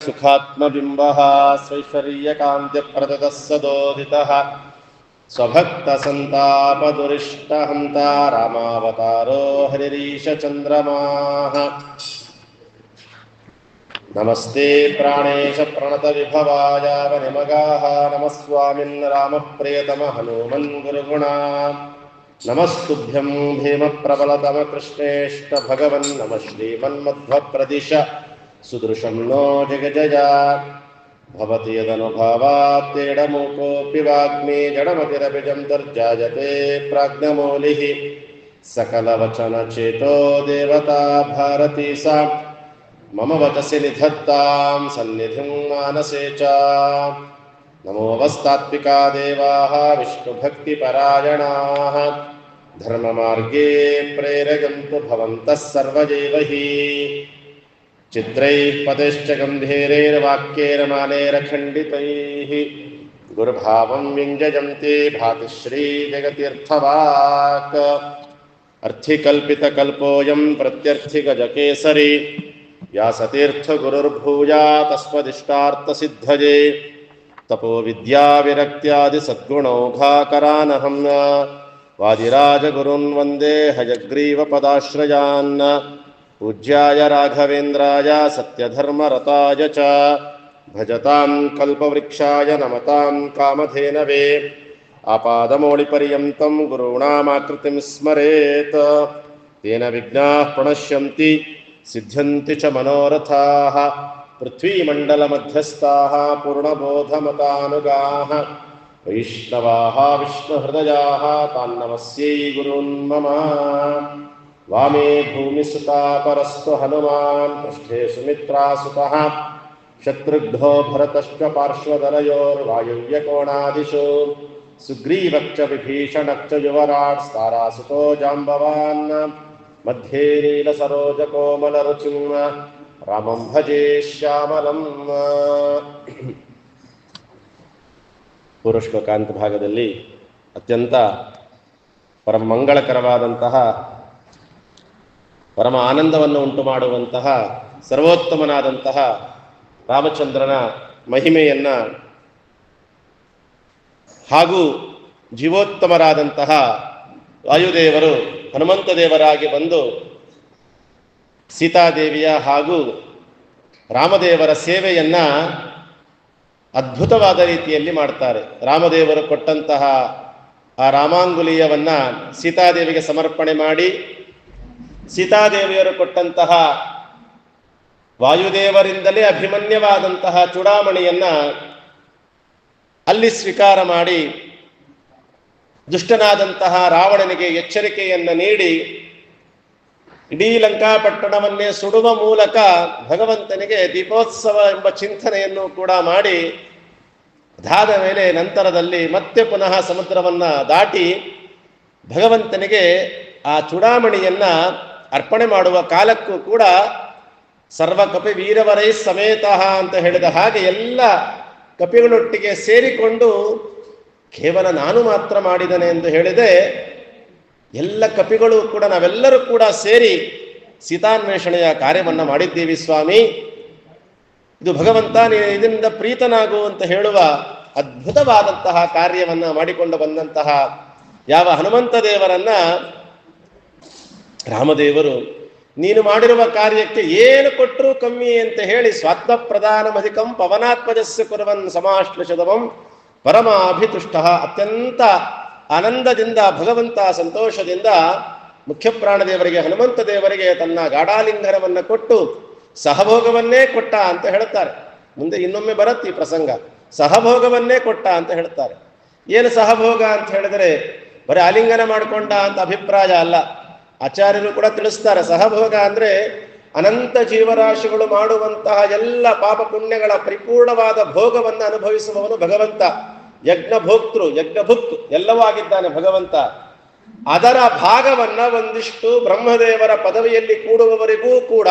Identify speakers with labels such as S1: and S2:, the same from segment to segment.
S1: ಸುಖಾತ್ಮಬಿಂಬಃ ಸ್ವೈಶ್ವರ್ಯಕಾಂತ್ಯಪ್ರದತಃ ಸದೋದಿತಃ ಸ್ವಭಕ್ತಸಂತಾಪದುರಿಷ್ಟಹಂತ ರಾಮಾವತಾರೋ ಹರಿರೀಶಚಂದ್ರಮಾಃ ನಮಸ್ತೆ ಪ್ರಾಣೇಶ ಪ್ರಣತವಿಭವಾಯ ವನಿಮಗಾಃ ನಮಃ ಸ್ವಾಮಿನ್ ರಾಮಪ್ರಿಯತಮ ಹನುಮನ್ ಗುರುಗುಣ ನಮಸ್ತುಭ್ಯಂ ಭೀಮಪ್ರಬಲತಮ ಕೃಷ್ಣೇಷ್ಟ ಭಗವನ್ ನಮಃ ಶ್ರೀಮನ್ಮಧ್ವಪ್ರದಿಶ ಸುದೃಶಂ ನೋ ಜಗಜಯ ಭವತಿ ಯದನುಭಾವಾತ್ತೇಡಮೂಕೋऽಪಿ ವಾಗ್ಮಿ ಜಡಮತಿರಪಿ ಜಂತರ್ಜಾಯತೆ ಪ್ರಾಜ್ಞಮೌಲಿಃ ಸಕಲವಚನಚೇತೋ ದೇವತಾ ಭಾರತೀ ಸಾ ಮಮ ವಚಸಿ ನಿಧತ್ತಾಂ ಸನ್ನಿಧಿಂ ಮಾನಸೇ ಚ ನಮೋವಸ್ತಾತ್ವಿಕಾ ದೇವಾಃ ವಿಷ್ಣುಭಕ್ತಿಪರಾಯಣಾಃ ಧರ್ಮಮಾರ್ಗೇ ಪ್ರೇರಯन्तु ಭವಂತಃ ಸರ್ವಜೈವ ಹಿ ಚಿತ್ರೈಃ ಪದೈಶ್ಚ ಗಂಭೀರೈರ್ವಾಕ್ಯೈರ್ಮಾನೈರ್ಖಂಡಿತೈಃ ಗುರುಭಾವಂ ವ್ಯಂಜಯಂತಿ ಭಾತಿ ಶ್ರೀ ಜಗತೀರ್ಥವಾಕ್ ಅರ್ಥಿಕಲ್ಪಿತಕಲ್ಪೋऽಯಂ ಪ್ರತ್ಯರ್ಥಿಗಜಕೇಸರಿ ವ್ಯಾಸತೀರ್ಥಗುರುರ್ಭೂಯಾತ್ ತಸ್ಮದಿಷ್ಟಾರ್ಥಸಿದ್ಧಯೇ ತಪೋ ವಿದ್ಯಾವಿರಕ್ತ್ಯಾದಿ ಸದ್ಗುಣೌಘಾಕರಾನಹಂ ವಾದಿರಾಜಗುರುನ್ ವಂದೇ ಹಯಗ್ರೀವಪದಾಶ್ರಯಾನ್ ಪೂಜ್ಯಾಯ ರಾಘವೇಂದ್ರಾಯ ಸತ್ಯಧರ್ಮರತಾಯ ಚ ಭಜತಾಂ ಕಲ್ಪವೃಕ್ಷಾಯ ನಮತಾಂ ಕಾಮಧೇನವೇ ಆಪಾದಮೌಳಿಪರ್ಯಂತಂ ಗುರುಣಾಮಾಕೃತಿಂ ಸ್ಮರೇತ್ ತೇನ ವಿಘ್ನಾಃ ಪ್ರಣಶ್ಯಂತಿ ಸಿದ್ಧ್ಯಂತಿ ಚ ಮನೋರಥಾಃ ಪೃಥ್ವೀಮಂಡಲಮಧ್ಯಸ್ಥಾಃ ಪೂರ್ಣಬೋಧಮತಾನುಗಾಃ ವೈಷ್ಣವಾಃ ವಿಷ್ಣುಹೃದಯಾಃ ತಾನ್ನಮಸ್ಯೈ ಗುರುನ್ ಮಮ ವಾಮೇ ಭೂಮಿಸುತಾ ಪರಸ್ತು ಹನುಮಾನ್ ಪೃಷ್ಠೇ ಸುಮಿತ್ರಾಸುತಃ ಶತ್ರುಘ್ನೋ ಭರತಶ್ಚ ಪಾರ್ಶ್ವದಲಯೋರ್ವಾಯುವ್ಯಕೋಣಾದಿಷು ಸುಗ್ರೀವಶ್ಚ ವಿಭೀಷಣಶ್ಚ ಯುವರಾಟ್ ತಾರಾಸುತೋ ಜಾಂಬವಾನ್ ಮಧ್ಯೆ ನೀಲಸರೋಜಕೋಮಲರುಚಿಂ ರಾಮಂ ಭಜೆ ಶ್ಯಾಮಲಂ. ಪೂರ್ವಶ್ಲೋಕಾಂತ ಭಾಗದಲ್ಲಿ ಅತ್ಯಂತ ಪರಮಂಗಳಕರವಾದಂತಹ ಪರಮ ಆನಂದವನ್ನು ಉಂಟು ಮಾಡುವಂತಹ ಸರ್ವೋತ್ತಮನಾದಂತಹ ರಾಮಚಂದ್ರನ ಮಹಿಮೆಯನ್ನು ಹಾಗೂ ಜೀವೋತ್ತಮರಾದಂತಹ ವಾಯುದೇವರು ಹನುಮಂತ ದೇವರಾಗಿ ಬಂದು ಸೀತಾದೇವಿಯ ಹಾಗೂ ರಾಮದೇವರ ಸೇವೆಯನ್ನು ಅದ್ಭುತವಾದ ರೀತಿಯಲ್ಲಿ ಮಾಡ್ತಾರೆ. ರಾಮದೇವರು ಕೊಟ್ಟಂತಹ ಆ ರಾಮಾಂಗುಲೀಯವನ್ನು ಸೀತಾದೇವಿಗೆ ಸಮರ್ಪಣೆ ಮಾಡಿ, ಸೀತಾದೇವಿಯರು ಕೊಟ್ಟಂತಹ ವಾಯುದೇವರಿಂದಲೇ ಅಭಿಮನ್ಯವಾದಂತಹ ಚೂಡಾಮಣಿಯನ್ನು ಅಲ್ಲಿ ಸ್ವೀಕಾರ ಮಾಡಿ ದುಷ್ಟನಾದಂತಹ ರಾವಣನಿಗೆ ಎಚ್ಚರಿಕೆಯನ್ನು ನೀಡಿ ಇಡೀ ಲಂಕಾಪಟ್ಟಣವನ್ನೇ ಸುಡುವ ಮೂಲಕ ಭಗವಂತನಿಗೆ ದೀಪೋತ್ಸವ ಎಂಬ ಚಿಂತನೆಯನ್ನು ಕೂಡ ಮಾಡಿ, ಅದಾದ ಮೇಲೆ ನಂತರದಲ್ಲಿ ಮತ್ತೆ ಪುನಃ ಸಮುದ್ರವನ್ನು ದಾಟಿ ಭಗವಂತನಿಗೆ ಆ ಚೂಡಾಮಣಿಯನ್ನು ಅರ್ಪಣೆ ಮಾಡುವ ಕಾಲಕ್ಕೂ ಕೂಡ ಸರ್ವ ಕಪಿ ವೀರವರೈ ಸಮೇತ ಅಂತ ಹೇಳಿದ ಹಾಗೆ ಎಲ್ಲ ಕಪಿಗಳೊಟ್ಟಿಗೆ ಸೇರಿಕೊಂಡು ಕೇವಲ ನಾನು ಮಾತ್ರ ಮಾಡಿದನೆ ಎಂದು ಹೇಳಿದೆ. ಎಲ್ಲ ಕಪಿಗಳು ಕೂಡ ನಾವೆಲ್ಲರೂ ಕೂಡ ಸೇರಿ ಸೀತಾನ್ವೇಷಣೆಯ ಕಾರ್ಯವನ್ನು ಮಾಡಿದ್ದೀವಿ ಸ್ವಾಮಿ, ಇದು ಭಗವಂತ ಇದರಿಂದ ಪ್ರೀತನಾಗು ಅಂತ ಹೇಳುವ ಅದ್ಭುತವಾದಂತಹ ಕಾರ್ಯವನ್ನು ಮಾಡಿಕೊಂಡು ಬಂದಂತಹ ಯಾವ ಹನುಮಂತ ದೇವರನ್ನ ರಾಮದೇವರು ನೀನು ಮಾಡಿರುವ ಕಾರ್ಯಕ್ಕೆ ಏನು ಕೊಟ್ಟರೂ ಕಮ್ಮಿ ಅಂತ ಹೇಳಿ ಸ್ವಾತ್ಮ ಪ್ರಧಾನಮಧಿಕಂ ಪವನಾತ್ಮಜಸ್ಯ ಕುರ್ವನ್ ಸಮಾಶ್ಲೇಷದವಂ ಪರಮಾಭಿತುಷ್ಟ ಅತ್ಯಂತ ಆನಂದದಿಂದ ಭಗವಂತ ಸಂತೋಷದಿಂದ ಮುಖ್ಯಪ್ರಾಣದೇವರಿಗೆ ಹನುಮಂತ ದೇವರಿಗೆ ತನ್ನ ಗಾಢಾಲಿಂಗನವನ್ನು ಕೊಟ್ಟು ಸಹಭೋಗವನ್ನೇ ಕೊಟ್ಟ ಅಂತ ಹೇಳ್ತಾರೆ. ಮುಂದೆ ಇನ್ನೊಮ್ಮೆ ಬರುತ್ತೆ ಈ ಪ್ರಸಂಗ. ಸಹಭೋಗವನ್ನೇ ಕೊಟ್ಟ ಅಂತ ಹೇಳ್ತಾರೆ. ಏನು ಸಹಭೋಗ ಅಂತ ಹೇಳಿದರೆ ಬರೀ ಆಲಿಂಗನ ಮಾಡಿಕೊಂಡ ಅಂತ ಅಭಿಪ್ರಾಯ ಅಲ್ಲ. ಆಚಾರ್ಯರು ಕೂಡ ತಿಳಿಸ್ತಾರೆ, ಸಹಭೋಗ ಅಂದರೆ ಅನಂತ ಜೀವರಾಶಿಗಳು ಮಾಡುವಂತಹ ಎಲ್ಲ ಪಾಪ ಪುಣ್ಯಗಳ ಪರಿಪೂರ್ಣವಾದ ಭೋಗವನ್ನು ಅನುಭವಿಸುವವನು ಭಗವಂತ. ಯಜ್ಞಭೋಕ್ತೃ ಯಜ್ಞಭುಕ್ ಎಲ್ಲವೂ ಆಗಿದ್ದಾನೆ ಭಗವಂತ. ಅದರ ಭಾಗವನ್ನ ಒಂದಿಷ್ಟು ಬ್ರಹ್ಮದೇವರ ಪದವಿಯಲ್ಲಿ ಕೂಡುವವರಿಗೂ ಕೂಡ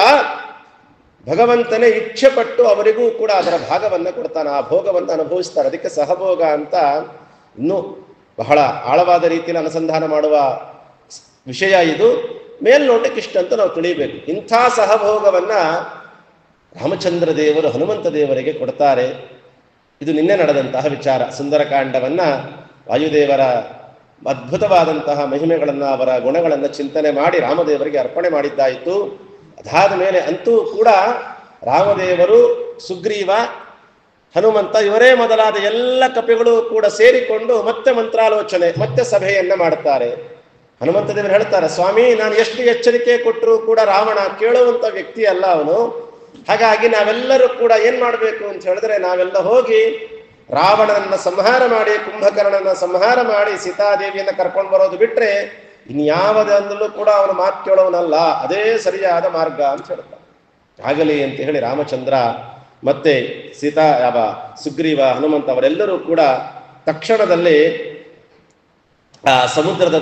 S1: ಭಗವಂತನೇ ಇಚ್ಛೆ ಪಟ್ಟು ಅವರಿಗೂ ಕೂಡ ಅದರ ಭಾಗವನ್ನು ಕೊಡ್ತಾನೆ, ಆ ಭೋಗವನ್ನು ಅನುಭವಿಸ್ತಾರೆ. ಅದಕ್ಕೆ ಸಹಭೋಗ ಅಂತ ಇನ್ನೂ ಬಹಳ ಆಳವಾದ ರೀತಿಯಲ್ಲಿ ಅನುಸಂಧಾನ ಮಾಡುವ ವಿಷಯ ಇದು. ಮೇಲ್ನೋಟಕ್ಕೆ ಇಷ್ಟಂತ ನಾವು ತಿಳಿಯಬೇಕು. ಇಂಥ ಸಹಭೋಗವನ್ನ ರಾಮಚಂದ್ರ ದೇವರು ಹನುಮಂತ ದೇವರಿಗೆ ಕೊಡ್ತಾರೆ. ಇದು ನಿನ್ನೆ ನಡೆದಂತಹ ವಿಚಾರ. ಸುಂದರಕಾಂಡವನ್ನ ವಾಯುದೇವರ ಅದ್ಭುತವಾದಂತಹ ಮಹಿಮೆಗಳನ್ನು, ಅವರ ಗುಣಗಳನ್ನು ಚಿಂತನೆ ಮಾಡಿ ರಾಮದೇವರಿಗೆ ಅರ್ಪಣೆ ಮಾಡಿದ್ದಾಯಿತು. ಅದಾದ ಮೇಲೆ ಅಂತೂ ಕೂಡ ರಾಮದೇವರು, ಸುಗ್ರೀವ, ಹನುಮಂತ ಇವರೇ ಮೊದಲಾದ ಎಲ್ಲ ಕಪಿಗಳು ಕೂಡ ಸೇರಿಕೊಂಡು ಮತ್ತೆ ಮಂತ್ರಾಲೋಚನೆ, ಮತ್ತೆ ಸಭೆಯನ್ನ ಮಾಡ್ತಾರೆ. ಹನುಮಂತ ದೇವರು ಹೇಳ್ತಾರೆ, ಸ್ವಾಮಿ, ನಾನು ಎಷ್ಟು ಎಚ್ಚರಿಕೆ ಕೊಟ್ಟರೂ ಕೂಡ ರಾವಣ ಕೇಳುವಂತ ವ್ಯಕ್ತಿ ಅಲ್ಲ ಅವನು. ಹಾಗಾಗಿ ನಾವೆಲ್ಲರೂ ಕೂಡ ಏನ್ ಮಾಡಬೇಕು ಅಂತ ಹೇಳಿದ್ರೆ, ನಾವೆಲ್ಲ ಹೋಗಿ ರಾವಣನನ್ನ ಸಂಹಾರ ಮಾಡಿ, ಕುಂಭಕರ್ಣನ ಸಂಹಾರ ಮಾಡಿ, ಸೀತಾದೇವಿಯನ್ನ ಕರ್ಕೊಂಡು ಬರೋದು ಬಿಟ್ರೆ ಇನ್ಯಾವುದಂದಲೂ ಕೂಡ ಅವನು ಮಾತು ಕೇಳೋನಲ್ಲ, ಅದೇ ಸರಿಯಾದ ಮಾರ್ಗ ಅಂತ ಹೇಳ್ತಾನೆ. ಆಗಲಿ ಅಂತ ಹೇಳಿ ರಾಮಚಂದ್ರ ಮತ್ತೆ ಸುಗ್ರೀವ, ಹನುಮಂತ ಅವರೆಲ್ಲರೂ ಕೂಡ ತಕ್ಷಣದಲ್ಲಿ ಆ ಸಮುದ್ರದ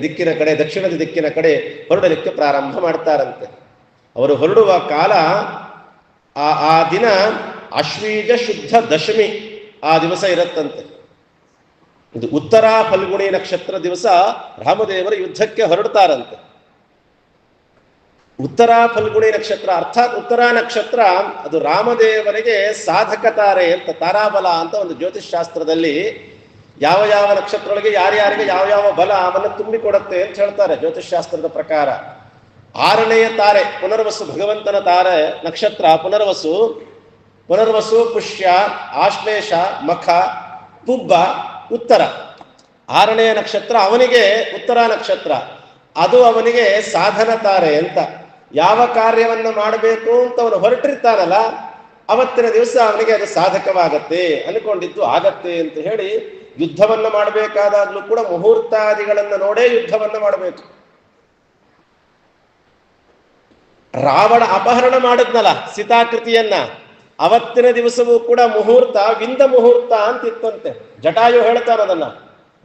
S1: ದಿಕ್ಕಿನ ಕಡೆ, ದಕ್ಷಿಣದ ದಿಕ್ಕಿನ ಕಡೆ ಹೊರಡಲಿಕ್ಕೆ ಪ್ರಾರಂಭ ಮಾಡ್ತಾರಂತೆ. ಅವರು ಹೊರಡುವ ಕಾಲ ಆ ದಿನ ಆಶ್ವೀಜ ಶುದ್ಧ ದಶಮಿ ಆ ದಿವಸ ಇರತ್ತಂತೆ. ಇದು ಉತ್ತರ ಫಲ್ಗುಣಿ ನಕ್ಷತ್ರ ದಿವಸ ರಾಮದೇವರು ಯುದ್ಧಕ್ಕೆ ಹೊರಡ್ತಾರಂತೆ. ಉತ್ತರ ಫಲ್ಗುಣಿ ನಕ್ಷತ್ರ ಅರ್ಥಾತ್ ಉತ್ತರ ನಕ್ಷತ್ರ ಅದು ರಾಮದೇವರಿಗೆ ಸಾಧಕ ತಾರೆ ಅಂತ, ತಾರಾಬಲ ಅಂತ ಒಂದು ಜ್ಯೋತಿಷ್ ಶಾಸ್ತ್ರದಲ್ಲಿ ಯಾವ ಯಾವ ನಕ್ಷತ್ರಗಳಿಗೆ ಯಾರ್ಯಾರಿಗೆ ಯಾವ ಯಾವ ಬಲ ಅವನ್ನು ತುಂಬಿಕೊಡುತ್ತೆ ಅಂತ ಹೇಳ್ತಾರೆ ಜ್ಯೋತಿಷ್ ಶಾಸ್ತ್ರದ ಪ್ರಕಾರ. 6ನೆಯ ತಾರೆ ಪುನರ್ವಸು, ಭಗವಂತನ ತಾರೆ ನಕ್ಷತ್ರ ಪುನರ್ವಸು, ಪುಷ್ಯ, ಆಶ್ಲೇಷ, ಮಖ, ಪುಬ್ಬ, ಉತ್ತರ. 6ನೆಯ ನಕ್ಷತ್ರ ಅವನಿಗೆ ಉತ್ತರ ನಕ್ಷತ್ರ, ಅದು ಅವನಿಗೆ ಸಾಧನ ತಾರೆ ಅಂತ. ಯಾವ ಕಾರ್ಯವನ್ನ ಮಾಡಬೇಕು ಅಂತ ಅವನು ಹೊರಟಿರ್ತಾನಲ್ಲ, ಅವತ್ತಿನ ದಿವಸ ಅವನಿಗೆ ಅದು ಸಾಧಕವಾಗತ್ತೆ, ಅನ್ಕೊಂಡಿದ್ದು ಆಗತ್ತೆ ಅಂತ ಹೇಳಿ ಯುದ್ಧವನ್ನ ಮಾಡಬೇಕಾದಾಗ್ಲೂ ಕೂಡ ಮುಹೂರ್ತಾದಿಗಳನ್ನ ನೋಡೇ ಯುದ್ಧವನ್ನ ಮಾಡಬೇಕು. ರಾವಣ ಅಪಹರಣ ಮಾಡಿದ್ನಲ್ಲ ಸೀತಾಕೃತಿಯನ್ನ, ಅವತ್ತಿನ ದಿವಸವೂ ಕೂಡ ಮುಹೂರ್ತ ವಿಂದ ಮುಹೂರ್ತ ಅಂತ ಇತ್ತಂತೆ. ಜಟಾಯು ಹೇಳ್ತಾನೆ ಅದನ್ನ,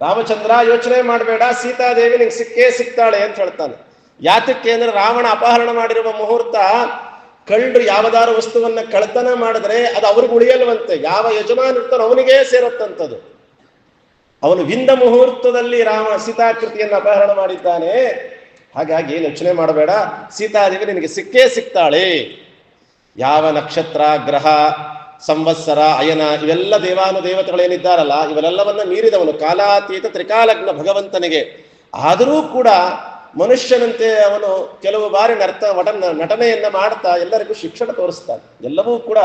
S1: ರಾಮಚಂದ್ರ ಯೋಚನೆ ಮಾಡಬೇಡ, ಸೀತಾದೇವಿ ನಿಂಗೆ ಸಿಕ್ಕೇ ಸಿಗ್ತಾಳೆ ಅಂತ ಹೇಳ್ತಾನೆ. ಯಾತಕ್ಕೆ ಅಂದ್ರೆ ರಾವಣ ಅಪಹರಣ ಮಾಡಿರುವ ಮುಹೂರ್ತ, ಕಳ್ಳರು ಯಾವದಾರು ವಸ್ತುವನ್ನ ಕಳ್ತನ ಮಾಡಿದ್ರೆ ಅದು ಅವ್ರಿಗೆ ಉಳಿಯಲ್ವಂತೆ, ಯಾವ ಯಜಮಾನ ಇರ್ತಾನೋ ಅವನಿಗೇ ಸೇರತ್ತಂಥದ್ದು. ಅವನು ವಿಂದ ಮುಹೂರ್ತದಲ್ಲಿ ಸೀತಾಕೃತಿಯನ್ನು ಅಪಹರಣ ಮಾಡಿದ್ದಾನೆ. ಹಾಗಾಗಿ ಯೋಚನೆ ಮಾಡಬೇಡ, ಸೀತಾದೇವಿ ನಿನಗೆ ಸಿಕ್ಕೇ ಸಿಗ್ತಾಳೆ. ಯಾವ ನಕ್ಷತ್ರ, ಗ್ರಹ, ಸಂವತ್ಸರ, ಅಯನ ಇವೆಲ್ಲ ದೇವಾನುದೇವತೆಗಳೇನಿದ್ದಾರಲ್ಲ ಇವೆಲ್ಲವನ್ನ ಮೀರಿದವನು, ಕಾಲಾತೀತ ತ್ರಿಕಾಲಗ್ನ ಭಗವಂತನಿಗೆ. ಆದರೂ ಕೂಡ ಮನುಷ್ಯನಂತೆ ಅವನು ಕೆಲವು ಬಾರಿ ನಟನೆಯನ್ನ ಮಾಡ್ತಾ ಎಲ್ಲರಿಗೂ ಶಿಕ್ಷಣ ತೋರಿಸ್ತಾನೆ. ಎಲ್ಲವೂ ಕೂಡ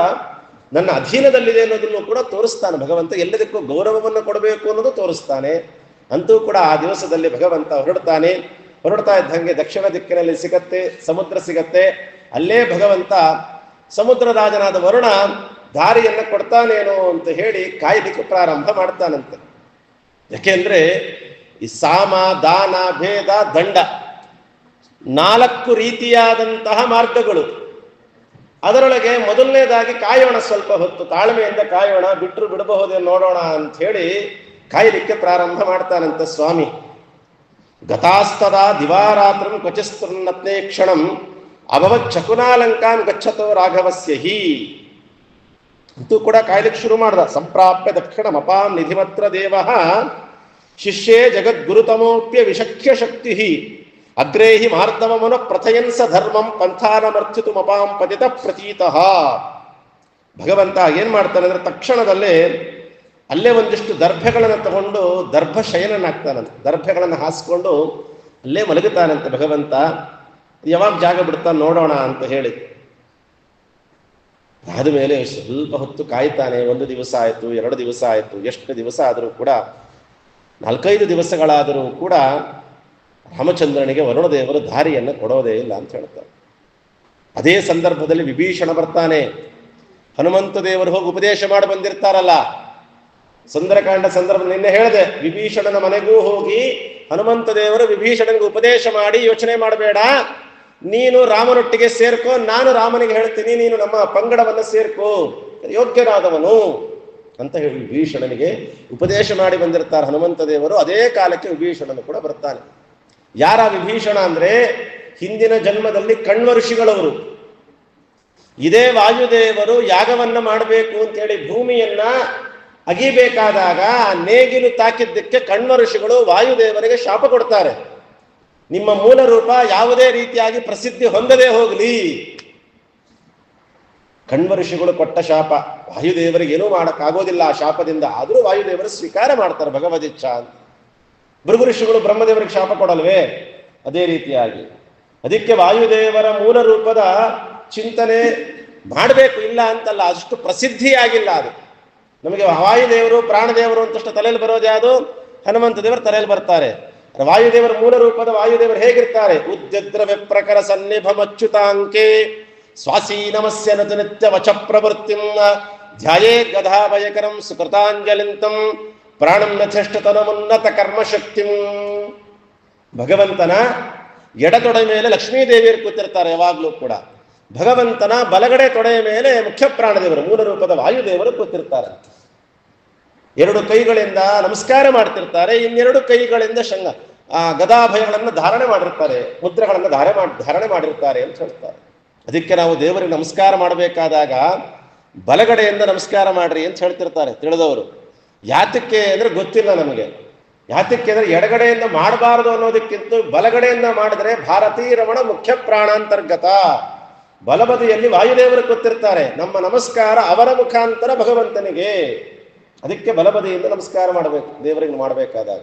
S1: ನನ್ನ ಅಧೀನದಲ್ಲಿದೆ ಅನ್ನೋದನ್ನು ಕೂಡ ತೋರಿಸ್ತಾನೆ ಭಗವಂತ. ಎಲ್ಲದಕ್ಕೂ ಗೌರವವನ್ನು ಕೊಡಬೇಕು ಅನ್ನೋದು ತೋರಿಸ್ತಾನೆ. ಅಂತೂ ಕೂಡ ಆ ದಿವಸದಲ್ಲಿ ಭಗವಂತ ಹೊರಡ್ತಾ ಇದ್ದಂಗೆ ದಕ್ಷಿಣ ದಿಕ್ಕಿನಲ್ಲಿ ಸಮುದ್ರ ಸಿಗತ್ತೆ. ಅಲ್ಲೇ ಭಗವಂತ ಸಮುದ್ರ ರಾಜನಾದ ವರುಣ ದಾರಿಯನ್ನ ಕೊಡ್ತಾನೇನೋ ಅಂತ ಹೇಳಿ ಕಾಯ್ಲಿಕ್ಕೆ ಪ್ರಾರಂಭ ಮಾಡ್ತಾನಂತೆ. ಯಾಕೆಂದ್ರೆ ಈ ಸಾಮ, ದಾನ, ಭೇದ, ದಂಡ 4 ರೀತಿಯಾದಂತಹ ಮಾರ್ಗಗಳು. ಅದರೊಳಗೆ ಮೊದಲನೇದಾಗಿ ಕಾಯೋಣ, ಸ್ವಲ್ಪ ಹೊತ್ತು ತಾಳ್ಮೆಯಿಂದ ಕಾಯೋಣ, ಬಿಟ್ಟರು ಬಿಡಬಹುದೇ ನೋಡೋಣ ಅಂತ ಹೇಳಿ ಕಾಯಲಿಕ್ಕೆ ಪ್ರಾರಂಭ ಮಾಡ್ತಾನಂತೆ ಸ್ವಾಮಿ. ಗತಾಸ್ತದ ದಿವಾರಾತ್ರಂ ಕ್ವಚಿಸ್ತೃನ್ನತ್ನೇ ಕ್ಷಣಂ ಅಭವತ್ ಶಕುನಾಲಂಕಾನ್ ಗಚ್ಚತೋ ರಾಘವಸ್ಯ ಹಿ. ಅಂತೂ ಕೂಡ ಕಾಯ್ಲಿಕ್ಕೆ ಶುರು ಮಾಡ್ದ. ಸಂಪ್ರಾಪ್ಯ ದಕ್ಷಿಣ ಮಪಾಂ ನಿಧಿಮತ್ರ ದೇವ ಶಿಷ್ಯೇ ಜಗದ್ಗುರುತಮೋಪ್ಯ ವಿಶಕ್ಯ ಶಕ್ತಿ ಅಗ್ರೇಹಿ ಮಾರ್ದವಮನ ಪ್ರಥಯನ್ಸ ಧರ್ಮಂ ಪಂಥಾನಮರ್ಥಿತು ಮಪಾಂ ಪತಿತ ಪ್ರತೀತಃ. ಭಗವಂತ ಏನ್ ಮಾಡ್ತಾನೆ ಅಂದ್ರೆ ತಕ್ಷಣದಲ್ಲೇ ಅಲ್ಲೇ ಒಂದಿಷ್ಟು ದರ್ಭೆಗಳನ್ನು ತಗೊಂಡು ದರ್ಭ ಶಯನನಾಗ್ತಾನಂತೆ. ದರ್ಭೆಗಳನ್ನು ಹಾಸ್ಕೊಂಡು ಅಲ್ಲೇ ಮಲಗುತ್ತಾನಂತೆ ಭಗವಂತ. ಯಾವಾಗ ಜಾಗ ಬಿಡ್ತಾನೆ ನೋಡೋಣ ಅಂತ ಹೇಳಿ ಆದ್ಮೇಲೆ ಸ್ವಲ್ಪ ಹೊತ್ತು ಕಾಯ್ತಾನೆ. 1 ದಿವಸ ಆಯ್ತು, 2 ದಿವಸ ಆಯ್ತು, ಎಷ್ಟು ದಿವಸ ಆದರೂ ಕೂಡ 4-5 ದಿವಸಗಳಾದರೂ ಕೂಡ ರಾಮಚಂದ್ರನಿಗೆ ವರುಣದೇವರು ದಾರಿಯನ್ನು ಕೊಡೋದೇ ಇಲ್ಲ ಅಂತ ಹೇಳ್ತಾರೆ. ಅದೇ ಸಂದರ್ಭದಲ್ಲಿ ವಿಭೀಷಣ ಬರ್ತಾನೆ. ಹನುಮಂತ ದೇವರು ಹೋಗಿ ಉಪದೇಶ ಮಾಡಿ ಬಂದಿರ್ತಾರಲ್ಲ, ಸುಂದರಕಾಂಡ ಸಂದರ್ಭ ನಿನ್ನೆ ಹೇಳಿದೆ. ವಿಭೀಷಣನ ಮನೆಗೂ ಹೋಗಿ ಹನುಮಂತ ದೇವರು ವಿಭೀಷಣನಿಗೆ ಉಪದೇಶ ಮಾಡಿ, ಯೋಚನೆ ಮಾಡಬೇಡ, ನೀನು ರಾಮನೊಟ್ಟಿಗೆ ಸೇರ್ಕೋ, ನಾನು ರಾಮನಿಗೆ ಹೇಳ್ತೀನಿ, ನೀನು ನಮ್ಮ ಪಂಗಡವನ್ನ ಸೇರ್ಕೋ, ಯೋಗ್ಯರಾದವನು ಅಂತ ಹೇಳಿ ವಿಭೀಷಣನಿಗೆ ಉಪದೇಶ ಮಾಡಿ ಬಂದಿರ್ತಾರೆ ಹನುಮಂತ ದೇವರು. ಅದೇ ಕಾಲಕ್ಕೆ ವಿಭೀಷಣನು ಕೂಡ ಬರ್ತಾನೆ. ಯಾರ ವಿಭೀಷಣ ಅಂದ್ರೆ ಹಿಂದಿನ ಜನ್ಮದಲ್ಲಿ ಕಣ್ವ ಋಷಿಗಳವರು. ಇದೇ ವಾಯುದೇವರು ಯಾಗವನ್ನ ಮಾಡಬೇಕು ಅಂತ ಹೇಳಿ ಭೂಮಿಯನ್ನ ಅಗಿಬೇಕಾದಾಗ ನೇಗಿಲು ತಾಕಿದ್ದಕ್ಕೆ ಕಣ್ವ ಋಷಿಗಳು ವಾಯುದೇವರಿಗೆ ಶಾಪ ಕೊಡ್ತಾರೆ. ನಿಮ್ಮ ಮೂಲ ರೂಪ ಯಾವುದೇ ರೀತಿಯಾಗಿ ಪ್ರಸಿದ್ಧಿ ಹೊಂದದೇ ಹೋಗಲಿ, ಕಣ್ವ ಋಷಿಗಳು ಕೊಟ್ಟ ಶಾಪ, ವಾಯುದೇವರಿಗೆ ಏನೂ ಮಾಡೋಕ್ಕಾಗೋದಿಲ್ಲ ಆ ಶಾಪದಿಂದ, ಆದರೂ ವಾಯುದೇವರು ಸ್ವೀಕಾರ ಮಾಡ್ತಾರೆ ಭಗವದಿಚ್ಛಾ ಅಂತ. ಭೃಗು ಋಷಿಗಳು ಬ್ರಹ್ಮದೇವರಿಗೆ ಶಾಪ ಕೊಡಲ್ವೇ? ಅದೇ ರೀತಿಯಾಗಿ ಅದಕ್ಕೆ ವಾಯುದೇವರ ಮೂಲ ರೂಪದ ಚಿಂತನೆ ಮಾಡಬೇಕು, ಇಲ್ಲ ಅಂತಲ್ಲ, ಅಷ್ಟು ಪ್ರಸಿದ್ಧಿಯಾಗಿಲ್ಲ ಅದು. ನಮಗೆ ವಾಯುದೇವರು ಪ್ರಾಣದೇವರು ಅಂತಷ್ಟು ತಲೆಯಲ್ಲಿ ಬರೋದು ಯಾವುದು? ಹನುಮಂತ ದೇವರು ತಲೆಯಲ್ಲಿ ಬರ್ತಾರೆ. ವಾಯುದೇವರ ಮೂಲ ರೂಪದ ವಾಯುದೇವರು ಹೇಗಿರ್ತಾರೆ? ಉದ್ಯದ್ರ ವಿಪ್ರಕರ ಸನ್ನಿಭಮಚ್ಯುತಾಂಕೆ ಸ್ವಾಸೀನಮಸ್ಯ ನತು ನಿತ್ಯ ವಚ ಪ್ರವೃತ್ತಿಂ ಧ್ಯಾಯೇ ಗದಾಭಯಕರಂ ಸುಕೃತಾಂಜಲಿಂತಂ ಪ್ರಾಣಂ ನಥಿಷ್ಠತನಮುನ್ನತ ಕರ್ಮಶಕ್ತಿಂ. ಭಗವಂತನ ಎಡತೊಡೆಯ ಮೇಲೆ ಲಕ್ಷ್ಮೀದೇವಿಯರು ಕೂತಿರ್ತಾರೆ ಯಾವಾಗಲೂ ಕೂಡ. ಭಗವಂತನ ಬಲಗಡೆ ತೊಡೆಯ ಮೇಲೆ ಮುಖ್ಯ ಪ್ರಾಣದೇವರು ಮೂಲ ರೂಪದ ವಾಯುದೇವರು ಕೂತಿರ್ತಾರೆ. ಎರಡು ಕೈಗಳಿಂದ ನಮಸ್ಕಾರ ಮಾಡ್ತಿರ್ತಾರೆ, ಇನ್ನೆರಡು ಕೈಗಳಿಂದ ಗದಾಭಯಗಳನ್ನು ಧಾರಣೆ ಮಾಡಿರ್ತಾರೆ, ಮುದ್ರೆಗಳನ್ನು ಧಾರಣೆ ಮಾಡಿರ್ತಾರೆ ಅಂತ ಹೇಳ್ತಾರೆ. ಅದಕ್ಕೆ ನಾವು ದೇವರಿಗೆ ನಮಸ್ಕಾರ ಮಾಡಬೇಕಾದಾಗ ಬಲಗಡೆಯಿಂದ ನಮಸ್ಕಾರ ಮಾಡ್ರಿ ಅಂತ ಹೇಳ್ತಿರ್ತಾರೆ ತಿಳಿದವರು. ಯಾತಕ್ಕೆ ಅಂದ್ರೆ ಗೊತ್ತಿಲ್ಲ ನಮಗೆ. ಯಾತಕ್ಕೆ ಅಂದ್ರೆ ಎಡಗಡೆಯಿಂದ ಮಾಡಬಾರದು ಅನ್ನೋದಕ್ಕಿಂತ ಬಲಗಡೆಯಿಂದ ಮಾಡಿದ್ರೆ ಭಾರತೀ ರಮಣ ಮುಖ್ಯ ಪ್ರಾಣಾಂತರ್ಗತ, ಬಲಬದಿಯಲ್ಲಿ ವಾಯುದೇವರು ಕೂತಿರ್ತಾರೆ. ನಮ್ಮ ನಮಸ್ಕಾರ ಅವರ ಮುಖಾಂತರ ಭಗವಂತನಿಗೆ. ಅದಕ್ಕೆ ಬಲಬದಿಯಿಂದ ನಮಸ್ಕಾರ ಮಾಡಬೇಕು ದೇವರಿಗೆ ಮಾಡಬೇಕಾದಾಗ.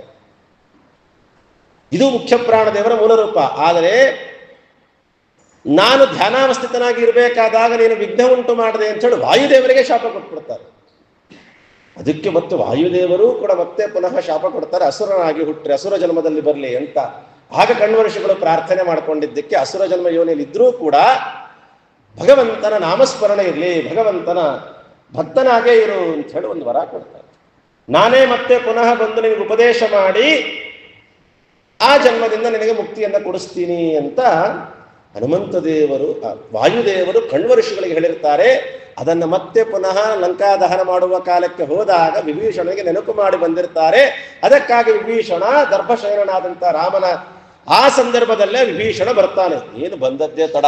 S1: ಇದು ಮುಖ್ಯ ಪ್ರಾಣದೇವರ ಮೂಲ ರೂಪ. ಆದರೆ ನಾನು ಧ್ಯಾನಾವಸ್ಥಿತನಾಗಿ ಇರಬೇಕಾದಾಗ ನೀನು ವಿಘ್ನ ಉಂಟು ಮಾಡಿದೆ ಅಂತ ಹೇಳಿ ವಾಯುದೇವರಿಗೆ ಶಾಪ ಕೊಟ್ಬಿಡ್ತಾರೆ. ಅದಕ್ಕೆ ಮತ್ತು ವಾಯುದೇವರು ಕೂಡ ಮತ್ತೆ ಪುನಃ ಶಾಪ ಕೊಡ್ತಾರೆ, ಅಸುರನಾಗಿ ಹುಟ್ಟ್ರೆ ಅಸುರ ಜನ್ಮದಲ್ಲಿ ಬರಲಿ ಅಂತ. ಆಗ ಕಣ್ವರ್ಷಿಗಳು ಪ್ರಾರ್ಥನೆ ಮಾಡ್ಕೊಂಡಿದ್ದಕ್ಕೆ ಅಸುರ ಜನ್ಮ ಯೋನಿಯಲ್ಲಿ ಇದ್ರೂ ಕೂಡ ಭಗವಂತನ ನಾಮಸ್ಮರಣೆ ಇರಲಿ, ಭಗವಂತನ ಭಕ್ತನಾಗೇ ಇರು ಅಂತ ಹೇಳಿ ಒಂದು ವರ ಕೊಡ್ತಾರೆ. ನಾನೇ ಮತ್ತೆ ಪುನಃ ಬಂದು ನಿನಗೆ ಉಪದೇಶ ಮಾಡಿ ಆ ಜನ್ಮದಿಂದ ನಿನಗೆ ಮುಕ್ತಿಯನ್ನ ಕೊಡಿಸ್ತೀನಿ ಅಂತ ಹನುಮಂತ ದೇವರು ವಾಯುದೇವರು ಕಣ್ವ ಋಷಿಗಳಿಗೆ ಹೇಳಿರ್ತಾರೆ. ಅದನ್ನು ಮತ್ತೆ ಪುನಃ ಲಂಕಾ ದಹನ ಮಾಡುವ ಕಾಲಕ್ಕೆ ಹೋದಾಗ ವಿಭೀಷಣನಿಗೆ ನೆನಪು ಮಾಡಿ ಬಂದಿರ್ತಾರೆ. ಅದಕ್ಕಾಗಿ ವಿಭೀಷಣ ದರ್ಭಶಯನಾದಂಥ ರಾಮನ ಆ ಸಂದರ್ಭದಲ್ಲೇ ವಿಭೀಷಣ ಬರ್ತಾನೆ. ಏನು ಬಂದದ್ದೇ ತಡ,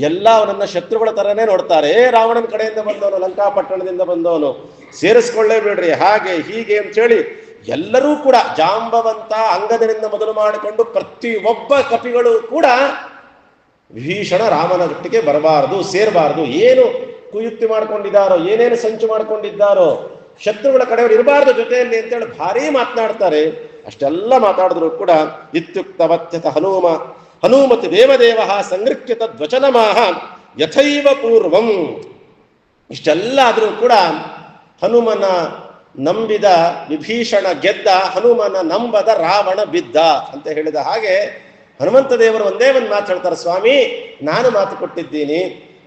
S1: ಎಲ್ಲ ಅವನನ್ನ ಶತ್ರುಗಳ ತರನೇ ನೋಡ್ತಾರೆ. ರಾವಣನ ಕಡೆಯಿಂದ ಬಂದವನು, ಲಂಕಾಪಟ್ಟಣದಿಂದ ಬಂದವನು, ಸೇರಿಸ್ಕೊಳ್ಳೇ ಬಿಡ್ರಿ ಹಾಗೆ ಹೀಗೆ ಅಂತೇಳಿ ಎಲ್ಲರೂ ಕೂಡ ಜಾಂಬವಂತ ಅಂಗದನಿಂದ ಮೊದಲು ಮಾಡಿಕೊಂಡು ಪ್ರತಿ ಒಬ್ಬ ಕಪಿಗಳು ಕೂಡ ವಿಭೀಷಣ ರಾಮನ ಒಟ್ಟಿಗೆ ಬರಬಾರದು, ಸೇರಬಾರದು, ಏನು ಕುಯುಕ್ತಿ ಮಾಡ್ಕೊಂಡಿದ್ದಾರೋ, ಏನೇನು ಸಂಚು ಮಾಡ್ಕೊಂಡಿದ್ದಾರೋ, ಶತ್ರುಗಳ ಕಡೆಯವರು ಇರಬಾರ್ದು ಜೊತೆಯಲ್ಲಿ ಅಂತೇಳಿ ಭಾರೀ ಮಾತನಾಡ್ತಾರೆ. ಅಷ್ಟೆಲ್ಲ ಮಾತಾಡಿದ್ರು ಕೂಡ ಇತ್ಯುಕ್ತವತ್ಯತ ಹನುಮತಿ ದೇವದೇವ ಸಂಗೃಹ್ಯ ತದ್ವಚನಮಾಹ ಯಥೈವ ಪೂರ್ವಂ. ಇಷ್ಟೆಲ್ಲ ಆದರೂ ಕೂಡ ಹನುಮನ ನಂಬಿದ ವಿಭೀಷಣ ಗೆದ್ದ, ಹನುಮನ ನಂಬದ ರಾವಣ ಬಿದ್ದ ಅಂತ ಹೇಳಿದ ಹಾಗೆ ಹನುಮಂತ ದೇವರು ಒಂದೇ ಒಂದು ಮಾತು ಹೇಳ್ತಾರೆ, ಸ್ವಾಮಿ ನಾನು ಮಾತು ಕೊಟ್ಟಿದ್ದೀನಿ,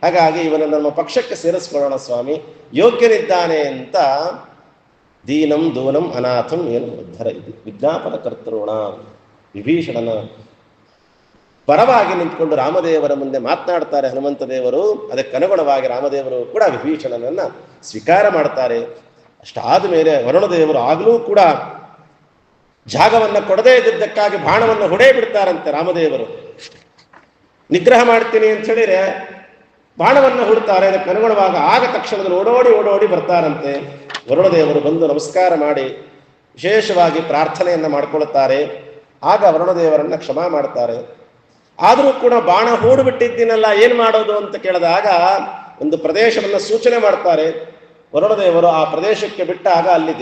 S1: ಹಾಗಾಗಿ ಇವನ ನಮ್ಮ ಪಕ್ಷಕ್ಕೆ ಸೇರಿಸ್ಕೊಳ್ಳೋಣ ಸ್ವಾಮಿ, ಯೋಗ್ಯನಿದ್ದಾನೆ ಅಂತ. ದೀನಂ ದೂನಂ ಅನಾಥಂ ಏನು ಉದ್ಧರ ಇದು ವಿಜ್ಞಾಪನ ಕರ್ತೃಣ. ವಿಭೀಷಣನ ಪರವಾಗಿ ನಿಂತ್ಕೊಂಡು ರಾಮದೇವರ ಮುಂದೆ ಮಾತನಾಡ್ತಾರೆ ಹನುಮಂತ ದೇವರು. ಅದಕ್ಕನುಗುಣವಾಗಿ ರಾಮದೇವರು ಕೂಡ ವಿಭೀಷಣನನ್ನ ಸ್ವೀಕಾರ ಮಾಡ್ತಾರೆ. ಅಷ್ಟಾದ ಮೇಲೆ ವರುಣದೇವರು ಆಗಲೂ ಕೂಡ ಜಾಗವನ್ನು ಕೊಡದೇ ಇದ್ದಕ್ಕಾಗಿ ಬಾಣವನ್ನು ಹೊಡೆ ಬಿಡ್ತಾರಂತೆ. ರಾಮದೇವರು ನಿಗ್ರಹ ಮಾಡ್ತೀನಿ ಅಂತ ಹೇಳಿದ್ರೆ ಬಾಣವನ್ನು ಹುಡ್ತಾರೆ. ಅದಕ್ಕೆ ಅನುಗುಣವಾಗ ಆಗ ತಕ್ಷಣದಲ್ಲಿ ಓಡೋಡಿ ಬರ್ತಾರಂತೆ. ವರುಣದೇವರು ಬಂದು ನಮಸ್ಕಾರ ಮಾಡಿ ವಿಶೇಷವಾಗಿ ಪ್ರಾರ್ಥನೆಯನ್ನ ಮಾಡ್ಕೊಳ್ತಾರೆ. ಆಗ ವರುಣದೇವರನ್ನ ಕ್ಷಮಾ ಮಾಡ್ತಾರೆ. ಆದರೂ ಕೂಡ ಬಾಣ ಹೂಡು ಬಿಟ್ಟಿದ್ದೀನಲ್ಲ ಏನು ಮಾಡೋದು ಅಂತ ಕೇಳಿದಾಗ ಒಂದು ಪ್ರದೇಶವನ್ನು ಸೂಚನೆ ಮಾಡ್ತಾರೆ. ವರುಣದೇವರು ಆ ಪ್ರದೇಶಕ್ಕೆ ಬಿಟ್ಟಾಗ ಅಲ್ಲಿ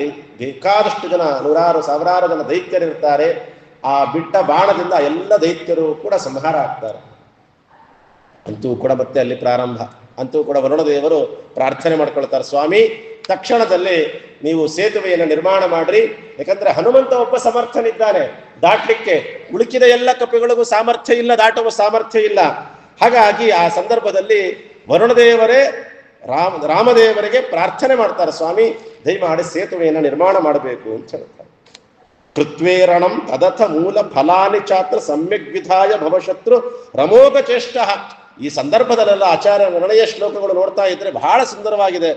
S1: ಬೇಕಾದಷ್ಟು ಜನ, ನೂರಾರು ಸಾವಿರಾರು ಜನ ದೈತ್ಯರಿರ್ತಾರೆ. ಆ ಬಿಟ್ಟ ಬಾಣದಿಂದ ಎಲ್ಲ ದೈತ್ಯರು ಕೂಡ ಸಂಹಾರ ಆಗ್ತಾರೆ. ಅಂತೂ ಕೂಡ ಮತ್ತೆ ಅಲ್ಲಿ ಪ್ರಾರಂಭ. ಅಂತೂ ಕೂಡ ವರುಣದೇವರು ಪ್ರಾರ್ಥನೆ ಮಾಡ್ಕೊಳ್ತಾರೆ, ಸ್ವಾಮಿ ತಕ್ಷಣದಲ್ಲಿ ನೀವು ಸೇತುವೆಯನ್ನು ನಿರ್ಮಾಣ ಮಾಡ್ರಿ. ಯಾಕಂದ್ರೆ ಹನುಮಂತ ಒಬ್ಬ ಸಮರ್ಥನಿದ್ದಾನೆ ದಾಟ್ಲಿಕ್ಕೆ, ಉಳುಕಿದ ಎಲ್ಲ ಕಪಿಗಳಿಗೂ ಸಾಮರ್ಥ್ಯ ಇಲ್ಲ, ದಾಟುವ ಸಾಮರ್ಥ್ಯ ಇಲ್ಲ. ಹಾಗಾಗಿ ಆ ಸಂದರ್ಭದಲ್ಲಿ ವರುಣದೇವರೇ ರಾಮದೇವರಿಗೆ ಪ್ರಾರ್ಥನೆ ಮಾಡ್ತಾರೆ, ಸ್ವಾಮಿ ದಯಮಾಡಿ ಸೇತುವೆಯನ್ನು ನಿರ್ಮಾಣ ಮಾಡಬೇಕು ಅಂತ ಹೇಳ್ತಾರೆ. ಕೃತ್ವೇರಣಂ ತದಥ ಮೂಲ ಫಲಾನಿ ಚಾತ್ರ ಸಮ್ಯಕ್ ವಿಧಾಯ ಭವಶತ್ರು ರಮೋಗ ಚೇಷ್ಟ. ಈ ಸಂದರ್ಭದಲ್ಲೆಲ್ಲ ಆಚಾರ್ಯ ನಿರ್ಣಯ ಶ್ಲೋಕಗಳು ನೋಡ್ತಾ ಇದ್ರೆ ಬಹಳ ಸುಂದರವಾಗಿದೆ.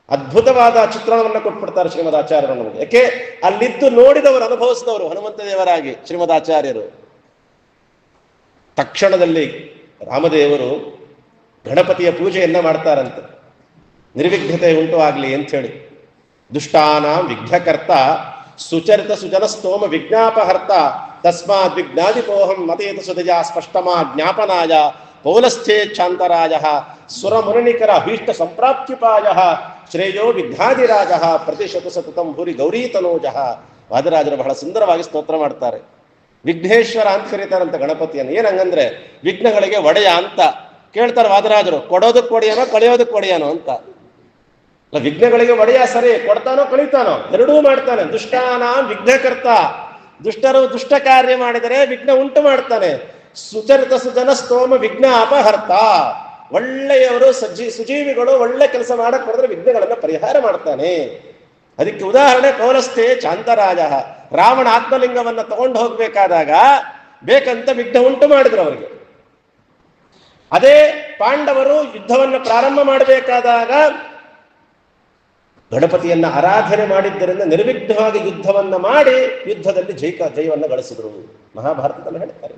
S1: ಅದ್ಭುತವಾದ ಚಿತ್ರಣವನ್ನು ಕೊಟ್ಬಿಡ್ತಾರೆ ಶ್ರೀಮದ್ ಆಚಾರ್ಯರು ನಮಗೆ. ಯಾಕೆ ಅಲ್ಲಿದ್ದು ನೋಡಿದವರು, ಅನುಭವಿಸಿದವರು ಹನುಮಂತ ದೇವರಾಗಿ ಶ್ರೀಮದ್ ಆಚಾರ್ಯರು. ತಕ್ಷಣದಲ್ಲಿ ರಾಮದೇವರು ಗಣಪತಿಯ ಪೂಜೆಯನ್ನ ಮಾಡ್ತಾರಂತೆ, ನಿರ್ವಿಘ್ನತೆ ಉಂಟು ಆಗಲಿ ಅಂತ ಹೇಳಿ. ದುಷ್ಟಾನಾಂ ವಿಘ್ನಕರ್ತ ಸುಚರಿತ ಸುಜನ ಸ್ತೋಮ ವಿಜ್ಞಾಪಹರ್ತ ತಸ್ಮಾದ್ ವಿಜ್ಞಾದಿಪೋಹಂ ಮತೇತ ಸುದಜ ಸ್ಪಷ್ಟಮಾ ಜ್ಞಾಪನಾಯ ಪೌಲಸ್ಥೇ ಚಾಂತರಾಜ ಸುರಮುರಣಿಕರ ಅಭೀಷ್ಟ ಸಂಪ್ರಾಪ್ತ್ಯುಪಾಯ ಶ್ರೇಯೋ ವಿಘ್ನಾದಿರಾಜ ಪ್ರತಿಶತ ಸತತಂ ಭೂರಿ ಗೌರೀತನೋಜ. ವಾದರಾಜರು ಬಹಳ ಸುಂದರವಾಗಿ ಸ್ತೋತ್ರ ಮಾಡ್ತಾರೆ. ವಿಘ್ನೇಶ್ವರ ಅಂತ ಕರೀತಾರಂತ ಗಣಪತಿಯನ್ನು. ಏನಂಗಂದ್ರೆ ವಿಘ್ನಗಳಿಗೆ ಒಡೆಯ ಅಂತ ಕೇಳ್ತಾರೆ ವಾದರಾಜರು. ಕೊಡೋದಕ್ಕೆ ಒಡೆಯನೋ ಕಳೆಯೋದಕ್ಕೆ ಒಡೆಯನೋ ಅಂತ. ವಿಘ್ನಗಳಿಗೆ ಒಡೆಯ ಸರಿ, ಕೊಡ್ತಾನೋ ಕಳೀತಾನೋ ಎರಡೂ ಮಾಡ್ತಾನೆ. ದುಷ್ಟಾನ ವಿಘ್ನಕರ್ತ, ದುಷ್ಟರು ದುಷ್ಟ ಕಾರ್ಯ ಮಾಡಿದರೆ ವಿಘ್ನ ಉಂಟು ಮಾಡ್ತಾನೆ. ಸುಚರಿತ ಸುಜನ ಸ್ತೋಮ ವಿಘ್ನ ಅಪಹರ್ತ, ಒಳ್ಳೆಯವರು ಸುಜೀವಿಗಳು ಒಳ್ಳೆ ಕೆಲಸ ಮಾಡಕ್ ಹೊರದ್ರೆ ವಿಘ್ನಗಳನ್ನ ಪರಿಹಾರ ಮಾಡ್ತಾನೆ. ಅದಕ್ಕೆ ಉದಾಹರಣೆ ಪೌಲಸ್ಥೆ ಚಾಂತರಾಜ. ರಾವಣ ಆತ್ಮಲಿಂಗವನ್ನ ತಗೊಂಡು ಹೋಗ್ಬೇಕಾದಾಗ ಬೇಕಂತ ವಿಘ್ನ ಉಂಟು ಮಾಡಿದ್ರು ಅವರಿಗೆ. ಅದೇ ಪಾಂಡವರು ಯುದ್ಧವನ್ನು ಪ್ರಾರಂಭ ಮಾಡಬೇಕಾದಾಗ ಗಣಪತಿಯನ್ನ ಆರಾಧನೆ ಮಾಡಿದ್ದರಿಂದ ನಿರ್ವಿಘ್ನವಾಗಿ ಯುದ್ಧವನ್ನ ಮಾಡಿ ಯುದ್ಧದಲ್ಲಿ ಜಯವನ್ನು ಗಳಿಸಿದ್ರು. ಮಹಾಭಾರತದಲ್ಲಿ ಹೇಳ್ತಾರೆ.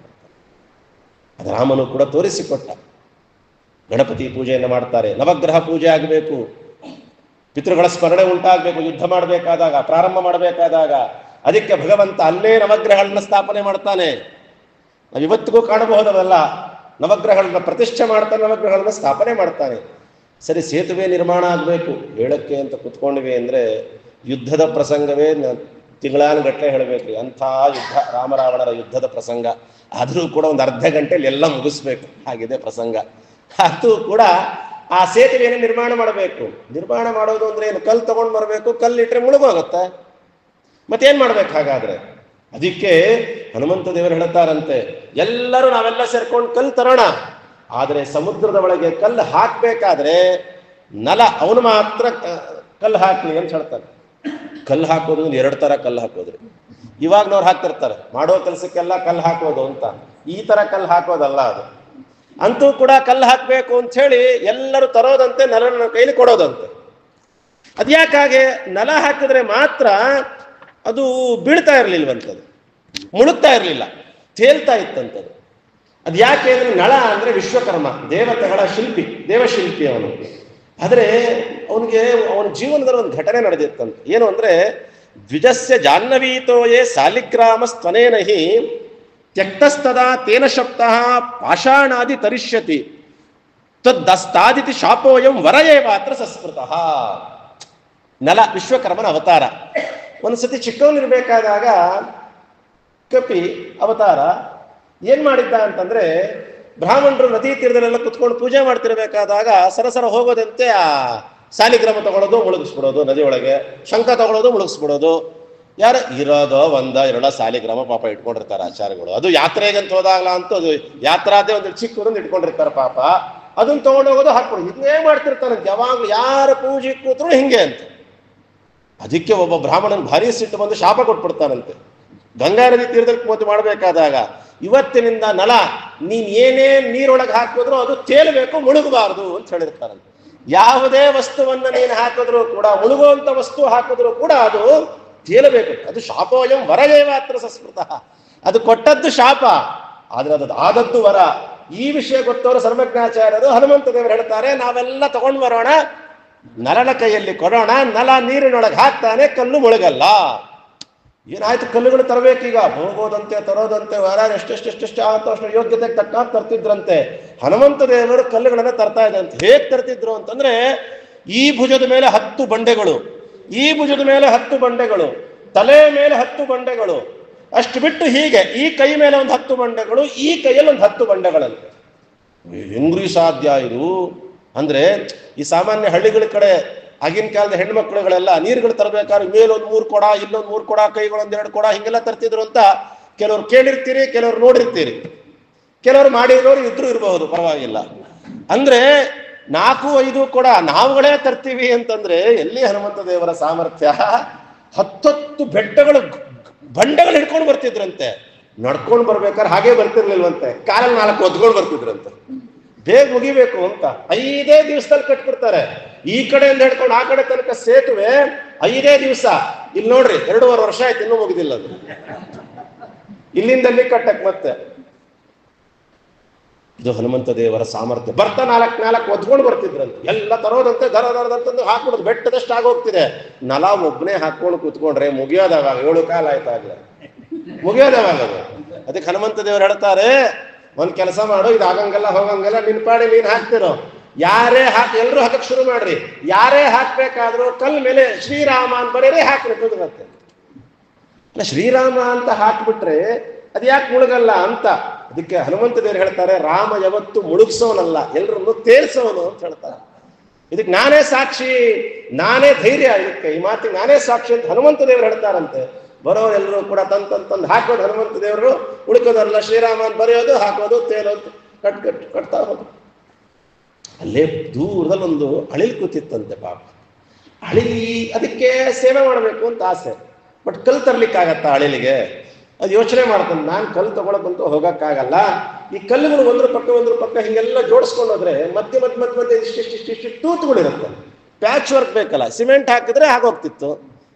S1: ಅದು ರಾಮನು ಕೂಡ ತೋರಿಸಿಕೊಟ್ಟ. ಗಣಪತಿ ಪೂಜೆಯನ್ನು ಮಾಡ್ತಾರೆ. ನವಗ್ರಹ ಪೂಜೆ ಆಗಬೇಕು, ಪಿತೃಗಳ ಸ್ಮರಣೆ ಉಂಟಾಗಬೇಕು. ಯುದ್ಧ ಮಾಡಬೇಕಾದಾಗ, ಪ್ರಾರಂಭ ಮಾಡಬೇಕಾದಾಗ ಅದಕ್ಕೆ ಭಗವಂತ ಅಲ್ಲೇ ನವಗ್ರಹಗಳನ್ನ ಸ್ಥಾಪನೆ ಮಾಡ್ತಾನೆ. ನಾವು ಇವತ್ತಿಗೂ ಕಾಣಬಹುದಲ್ಲ, ನವಗ್ರಹಗಳನ್ನ ಪ್ರತಿಷ್ಠೆ ಮಾಡ್ತಾನೆ, ನವಗ್ರಹಗಳನ್ನ ಸ್ಥಾಪನೆ ಮಾಡ್ತಾನೆ. ಸರಿ, ಸೇತುವೆ ನಿರ್ಮಾಣ ಆಗಬೇಕು, ಹೇಳಕ್ಕೆ ಅಂತ ಕುತ್ಕೊಂಡ್ವಿ ಅಂದ್ರೆ ಯುದ್ಧದ ಪ್ರಸಂಗವೇ ತಿಂಗಳಾನುಗಟ್ಟಲೆ ಹೇಳಬೇಕ್ರಿ. ಅಂಥ ಯುದ್ಧ, ರಾಮರಾವಣರ ಯುದ್ಧದ ಪ್ರಸಂಗ. ಆದರೂ ಕೂಡ ಒಂದು ಅರ್ಧ ಗಂಟೆಯಲ್ಲಿ ಎಲ್ಲ ಮುಗಿಸ್ಬೇಕು, ಹಾಗಿದೆ ಪ್ರಸಂಗ. ಅದು ಕೂಡ ಆ ಸೇತುವೆಯನ್ನು ನಿರ್ಮಾಣ ಮಾಡಬೇಕು. ನಿರ್ಮಾಣ ಮಾಡೋದು ಅಂದ್ರೆ ಏನು? ಕಲ್ಲು ತಗೊಂಡು ಬರಬೇಕು, ಕಲ್ಲಿಟ್ರೆ ಮುಳುಗೋಗುತ್ತೆ. ಮತ್ತೇನ್ ಮಾಡ್ಬೇಕು ಹಾಗಾದ್ರೆ? ಅದಕ್ಕೆ ಹನುಮಂತ ದೇವರು ಹೇಳ್ತಾರಂತೆ, ಎಲ್ಲರೂ ನಾವೆಲ್ಲ ಸೇರ್ಕೊಂಡು ಕಲ್ಲು ತರೋಣ, ಆದರೆ ಸಮುದ್ರದ ಒಳಗೆ ಕಲ್ಲು ಹಾಕ್ಬೇಕಾದ್ರೆ ನಲ ಅವನು ಮಾತ್ರ ಕಲ್ಲು ಹಾಕ್ಲಿ ಅಂತ ಹೇಳ್ತಾನೆ. ಕಲ್ಲು ಹಾಕೋದು ಎರಡು ತರ ಕಲ್ಲು ಹಾಕೋದ್ರಿ. ಇವಾಗ್ನವ್ರು ಹಾಕ್ತಿರ್ತಾರೆ ಮಾಡೋ ಕೆಲಸಕ್ಕೆಲ್ಲ ಕಲ್ಲು ಹಾಕೋದು ಅಂತ. ಈ ತರ ಕಲ್ಲು ಹಾಕೋದಲ್ಲ ಅದು. ಅಂತೂ ಕೂಡ ಕಲ್ಲು ಹಾಕ್ಬೇಕು ಅಂತ ಹೇಳಿ ಎಲ್ಲರೂ ತರೋದಂತೆ, ನಲನ ಕೈಲಿ ಕೊಡೋದಂತೆ. ಅದ್ಯಾಕಾಗೆ? ನಲ ಹಾಕಿದ್ರೆ ಮಾತ್ರ ಅದು ಬೀಳ್ತಾ ಇರ್ಲಿಲ್ವಂತದ್ದು, ಮುಳುಗ್ತಾ ಇರ್ಲಿಲ್ಲ, ತೇಲ್ತಾ ಇತ್ತಂತದ್ದು. ಅದು ಯಾಕೆ ಅಂದ್ರೆ ನಳ ಅಂದ್ರೆ ವಿಶ್ವಕರ್ಮ, ದೇವತೆಗಳ ಶಿಲ್ಪಿ, ದೇವಶಿಲ್ಪಿ ಅವನು. ಆದ್ರೆ ಅವನಿಗೆ ಅವನ ಜೀವನದಲ್ಲಿ ಒಂದು ಘಟನೆ ನಡೆದಿತ್ತಂತ. ಏನು ಅಂದ್ರೆ, ದ್ವಿಜಸ್ಯ ಜಾಹ್ನವೀತೋಯೇ ಸಾಲಿಗ್ರಾಮ ಸ್ತನೇನಹಿ ತ್ಯಕ್ತಸ್ತದಾ ತೇನ ಶಬ್ದಃ ಪಾಷಾಣಾದಿ ತರಿಷ್ಯತಿ ತದ್ದಸ್ತಾದಿತಿ ಶಾಪೋಯಂ ವರಯೇ ಮಾತ್ರ ಸಂಸ್ಕೃತಃ. ನಲ ವಿಶ್ವಕರ್ಮನ ಅವತಾರ. ಒಂದ್ಸತಿ ಚಿಕ್ಕವನಿರ್ಬೇಕಾದಾಗ ಕಪಿ ಅವತಾರ ಏನ್ ಮಾಡಿದ್ದ ಅಂತಂದ್ರೆ, ಬ್ರಾಹ್ಮಣರು ನದಿ ತೀರದಲ್ಲೆಲ್ಲ ಕುತ್ಕೊಂಡು ಪೂಜೆ ಮಾಡ್ತಿರ್ಬೇಕಾದಾಗ ಸರಸರ ಹೋಗೋದಂತೆ ಆ ಸಾಲಿಗ್ರಾಮ ತಗೊಳ್ಳೋದು ಮುಳುಗಿಸ್ಬಿಡೋದು, ನದಿ ಒಳಗೆ ಶಂಖ ತಗೊಳ್ಳೋದು ಮುಳುಗಿಸ್ಬಿಡೋದು. ಯಾರು ಇರೋದೋ ಒಂದ ಎರಡೋ ಸಾಲಿಗ್ರಾಮ ಪಾಪ ಇಟ್ಕೊಂಡಿರ್ತಾರೆ ಆಚಾರ್ಯಗಳು. ಅದು ಯಾತ್ರೆಗಂತ ಹೋದಾಗಲ್ಲ ಅಂತೂ ಅದು ಯಾತ್ರಾದೇ ಒಂದು ಚಿಕ್ಕದೊಂದು ಇಟ್ಕೊಂಡಿರ್ತಾರೆ ಪಾಪ. ಅದನ್ನ ತಗೊಂಡೋಗೋದು ಹಾಕ್ಬಿಡೋದು, ಇದನ್ನೇ ಮಾಡ್ತಿರ್ತಾನಂತೆ ಯಾವಾಗ್ಲೂ. ಯಾರ ಪೂಜೆ ಕೂತ್ರು ಹಿಂಗೆ ಅಂತ. ಅದಕ್ಕೆ ಒಬ್ಬ ಬ್ರಾಹ್ಮಣನ್ ಭಾರಿ ಸಿಟ್ಟು ಬಂದು ಶಾಪ ಕೊಟ್ಬಿಡ್ತಾನಂತೆ. ಗಂಗಾ ನದಿ ತೀರದಲ್ಲಿ ಪೂಜೆ ಮಾಡಬೇಕಾದಾಗ, ಇವತ್ತಿನಿಂದ ನಲ ನೀನ್ ಏನೇ ನೀರೊಳಗೆ ಹಾಕಿದ್ರು ಅದು ತೇಲಬೇಕು, ಮುಳುಗಬಾರದು ಅಂತ ಹೇಳಿರ್ತಾರಂತೆ. ಯಾವುದೇ ವಸ್ತುವನ್ನ ನೀನು ಹಾಕಿದ್ರು ಕೂಡ, ಮುಳುಗುವಂತ ವಸ್ತು ಹಾಕಿದ್ರು ಕೂಡ ಅದು ತೇಲಬೇಕು. ಅದು ಶಾಪೋಯಂ ವರವೇ ಮಾತ್ರ ಸಂಸ್ಕೃತ. ಅದು ಕೊಟ್ಟದ್ದು ಶಾಪ, ಆದ್ರೆ ಅದು ಆದದ್ದು ವರ. ಈ ವಿಷಯ ಗೊತ್ತವರು ಸರ್ವಜ್ಞಾಚಾರ್ಯರು ಹನುಮಂತ ದೇವರು ಹೇಳ್ತಾರೆ, ನಾವೆಲ್ಲ ತಗೊಂಡು ಬರೋಣ, ನಲನ ಕೈಯಲ್ಲಿ ಕೊಡೋಣ, ನಲ ನೀರಿನೊಳಗೆ ಹಾಕ್ತಾನೆ, ಕಲ್ಲು ಮುಳುಗಲ್ಲ. ಏನಾಯ್ತು, ಕಲ್ಲುಗಳು ತರಬೇಕೀಗ, ಹೋಗೋದಂತೆ ತರೋದಂತೆ ವಾರ ಎಷ್ಟೆಷ್ಟೆಷ್ಟು ಆಗುತ್ತೋ ಅಷ್ಟು ಯೋಗ್ಯತೆಗೆ ತಕ್ಕ ತರ್ತಿದ್ರಂತೆ. ಹನುಮಂತ ದೇವರು ಕಲ್ಲುಗಳನ್ನ ತರ್ತಾ ಇದ್ದಂತೆ. ಹೇಗ್ ತರ್ತಿದ್ರು ಅಂತಂದ್ರೆ, ಈ ಭುಜದ ಮೇಲೆ 10 ಬಂಡೆಗಳು, ಈ ಭುಜದ ಮೇಲೆ 10 ಬಂಡೆಗಳು, ತಲೆ ಮೇಲೆ 10 ಬಂಡೆಗಳು, ಅಷ್ಟು ಬಿಟ್ಟು ಹೀಗೆ ಈ ಕೈ ಮೇಲೆ ಒಂದು 10 ಬಂಡೆಗಳು, ಈ ಕೈಯಲ್ಲಿ ಒಂದು 10 ಬಂಡೆಗಳಂತೆ. ಹೆಂಗ್ರಿ ಸಾಧ್ಯ ಇದು ಅಂದ್ರೆ, ಈ ಸಾಮಾನ್ಯ ಹಳ್ಳಿಗಳ ಕಡೆ ಆಗಿನ ಕಾಲದ ಹೆಣ್ಮಕ್ಳುಗಳೆಲ್ಲ ನೀರುಗಳು ತರಬೇಕಾದ್ರೆ ಮೇಲೊಂದು 3 ಕೊಡ, ಇಲ್ಲೊಂದು 3 ಕೊಡ, ಕೈಗಳೊಂದು 2 ಕೊಡ ಹಿಂಗೆಲ್ಲ ತರ್ತಿದ್ರು ಅಂತ ಕೆಲವ್ರು ಕೇಳಿರ್ತೀರಿ, ಕೆಲವ್ರು ನೋಡಿರ್ತೀರಿ, ಕೆಲವರು ಮಾಡಿರೋರು ಇದ್ರು ಇರಬಹುದು, ಪರವಾಗಿಲ್ಲ. ಅಂದ್ರೆ 4-5 ಕೊಡ ನಾವುಗಳೇ ತರ್ತೀವಿ ಅಂತಂದ್ರೆ ಎಲ್ಲಿ ಹನುಮಂತ ದೇವರ ಸಾಮರ್ಥ್ಯ. 10 ಬೆಟ್ಟಗಳು ಬಂಡೆಗಳು ಹಿಡ್ಕೊಂಡು ಬರ್ತಿದ್ರಂತೆ. ನಡ್ಕೊಂಡು ಬರ್ಬೇಕಾದ್ರೆ ಹಾಗೆ ಬರ್ತಿರ್ಲಿಲ್ವಂತೆ, ಕಾಲಲ್ಲಿ 4 ಒದ್ಕೊಂಡು ಬರ್ತಿದ್ರಂತೆ. ಬೇಗ ಮುಗಿಬೇಕು ಅಂತ 5 ದಿವಸದಲ್ಲಿ ಕಟ್ಬಿಡ್ತಾರೆ. ಈ ಕಡೆಯಿಂದ ಹಿಡ್ಕೊಂಡು ಆ ಕಡೆ ತನಕ ಸೇತುವೆ 5 ದಿವಸ. ಇಲ್ಲಿ ನೋಡ್ರಿ 2.5 ವರ್ಷ ಆಯ್ತು, ಇನ್ನೂ ಮುಗಿದಿಲ್ಲ ಅದು. ಇಲ್ಲಿಂದಲ್ಲಿ ಕಟ್ಟಕ್ ಮತ್ತೆ. ಇದು ಹನುಮಂತ ದೇವರ ಸಾಮರ್ಥ್ಯ. ಬರ್ತಾ 4 ಒದ್ಕೊಂಡು ಬರ್ತಿದ್ರಂತೆ. ಎಲ್ಲ ತರೋದಂತೆ ದರದಂತಂದು ಹಾಕ್ಬಿಡೋದು, ಬೆಟ್ಟದಷ್ಟು ಆಗೋಗ್ತಿದೆ. ನಲ ಒಬ್ಬನೇ ಹಾಕೊಂಡು ಕೂತ್ಕೊಂಡ್ರೆ ಮುಗಿಯೋದವಾಗ 7 ಕಾಲ ಆಯ್ತಾಗ್ಲ, ಮುಗಿಯೋದವಾಗ ಅದು. ಅದಕ್ಕೆ ಹನುಮಂತ ದೇವರು ಹೇಳ್ತಾರೆ, ಒಂದ್ ಕೆಲಸ ಮಾಡು, ಇದು ಆಗಂಗಲ್ಲ ಹೋಗಂಗಲ್ಲ, ನಿನ್ ಪಾಡಿ ನೀನ್ ಹಾಕ್ತಿರೋ, ಯಾರೇ ಎಲ್ರು ಹಾಕಕ್ ಶುರು ಮಾಡ್ರಿ. ಯಾರೇ ಹಾಕ್ಬೇಕಾದ್ರೂ ಕಲ್ ಮೇಲೆ ಶ್ರೀರಾಮ ಅಂತ ಬರೀರಿ, ಹಾಕ್ರಿ ಕುದುರತ್ತೆ. ಅಲ್ಲ, ಶ್ರೀರಾಮ ಅಂತ ಹಾಕ್ಬಿಟ್ರೆ ಅದ್ ಯಾಕೆ ಮುಳುಗಲ್ಲ ಅಂತ. ಅದಕ್ಕೆ ಹನುಮಂತ ದೇವರು ಹೇಳ್ತಾರೆ, ರಾಮ ಯಾವತ್ತು ಮುಳುಗ್ಸೋನಲ್ಲ, ಎಲ್ರನ್ನು ತೇಲ್ಸೋನು ಅಂತ ಹೇಳ್ತಾರೆ. ಇದಕ್ಕೆ ನಾನೇ ಸಾಕ್ಷಿ, ನಾನೇ ಧೈರ್ಯ, ಇದಕ್ಕೆ ಈ ಮಾತಿಗೆ ನಾನೇ ಸಾಕ್ಷಿ ಅಂತ ಹನುಮಂತ ದೇವರು ಹೇಳ್ತಾರಂತೆ. ಬರೋರೆಲ್ಲರೂ ಕೂಡ ತಂದು ಹಾಕೋದು ಹನುಮಂತ ದೇವರು, ಉಳ್ಕೋದಲ್ಲ ಶ್ರೀರಾಮ ಅಂತ ಬರೆಯೋದು, ಹಾಕೋದು, ತೇಲೋದು, ಕಟ್ತಾ ಹೋದು. ಅಲ್ಲೇ ದೂರದಲ್ಲಿ ಒಂದು ಅಳಿಲ್ ಕೂತಿತ್ತಂತೆ ಪಾಪ. ಅಳಿಲಿ ಅದಕ್ಕೆ ಸೇವೆ ಮಾಡಬೇಕು ಅಂತ ಆಸೆ, ಬಟ್ ಕಲ್ ತರ್ಲಿಕ್ಕಾಗತ್ತಾ ಅಳಿಲಿಗೆ? ಅದು ಯೋಚನೆ ಮಾಡ್ತಾನೆ, ನಾನು ಕಲ್ಲು ತಗೊಳಕ್ಕಂತೂ ಹೋಗಕ್ಕಾಗಲ್ಲ. ಈ ಕಲ್ಲುಗಳು ಒಂದ್ರ ಪಕ್ಕ ಹಿಂಗೆಲ್ಲ ಜೋಡಿಸ್ಕೊಂಡು ಹೋದ್ರೆ ಮಧ್ಯೆ ಇಷ್ಟಿಷ್ಟು ತೂತುಗಳಿರುತ್ತೆ. ಪ್ಯಾಚ್ ವರ್ಕ್ ಬೇಕಲ್ಲ, ಸಿಮೆಂಟ್ ಹಾಕಿದ್ರೆ ಆಗೋಗ್ತಿತ್ತು.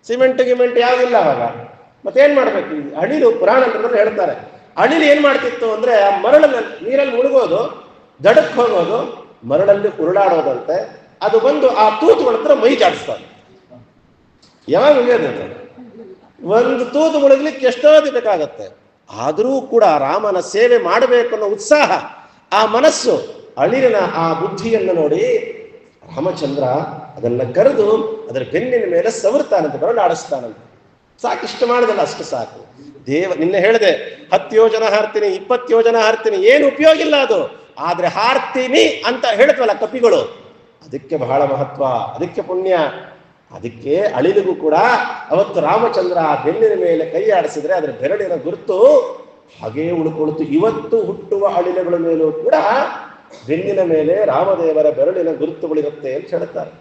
S1: ಸಿಮೆಂಟ್ ಗಿಮೆಂಟ್ ಯಾವಿಲ್ಲ ಅವಾಗ, ಮತ್ತೇನ್ ಮಾಡ್ಬೇಕು? ಈ ಅಳಿಲು ಪುರಾಣ ಅಂತ ಹೇಳ್ತಾರೆ, ಅಳಿಲು ಏನ್ ಮಾಡ್ತಿತ್ತು ಅಂದ್ರೆ ಆ ಮರಳಲ್ಲಿ ನೀರಲ್ಲಿ ಮುಳುಗೋದು, ದಡಕ್ಕೆ ಹೋಗೋದು, ಮರಳಲ್ಲಿ ಉರುಳಾಡೋದಂತೆ. ಅದು ಬಂದು ಆ ತೂತುಗಳ ಹತ್ರ ಮೈ ಜಾಡಿಸ್ತಾರೆ. ಯಾವಾಗ ಮುಗಿಯೋದು? ಒಂದು ತೂತು ಮುಳುಗ್ಲಿಕ್ಕೆ ಎಷ್ಟೋ ಬೇಕಾಗತ್ತೆ. ಆದರೂ ಕೂಡ ರಾಮನ ಸೇವೆ ಮಾಡಬೇಕು ಅನ್ನೋ ಉತ್ಸಾಹ, ಆ ಮನಸ್ಸು, ಅಳಿಲಿನ ಆ ಬುದ್ಧಿಯನ್ನು ನೋಡಿ ರಾಮಚಂದ್ರ ಅದನ್ನ ಕರೆದು ಅದರ ಬೆನ್ನಿನ ಮೇಲೆ ಸವರ್ತಾನಂತೆ, ಬರಲಾಡಿಸ್ತಾನಂತೆ. ಸಾಕಿಷ್ಟು ಮಾಡಿದಲ್ಲ, ಅಷ್ಟು ಸಾಕು. ನಿನ್ನೆ ಹೇಳಿದೆ, 10 ಯೋಜನ ಹಾರ್ತೀನಿ, 20 ಯೋಜನ ಹಾರ್ತೀನಿ, ಏನು ಉಪಯೋಗ ಇಲ್ಲ ಅದು. ಆದ್ರೆ ಹಾರ್ತೀನಿ ಅಂತ ಹೇಳ್ತವಲ್ಲ ಕಪಿಗಳು, ಅದಕ್ಕೆ ಬಹಳ ಮಹತ್ವ, ಅದಕ್ಕೆ ಪುಣ್ಯ. ಅದಕ್ಕೆ ಅಳಿಲಿಗೂ ಕೂಡ ಅವತ್ತು ರಾಮಚಂದ್ರ ಆ ಬೆನ್ನಿನ ಮೇಲೆ ಕೈ ಆಡಿಸಿದ್ರೆ ಅದರ ಬೆರಳಿನ ಗುರುತು ಹಾಗೇ ಉಳ್ಕೊಳ್ತು. ಇವತ್ತು ಹುಟ್ಟುವ ಅಳಿಲುಗಳ ಮೇಲೂ ಕೂಡ ಬೆನ್ನಿನ ಮೇಲೆ ರಾಮದೇವರ ಬೆರಳಿನ ಗುರುತುಗಳಿರುತ್ತೆ ಅಂತ ಹೇಳ್ತಾರೆ.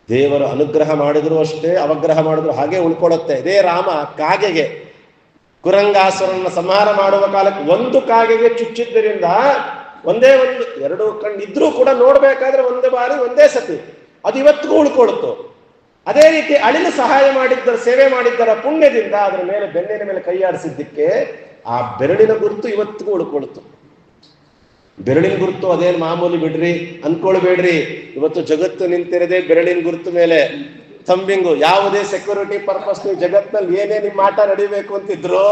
S1: ದೇವರು ಅನುಗ್ರಹ ಮಾಡಿದ್ರು ಅಷ್ಟೇ, ಅವಗ್ರಹ ಮಾಡಿದ್ರು ಹಾಗೆ ಉಳ್ಕೊಳ್ಳುತ್ತೆ. ಇದೇ ರಾಮ ಕಾಗೆಗೆ, ಕುರಂಗಾಸುರನ್ನ ಸಂಹಾರ ಮಾಡುವ ಕಾಲಕ್ಕೆ ಒಂದು ಕಾಗೆಗೆ ಚುಚ್ಚಿದ್ದರಿಂದ ಒಂದೇ ಒಂದು 2 ಕಣ್ಣು ಇದ್ರೂ ಕೂಡ ನೋಡ್ಬೇಕಾದ್ರೆ ಒಂದೇ ಬಾರಿ ಒಂದೇ ಸತಿ ಅದು ಇವತ್ತಿಗೂ ಉಳ್ಕೊಳ್ತು. ಅದೇ ರೀತಿ ಅಳಿಲು ಸಹಾಯ ಮಾಡಿದ್ದರ, ಸೇವೆ ಮಾಡಿದ್ದರ ಪುಣ್ಯದಿಂದ ಅದರ ಮೇಲೆ ಬೆನ್ನಿನ ಮೇಲೆ ಕೈಯಾಡಿಸಿದ್ದಕ್ಕೆ ಆ ಬೆರಳಿನ ಗುರುತು ಇವತ್ತಿಗೂ ಉಳ್ಕೊಳ್ತು. ಬೆರಳಿನ ಗುರುತು ಅದೇನು ಮಾಮೂಲಿ ಬಿಡ್ರಿ ಅನ್ಕೊಳ್ಬೇಡ್ರಿ. ಇವತ್ತು ಜಗತ್ತು ನಿಂತಿರದೆ ಬೆರಳಿನ ಗುರುತು ಮೇಲೆ. ಥಂಬಿಂಗು, ಯಾವುದೇ ಸೆಕ್ಯೂರಿಟಿ ಪರ್ಪಸ್ ನೀವು ಜಗತ್ನಲ್ಲಿ ಏನೇ ನಿಮ್ಮ ಆಟ ನಡಿಬೇಕು ಅಂತಿದ್ರು,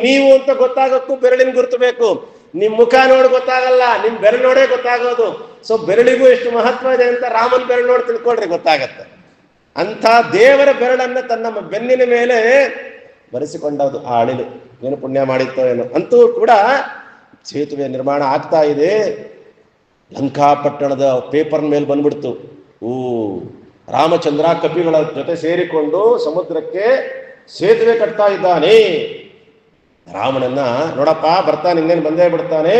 S1: ನೀವು ಅಂತ ಗೊತ್ತಾಗಕ್ಕೂ ಬೆರಳಿನ ಗುರುತು ಬೇಕು. ನಿಮ್ ಮುಖ ನೋಡಿ ಗೊತ್ತಾಗಲ್ಲ, ನಿಮ್ ಬೆರಳು ನೋಡೇ ಗೊತ್ತಾಗೋದು. ಸೊ ಬೆರಳಿಗೂ ಎಷ್ಟು ಮಹತ್ವ ಇದೆ ಅಂತ ರಾಮನ್ ಬೆರಳು ನೋಡಿ ತಿಳ್ಕೊಳ್ರಿ, ಗೊತ್ತಾಗತ್ತೆ. ಅಂಥ ದೇವರ ಬೆರಳನ್ನ ತನ್ನ ಬೆನ್ನಿನ ಮೇಲೆ ಬರೆಸಿಕೊಂಡದ್ದು ಆ ಅಳಿಲು. ಏನು ಪುಣ್ಯ ಮಾಡಿತ್ತೋ ಏನೋ. ಅಂತೂ ಕೂಡ ಸೇತುವೆ ನಿರ್ಮಾಣ ಆಗ್ತಾ ಇದೆ. ಲಂಕಾಪಟ್ಟಣದ ಪೇಪರ್ ಮೇಲೆ ಬಂದ್ಬಿಡ್ತು, ರಾಮಚಂದ್ರ ಕಪಿಗಳ ಜೊತೆ ಸೇರಿಕೊಂಡು ಸಮುದ್ರಕ್ಕೆ ಸೇತುವೆ ಕಟ್ತಾ ಇದ್ದಾನೆ. ರಾಮನನ್ನ ನೋಡಪ್ಪ ಬರ್ತಾನೆ, ಇನ್ನೇನು ಬಂದೇ ಬಿಡ್ತಾನೆ,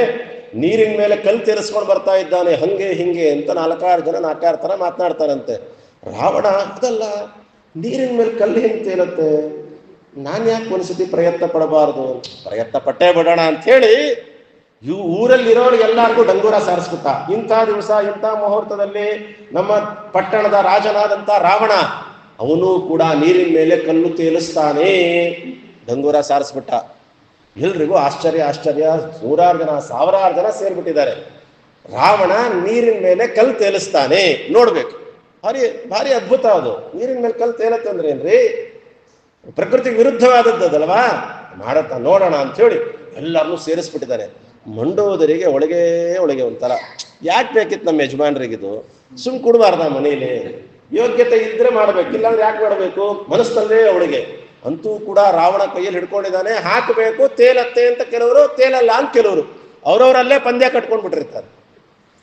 S1: ನೀರಿನ ಮೇಲೆ ಕಲ್ಲು ತೇರಿಸ್ಕೊಂಡು ಬರ್ತಾ ಇದ್ದಾನೆ, ಹಂಗೆ ಹಿಂಗೆ ಅಂತ 4-6 ಜನ 4-6 ತರ ಮಾತನಾಡ್ತಾರಂತೆ. ರಾವಣ, ಅದಲ್ಲ, ನೀರಿನ ಮೇಲೆ ಕಲ್ಲು ಹೆಂಗೆ ತೇಲುತ್ತೆ, ನಾನು ಯಾಕೆ ಒಂದ್ಸತಿ ಪ್ರಯತ್ನ ಪಡಬಾರ್ದು, ಪ್ರಯತ್ನ ಪಟ್ಟೇ ಬಿಡೋಣ ಅಂತ ಹೇಳಿ ಊರಲ್ಲಿರೋರಿಗೆಲ್ಲರಿಗೂ ಡಂಗೂರ ಸಾರಿಸ್ಬಿಟ್ಟ. ಇಂಥ ದಿವಸ ಇಂಥ ಮುಹೂರ್ತದಲ್ಲಿ ನಮ್ಮ ಪಟ್ಟಣದ ರಾಜನಾದಂಥ ರಾವಣ ಅವನು ಕೂಡ ನೀರಿನ ಮೇಲೆ ಕಲ್ಲು ತೇಲಿಸ್ತಾನೆ, ಡಂಗೂರ ಸಾರಿಸ್ಬಿಟ್ಟ. ಎಲ್ರಿಗೂ ಆಶ್ಚರ್ಯ, 100 ಜನ 1000 ಜನ ಸೇರ್ಬಿಟ್ಟಿದ್ದಾರೆ. ರಾವಣ ನೀರಿನ ಮೇಲೆ ಕಲ್ಲು ತೇಲಿಸ್ತಾನೆ, ನೋಡ್ಬೇಕು. ಭಾರಿ ಅದ್ಭುತ ಅದು. ನೀರಿನ ಮೇಲೆ ಕಲ್ಲು ತೇಲತ್ತೆ ಅಂದ್ರೆ ಏನ್ರಿ, ಪ್ರಕೃತಿಗೆ ವಿರುದ್ಧವಾದದ್ದಲ್ವಾ, ಮಾಡತ್ತ ನೋಡೋಣ ಅಂತ ಹೇಳಿ ಎಲ್ಲರನ್ನೂ ಸೇರಿಸ್ಬಿಟ್ಟಿದ್ದಾರೆ. ಮಂಡೋದರಿಗೆ ಒಳಗೆ ಒಂಥರ, ಯಾಕೆ ಬೇಕಿತ್ತು ನಮ್ಮ ಯಜಮಾನ್ರಿಗಿದು, ಸುಮ್ ಕೊಡಬಾರ್ದ ಮನೇಲಿ, ಯೋಗ್ಯತೆ ಇದ್ರೆ ಮಾಡ್ಬೇಕು, ಇಲ್ಲಾಂದ್ರೆ ಯಾಕೆ ಮಾಡಬೇಕು, ಮನಸ್ಸಲ್ಲೇ ಅವಳಿಗೆ. ಅಂತೂ ಕೂಡ ರಾವಣ ಕೈಯಲ್ಲಿ ಹಿಡ್ಕೊಂಡಿದ್ದಾನೆ, ಹಾಕಬೇಕು, ತೇಲತ್ತೆ ಅಂತ ಕೆಲವರು, ತೇಲಲ್ಲ ಅಂತ ಕೆಲವರು, ಅವ್ರವರಲ್ಲೇ ಪಂದ್ಯ ಕಟ್ಕೊಂಡ್ಬಿಟ್ಟಿರ್ತಾರೆ.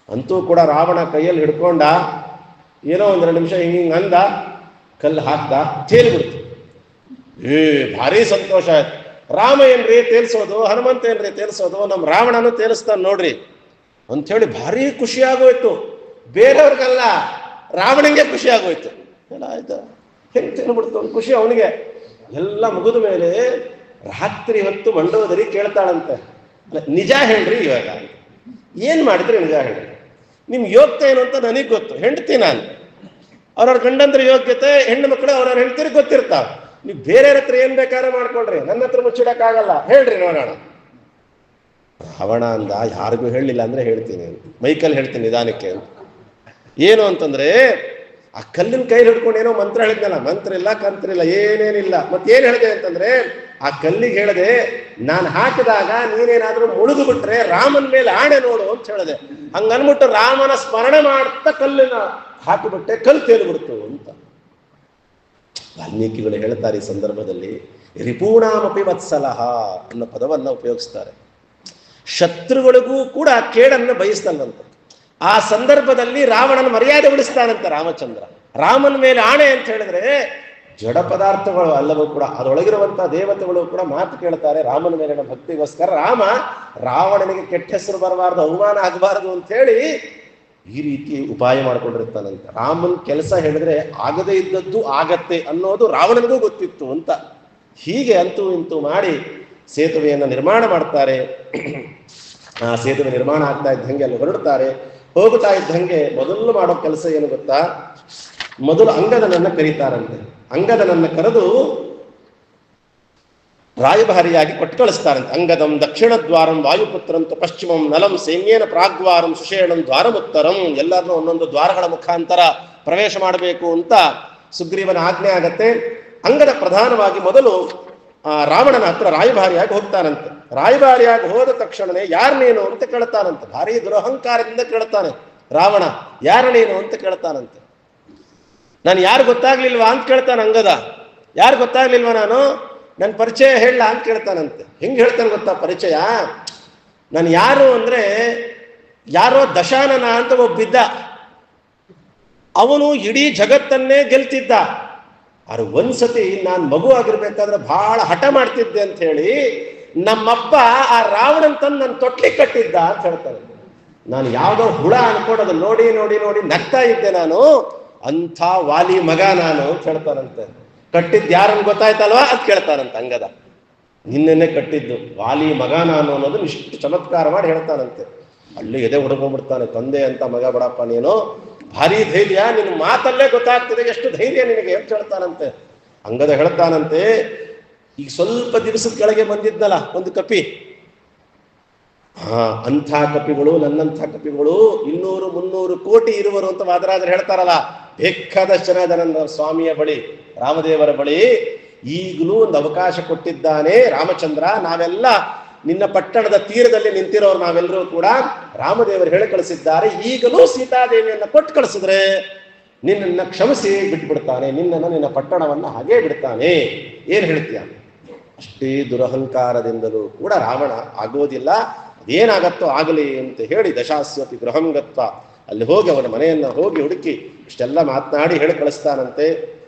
S1: ಅಂತೂ ಕೂಡ ರಾವಣ ಕೈಯಲ್ಲಿ ಹಿಡ್ಕೊಂಡ, ಏನೋ 1-2 ನಿಮಿಷ ಹಿಂಗ ಅಂದ, ಕಲ್ಲು ಹಾಕ್ದ, ತೇಲ್ಬಿಡ್ತು. ಭಾರಿ ಸಂತೋಷ ಆಯ್ತು. ರಾಮ ಏನ್ರಿ ತೇಲ್ಸೋದು, ಹನುಮಂತ ಏನ್ರಿ ತೇಲ್ಸೋದು, ನಮ್ಮ ರಾವಣನು ತೇಲಿಸ್ತಾನೆ ನೋಡ್ರಿ ಅಂಥೇಳಿ ಭಾರಿ ಖುಷಿ ಆಗೋಯ್ತು. ಬೇರೆಯವ್ರಿಗಲ್ಲ, ರಾವಣಂಗೆ ಖುಷಿ ಆಗೋಯ್ತು. ಎಲ್ಲ ಆಯ್ತು, ಹೆಂಗೆ ತೇಲ್ಬಿಡ್ತು ಒಂದು ಖುಷಿ ಅವನಿಗೆ. ಎಲ್ಲ ಮುಗಿದ ಮೇಲೆ ರಾತ್ರಿ ಹೊತ್ತು ಮಂಡೋದರಿ ಕೇಳ್ತಾಳಂತೆ, ನಿಜ ಹೇಳ್ರಿ, ಇವಾಗ ಏನ್ ಮಾಡಿದ್ರಿ ನಿಜ ಹೇಳ್ರಿ, ನಿಮ್ ಯೋಗ್ಯತೆ ಏನು ಅಂತ ನನಗೆ ಗೊತ್ತು, ಹೆಂಡ್ತಿ ನಾನು, ಅವ್ರವ್ರ ಗಂಡಂದ್ರ ಯೋಗ್ಯತೆ ಹೆಣ್ಣು ಮಕ್ಕಳು ಅವ್ರವ್ರ ಹೆಂಡ್ತಿರಿಗೆ ಗೊತ್ತಿರ್ತಾವ. ನೀವು ಬೇರೆಯವ್ರ ಹತ್ರ ಏನ್ ಬೇಕಾದ್ರೆ ಮಾಡ್ಕೊಳ್ರಿ, ನನ್ನ ಹತ್ರ ಮುಚ್ಚಿಡಕ್ಕಾಗಲ್ಲ, ಹೇಳ್ರಿ ನೋಡೋಣ. ರಾವಣ ಅಂದ, ಯಾರಿಗೂ ಹೇಳಿಲ್ಲ ಅಂದ್ರೆ ಹೇಳ್ತೀನಿ, ಮೈಕಲ್ಲಿ ಹೇಳ್ತೀನಿ ನಿಧಾನಕ್ಕೆ ಅಂತ. ಏನು ಅಂತಂದ್ರೆ, ಆ ಕಲ್ಲಿನ ಕೈಲಿ ಹಿಡ್ಕೊಂಡು ಏನೋ ಮಂತ್ರ ಹೇಳಿದ್ನಲ್ಲ, ಮಂತ್ರ ಇಲ್ಲ ಕಂತ್ರ ಇಲ್ಲ ಏನೇನಿಲ್ಲ. ಮತ್ತೇನ್ ಹೇಳಿದೆ ಅಂತಂದ್ರೆ, ಆ ಕಲ್ಲಿಗೆ ಹೇಳಿದೆ, ನಾನು ಹಾಕಿದಾಗ ನೀನೇನಾದ್ರೂ ಮುಳುಗು ಬಿಟ್ರೆ ರಾಮನ ಮೇಲೆ ಆಣೆ ನೋಡು ಅಂತ ಹೇಳಿದೆ. ಹಂಗನ್ಬಿಟ್ಟು ರಾಮನ ಸ್ಮರಣೆ ಮಾಡ್ತಾ ಕಲ್ಲಿನ ಹಾಕಿಬಿಟ್ಟೆ, ಕಲ್ಲು ತೇಲಿಬಿಡ್ತು ಅಂತ ವಾಲ್ಮೀಕಿಗಳು ಹೇಳ್ತಾರೆ. ಈ ಸಂದರ್ಭದಲ್ಲಿ ರಿಪೂಣಾಮಪಿ ವತ್ಸಲಹ ಅನ್ನೋ ಪದವನ್ನ ಉಪಯೋಗಿಸ್ತಾರೆ. ಶತ್ರುಗಳಿಗೂ ಕೂಡ ಕೇಡನ್ನು ಬಯಸ್ತಲ್ವಂತೆ. ಆ ಸಂದರ್ಭದಲ್ಲಿ ರಾವಣನ ಮರ್ಯಾದೆ ಉಳಿಸ್ತಾನಂತೆ ರಾಮಚಂದ್ರ. ರಾಮನ ಮೇಲೆ ಆಣೆ ಅಂತ ಹೇಳಿದ್ರೆ ಜಡ ಪದಾರ್ಥಗಳು ಅಲ್ಲವೂ ಕೂಡ ಅದರೊಳಗಿರುವಂತಹ ದೇವತೆಗಳು ಕೂಡ ಮಾತು ಕೇಳ್ತಾರೆ ರಾಮನ ಮೇಲಿನ ಭಕ್ತಿಗೋಸ್ಕರ. ರಾವಣನಿಗೆ ಕೆಟ್ಟ ಹೆಸರು ಬರಬಾರ್ದು, ಅವಮಾನ ಆಗಬಾರದು ಅಂತ ಹೇಳಿ ಈ ರೀತಿ ಉಪಾಯ ಮಾಡ್ಕೊಂಡಿರ್ತಾನಂತೆ. ರಾಮನ್ ಕೆಲಸ ಹೇಳಿದ್ರೆ ಆಗದೇ ಇದ್ದದ್ದು ಆಗತ್ತೆ ಅನ್ನೋದು ರಾವಣನಿಗೂ ಗೊತ್ತಿತ್ತು ಅಂತ. ಹೀಗೆ ಅಂತೂ ಇಂತೂ ಮಾಡಿ ಸೇತುವೆಯನ್ನು ನಿರ್ಮಾಣ ಮಾಡ್ತಾರೆ. ಆ ಸೇತುವೆ ನಿರ್ಮಾಣ ಆಗ್ತಾ ಇದ್ದಂಗೆ ಅಲ್ಲಿ ಹೊರಡ್ತಾರೆ. ಹೋಗ್ತಾ ಇದ್ದಂಗೆ ಮೊದಲು ಮಾಡೋ ಕೆಲಸ ಏನು ಗೊತ್ತಾ? ಮೊದಲು ಅಂಗದನನ್ನ ಕರೀತಾರಂತೆ. ಅಂಗದನನ್ನ ಕರೆದು ರಾಯಭಾರಿಯಾಗಿ ಕೊಟ್ಟು ಕಳಿಸ್ತಾರಂತೆ. ಅಂಗದಂ ದಕ್ಷಿಣ ದ್ವಾರಂ ವಾಯುಪುತ್ರಂತು ಪಶ್ಚಿಮಂ ನಲಂ ಸೈನ್ಯೇನ ಪ್ರಾಗ್ವಾರಂ ಸುಷೇಣಂ ದ್ವಾರಮುತ್ತರಂ. ಎಲ್ಲರನ್ನೂ ಒಂದೊಂದು ದ್ವಾರಗಳ ಮುಖಾಂತರ ಪ್ರವೇಶ ಮಾಡಬೇಕು ಅಂತ ಸುಗ್ರೀವನ ಆಜ್ಞೆ ಆಗತ್ತೆ. ಅಂಗದ ಪ್ರಧಾನವಾಗಿ ಮೊದಲು ರಾವಣನ ಹತ್ರ ರಾಯಭಾರಿಯಾಗಿ ಹೋಗ್ತಾನಂತೆ. ರಾಯಭಾರಿಯಾಗಿ ಹೋದ ತಕ್ಷಣನೇ ಯಾರು ನೀನು ಅಂತ ಕೇಳ್ತಾನಂತೆ. ಭಾರಿ ದುರಹಂಕಾರದಿಂದ ಕೇಳ್ತಾನೆ ರಾವಣ. ಯಾರು ನೀನು ಅಂತ ಕೇಳ್ತಾನಂತೆ. ನಾನು ಯಾರು ಗೊತ್ತಾಗ್ಲಿಲ್ವಾ ಅಂತ ಕೇಳ್ತಾನೆ ಅಂಗದ. ಯಾರು ಗೊತ್ತಾಗ್ಲಿಲ್ವಾ ನಾನು? ನನ್ನ ಪರಿಚಯ ಹೇಳಲ್ಲ ಅಂತ ಕೇಳ್ತಾನಂತೆ. ಹೆಂಗ್ ಹೇಳ್ತಾನೆ ಗೊತ್ತಾ ಪರಿಚಯ? ನಾನು ಯಾರು ಅಂದ್ರೆ ಯಾರೋ ದಶಾನನ ಅಂತ ಒಬ್ಬಿದ್ದ, ಅವನು ಇಡೀ ಜಗತ್ತನ್ನೇ ಗೆಲ್ತಿದ್ದ. ಆದ್ರೆ ಒಂದ್ಸತಿ ನಾನು ಮಗು ಆಗಿರ್ಬೇಕಾದ್ರೆ ಬಹಳ ಹಠ ಮಾಡ್ತಿದ್ದೆ ಅಂತ ಹೇಳಿ ನಮ್ಮಪ್ಪ ಆ ರಾವಣನ್ ತಂದು ನನ್ನ ತೊಟ್ಲಿ ಕಟ್ಟಿದ್ದ ಅಂತ ಹೇಳ್ತಾನೆ. ನಾನು ಯಾವ್ದೋ ಹುಳ ಅನ್ಕೊಂಡು ಅದನ್ನ ನೋಡಿ ನೋಡಿ ನೋಡಿ ನಗ್ತಾ ಇದ್ದೆ ನಾನು. ಅಂಥ ವಾಲಿ ಮಗ ನಾನು ಅಂತ ಹೇಳ್ತಾನಂತೆ. ಕಟ್ಟಿದ್ದು ಯಾರನ್ನು ಗೊತ್ತಾಯ್ತಲ್ವಾ ಅಂತ ಕೇಳ್ತಾನಂತೆ ಅಂಗದ. ನಿನ್ನೆನೆ ಕಟ್ಟಿದ್ದು ವಾಲಿ ಮಗ ನಾನು ಅನ್ನೋದನ್ನ ಇಷ್ಟು ಚಮತ್ಕಾರ ಮಾಡಿ ಹೇಳ್ತಾನಂತೆ. ಅಲ್ಲಿ ಎದೆ ಹುಡುಕೊಂಡ್ಬಿಡ್ತಾನೆ. ತಂದೆ ಅಂತ ಮಗ ಬಿಡಪ್ಪ ನೀನು, ಭಾರಿ ಧೈರ್ಯ, ನಿನ್ನ ಮಾತಲ್ಲೇ ಗೊತ್ತಾಗ್ತದೆ ಎಷ್ಟು ಧೈರ್ಯ ನಿನಗೆ ಅಂತ ಹೇಳ್ತಾನಂತೆ. ಅಂಗದ ಹೇಳ್ತಾನಂತೆ, ಈಗ ಸ್ವಲ್ಪ ದಿವಸದ ಕೆಳಗೆ ಬಂದಿದ್ನಲ್ಲ ಒಂದು ಕಪಿ, ಅಂಥ ಕಪಿಗಳು ನನ್ನಂಥ ಕಪಿಗಳು 200-300 ಕೋಟಿ ಇರುವರು ಅಂತ ವಾದರಾಜರು ಹೇಳ್ತಾರಲ್ಲ. ಬೇಕಾದಷ್ಟು ಜನ ನನ್ನ ಸ್ವಾಮಿಯ ಬಳಿ, ರಾಮದೇವರ ಬಳಿ ಈಗಲೂ ಒಂದು ಅವಕಾಶ ಕೊಟ್ಟಿದ್ದಾನೆ ರಾಮಚಂದ್ರ. ನಾವೆಲ್ಲ ನಿನ್ನ ಪಟ್ಟಣದ ತೀರದಲ್ಲಿ ನಿಂತಿರೋರು ನಾವೆಲ್ಲರೂ ಕೂಡ ರಾಮದೇವರು ಹೇಳಿ ಕಳಿಸಿದ್ದಾರೆ. ಈಗಲೂ ಸೀತಾದೇವಿಯನ್ನ ಕೊಟ್ಟು ಕಳಿಸಿದ್ರೆ ನಿನ್ನನ್ನು ಕ್ಷಮಿಸಿ ಬಿಟ್ಬಿಡ್ತಾನೆ, ನಿನ್ನ ಪಟ್ಟಣವನ್ನ ಹಾಗೇ ಬಿಡ್ತಾನೆ. ಏನ್ ಹೇಳ್ತೀಯ? ಅಷ್ಟೇ ದುರಹಂಕಾರದಿಂದಲೂ ಕೂಡ ರಾವಣ ಆಗೋದಿಲ್ಲ, ಅದೇನಾಗತ್ತೋ ಆಗಲಿ ಅಂತ ಹೇಳಿ ದಶಾಸ್ಯಪಿ ಗೃಹಂಗತ್ವ ಅಲ್ಲಿ ಹೋಗಿ ಅವನ ಮನೆಯನ್ನ ಹೋಗಿ ಹುಡುಕಿ ಇಷ್ಟೆಲ್ಲ ಮಾತನಾಡಿ ಹೇಳಿ ಕಳಿಸ್ತಾನಂತೆ.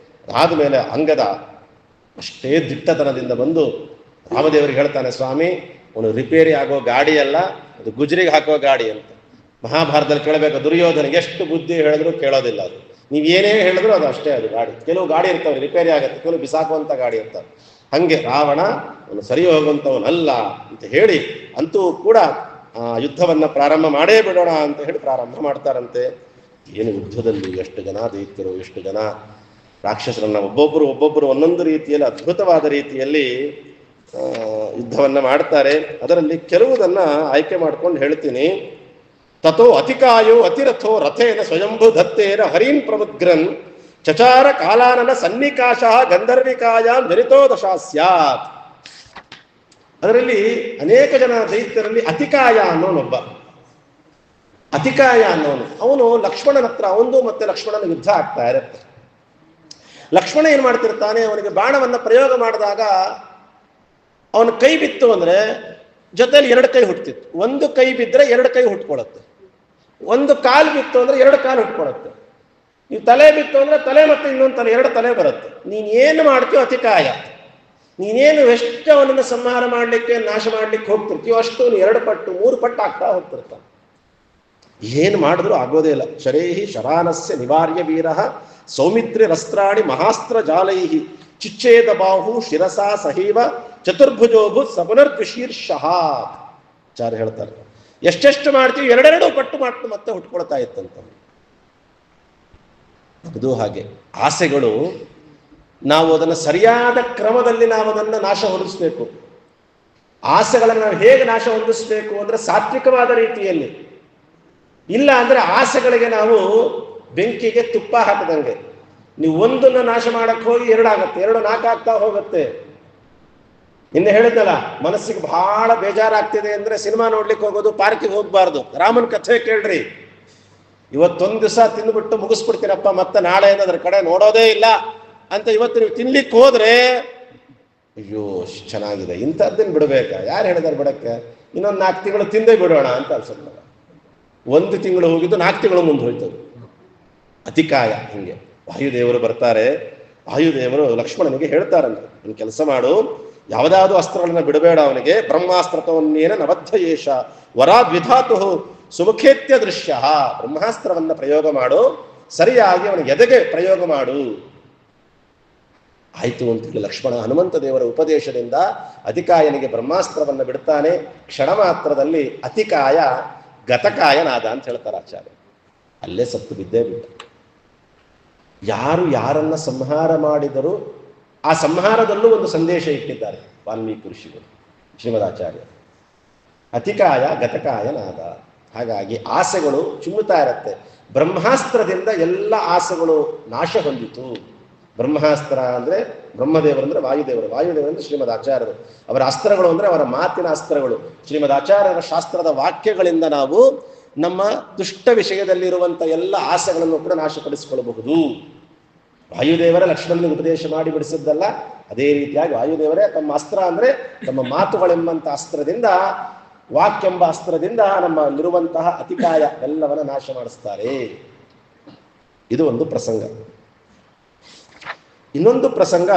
S1: ಆದ್ಮೇಲೆ ಅಂಗದ ಅಷ್ಟೇ ದಿಟ್ಟತನದಿಂದ ಬಂದು ರಾಮದೇವರಿಗೆ ಹೇಳ್ತಾನೆ, ಸ್ವಾಮಿ ಅವನು ರಿಪೇರಿ ಆಗೋ ಗಾಡಿ ಅಲ್ಲ, ಅದು ಗುಜರಿಗೆ ಹಾಕೋ ಗಾಡಿ ಅಂತ. ಮಹಾಭಾರತದಲ್ಲಿ ಕೇಳಬೇಕು, ದುರ್ಯೋಧನಿಗೆ ಎಷ್ಟು ಬುದ್ಧಿ ಹೇಳಿದ್ರು ಕೇಳೋದಿಲ್ಲ. ಅದು ನೀವು ಏನೇ ಹೇಳಿದ್ರು ಅದು ಅಷ್ಟೇ. ಅದು ಗಾಡಿ ಕೆಲವು ಗಾಡಿ ಇರ್ತಾವೆ ರಿಪೇರಿ ಆಗುತ್ತೆ, ಕೆಲವು ಬಿಸಾಕುವಂತ ಗಾಡಿ ಇರ್ತಾವೆ. ಹಂಗೆ ರಾವಣ ಅವನು ಸರಿ ಹೋಗುವಂಥವನಲ್ಲ ಅಂತ ಹೇಳಿ ಅಂತೂ ಕೂಡ ಯುದ್ಧವನ್ನ ಪ್ರಾರಂಭ ಮಾಡೇ ಬಿಡೋಣ ಅಂತ ಹೇಳಿ ಪ್ರಾರಂಭ ಮಾಡ್ತಾರಂತೆ. ಏನು ಯುದ್ಧದಲ್ಲಿ ಎಷ್ಟು ಜನ ದೈತ್ಯರು, ಎಷ್ಟು ಜನ ರಾಕ್ಷಸರನ್ನ ಒಬ್ಬೊಬ್ಬರು ಒಂದೊಂದು ರೀತಿಯಲ್ಲಿ ಅದ್ಭುತವಾದ ರೀತಿಯಲ್ಲಿ ಯುದ್ಧವನ್ನ ಮಾಡ್ತಾರೆ. ಅದರಲ್ಲಿ ಕೆಲವುದನ್ನ ಆಯ್ಕೆ ಮಾಡ್ಕೊಂಡು ಹೇಳ್ತೀನಿ. ತಥೋ ಅತಿಕಾಯೋ ಅತಿರಥೋ ರಥೇನ ಸ್ವಯಂಭು ದತ್ತೇನ ಹರೀನ್ ಪ್ರಮುದ್ರನ್ ಚಚಾರ ಕಾಲಾನನ ಸನ್ನಿಕಾಶ ಗಂಧರ್ವಿಕಾಯಾಂ ಧರಿತೋ ದಶಾಸ್ಯಾತ್. ಅದರಲ್ಲಿ ಅನೇಕ ಜನ ದೈತ್ಯರಲ್ಲಿ ಅತಿಕಾಯ ಅನ್ನೋನೊಬ್ಬ, ಅತಿಕಾಯ ಅನ್ನೋನು, ಅವನು ಲಕ್ಷ್ಮಣನ ಹತ್ರ, ಅವನು ಮತ್ತೆ ಲಕ್ಷ್ಮಣನ ಯುದ್ಧ ಆಗ್ತಾ ಇರುತ್ತೆ. ಲಕ್ಷ್ಮಣ ಏನ್ ಮಾಡ್ತಿರ್ತಾನೆ, ಅವನಿಗೆ ಬಾಣವನ್ನ ಪ್ರಯೋಗ ಮಾಡಿದಾಗ ಅವನ ಕೈ ಬಿತ್ತು ಅಂದ್ರೆ ಜೊತೆಲಿ 2 ಕೈ ಹುಟ್ಟುತ್ತಿತ್ತು. ಒಂದು ಕೈ ಬಿದ್ದರೆ 2 ಕೈ ಹುಟ್ಕೊಳತ್ತೆ, ಒಂದು ಕಾಲು ಬಿತ್ತು ಅಂದ್ರೆ 2 ಕಾಲು ಹುಟ್ಕೊಳತ್ತೆ, ನೀವು ತಲೆ ಬಿತ್ತು ಅಂದ್ರೆ ತಲೆ ಮತ್ತೆ ಇನ್ನೊಂದು ತಲೆ, 2 ತಲೆ ಬರುತ್ತೆ. ನೀನ್ ಏನು ಮಾಡ್ತೀಯೋ ಅತಿಕಾಯ, ನೀನೇನು ಎಷ್ಟು ಅವನನ್ನು ಸಂಹಾರ ಮಾಡ್ಲಿಕ್ಕೆ ನಾಶ ಮಾಡ್ಲಿಕ್ಕೆ ಹೋಗ್ತಿರ್ತೀಯೋ ಅಷ್ಟು 2 ಪಟ್ಟು 3 ಪಟ್ಟು ಆಗ್ತಾ ಹೋಗ್ತಿರ್ತಾನೆ. ಏನು ಮಾಡಿದ್ರು ಆಗೋದೇ ಇಲ್ಲ. ಶರೇಹಿ ಶರಾನಸ್ಯ ನಿವಾರ್ಯ ವೀರ ಸೌಮಿತ್ರಿ ರಸ್ತ್ರಾಣಿ ಮಹಾಸ್ತ್ರ ಜಾಲೈಹಿ ಚಿಚ್ಛೇದ ಬಾಹು ಶಿರಸಾ ಸಹೀವ ಚತುರ್ಭುಜೋಭು ಸಪುನರ್ದ್ವಿಶೀರ್ಷಃ. ಚಾರ್ಯ ಹೇಳ್ತಾರೆ, ಎಷ್ಟೆಷ್ಟು ಮಾಡ್ತೀವಿ 2 ಪಟ್ಟು ಮಾಡ್ತು ಮತ್ತೆ ಹುಟ್ಕೊಳ್ತಾ ಇತ್ತಂತ. ಅದು ಹಾಗೆ ಆಸೆಗಳು, ನಾವು ಅದನ್ನು ಸರಿಯಾದ ಕ್ರಮದಲ್ಲಿ ನಾವು ಅದನ್ನು ನಾಶ ಹೊಂದಿಸ್ಬೇಕು. ಆಸೆಗಳನ್ನು ನಾವು ಹೇಗೆ ನಾಶ ಹೊಂದಿಸ್ಬೇಕು ಅಂದ್ರೆ ಸಾತ್ವಿಕವಾದ ರೀತಿಯಲ್ಲಿ. ಇಲ್ಲ ಅಂದ್ರೆ ಆಸೆಗಳಿಗೆ ನಾವು ಬೆಂಕಿಗೆ ತುಪ್ಪ ಹಾಕದಂಗೆ. ನೀವು ಒಂದನ್ನು ನಾಶ ಮಾಡಕ್ಕೆ ಹೋಗಿ 2 ಆಗುತ್ತೆ, 2 4 ಆಗ್ತಾ ಹೋಗುತ್ತೆ. ಇನ್ನು ಹೇಳಿದ್ನಲ್ಲ, ಮನಸ್ಸಿಗೆ ಬಹಳ ಬೇಜಾರಾಗ್ತಿದೆ ಅಂದ್ರೆ ಸಿನಿಮಾ ನೋಡ್ಲಿಕ್ಕೆ ಹೋಗೋದು, ಪಾರ್ಕಿಗೆ ಹೋಗ್ಬಾರ್ದು. ರಾಮನ ಕಥೆ ಕೇಳ್ರಿ. ಇವತ್ತೊಂದು ದಿವಸ ತಿಂದ್ಬಿಟ್ಟು ಮುಗಿಸ್ಬಿಡ್ತೀರಪ್ಪ, ಮತ್ತೆ ನಾಳೆ ಅದ್ರ ಕಡೆ ನೋಡೋದೇ ಇಲ್ಲ ಅಂತ ಇವತ್ತು ನೀವು ತಿನ್ಲಿಕ್ಕೆ ಹೋದ್ರೆ, ಅಯ್ಯೋ ಚೆನ್ನಾಗಿದೆ, ಇಂಥದ್ದನ್ನು ಬಿಡ್ಬೇಕಾ? ಯಾರು ಹೇಳಿದಾರೆ ಬಿಡಕ್ಕೆ? ಇನ್ನೊಂದು 4 ತಿಂಗಳು ತಿಂದೇ ಬಿಡೋಣ ಅಂತ ಅನ್ಸುತ್ತೆ. 1 ತಿಂಗಳು ಹೋಗಿದ್ದು 4 ತಿಂಗಳು ಮುಂದೆ ಹೋಯ್ತದೆ. ಅತಿಕಾಯ. ಹಿಂಗೆ ವಾಯುದೇವರು ಬರ್ತಾರೆ. ವಾಯುದೇವರು ಲಕ್ಷ್ಮಣನಿಗೆ ಹೇಳ್ತಾರಂತೆ, ನೀನು ಕೆಲಸ ಮಾಡು, ಯಾವುದಾದ್ರು ಅಸ್ತ್ರಗಳನ್ನ ಬಿಡಬೇಡ ಅವನಿಗೆ. ಬ್ರಹ್ಮಾಸ್ತ್ರತವನ್ನೇನ ನಬದ್ಧಯೇಷ ವರಾದ್ವಿಧಾತು ಸುಮುಖೇತ್ಯ ದೃಶ್ಯ. ಬ್ರಹ್ಮಾಸ್ತ್ರವನ್ನ ಪ್ರಯೋಗ ಮಾಡು, ಸರಿಯಾಗಿ ಅವನ ಎದೆಗೆ ಪ್ರಯೋಗ ಮಾಡು. ಆಯ್ತು ಅಂತೇಳಿ ಲಕ್ಷ್ಮಣ ಹನುಮಂತ ದೇವರ ಉಪದೇಶದಿಂದ ಅತಿಕಾಯನಿಗೆ ಬ್ರಹ್ಮಾಸ್ತ್ರವನ್ನ ಬಿಡ್ತಾನೆ. ಕ್ಷಣ ಮಾತ್ರದಲ್ಲಿ ಅತಿಕಾಯ ಗತಕಾಯನಾದ ಅಂತ ಹೇಳ್ತಾರೆ ಆಚಾರ್ಯ. ಅಲ್ಲೇ ಸತ್ತು ಬಿದ್ದೇ ಬಿಟ್ಟ. ಯಾರು ಯಾರನ್ನ ಸಂಹಾರ ಮಾಡಿದರೂ ಆ ಸಂಹಾರದಲ್ಲೂ ಒಂದು ಸಂದೇಶ ಇಟ್ಟಿದ್ದಾರೆ ವಾಲ್ಮೀಕಿ ಋಷಿಗಳು, ಶ್ರೀಮದಾಚಾರ್ಯ. ಅತಿಕಾಯ ಗತಕಾಯನಾದ. ಹಾಗಾಗಿ ಆಸೆಗಳು ಚಿಮ್ಮುತ್ತಾ ಇರತ್ತೆ. ಬ್ರಹ್ಮಾಸ್ತ್ರದಿಂದ ಎಲ್ಲ ಆಸೆಗಳು ನಾಶ ಹೊಂದಿತು. ಬ್ರಹ್ಮಾಸ್ತ್ರ ಅಂದ್ರೆ ಬ್ರಹ್ಮದೇವರು ಅಂದ್ರೆ ವಾಯುದೇವರು, ವಾಯುದೇವರು ಅಂದ್ರೆ ಶ್ರೀಮದ್ ಆಚಾರ್ಯರು. ಅವರ ಅಸ್ತ್ರಗಳು ಅಂದ್ರೆ ಅವರ ಮಾತಿನ ಅಸ್ತ್ರಗಳು. ಶ್ರೀಮದ್ ಆಚಾರ್ಯರ ಶಾಸ್ತ್ರದ ವಾಕ್ಯಗಳಿಂದ ನಾವು ನಮ್ಮ ದುಷ್ಟ ವಿಷಯದಲ್ಲಿರುವಂಥ ಎಲ್ಲ ಆಸೆಗಳನ್ನು ಕೂಡ ನಾಶಪಡಿಸಿಕೊಳ್ಳಬಹುದು. ವಾಯುದೇವರ ಲಕ್ಷ್ಮಣನಿಗೆ ಉಪದೇಶ ಮಾಡಿ ಬಿಡಿಸಿದ್ದಲ್ಲ, ಅದೇ ರೀತಿಯಾಗಿ ವಾಯುದೇವರೇ ತಮ್ಮ ಅಸ್ತ್ರ ಅಂದ್ರೆ ತಮ್ಮ ಮಾತುಗಳೆಂಬಂಥ ಅಸ್ತ್ರದಿಂದ, ವಾಕ್ಯೆಂಬ ಅಸ್ತ್ರದಿಂದ ನಮ್ಮಲ್ಲಿರುವಂತಹ ಅತಿಕಾಯ ಎಲ್ಲವನ್ನ ನಾಶ ಮಾಡಿಸ್ತಾರೆ. ಇದು ಒಂದು ಪ್ರಸಂಗ. ಇನ್ನೊಂದು ಪ್ರಸಂಗ,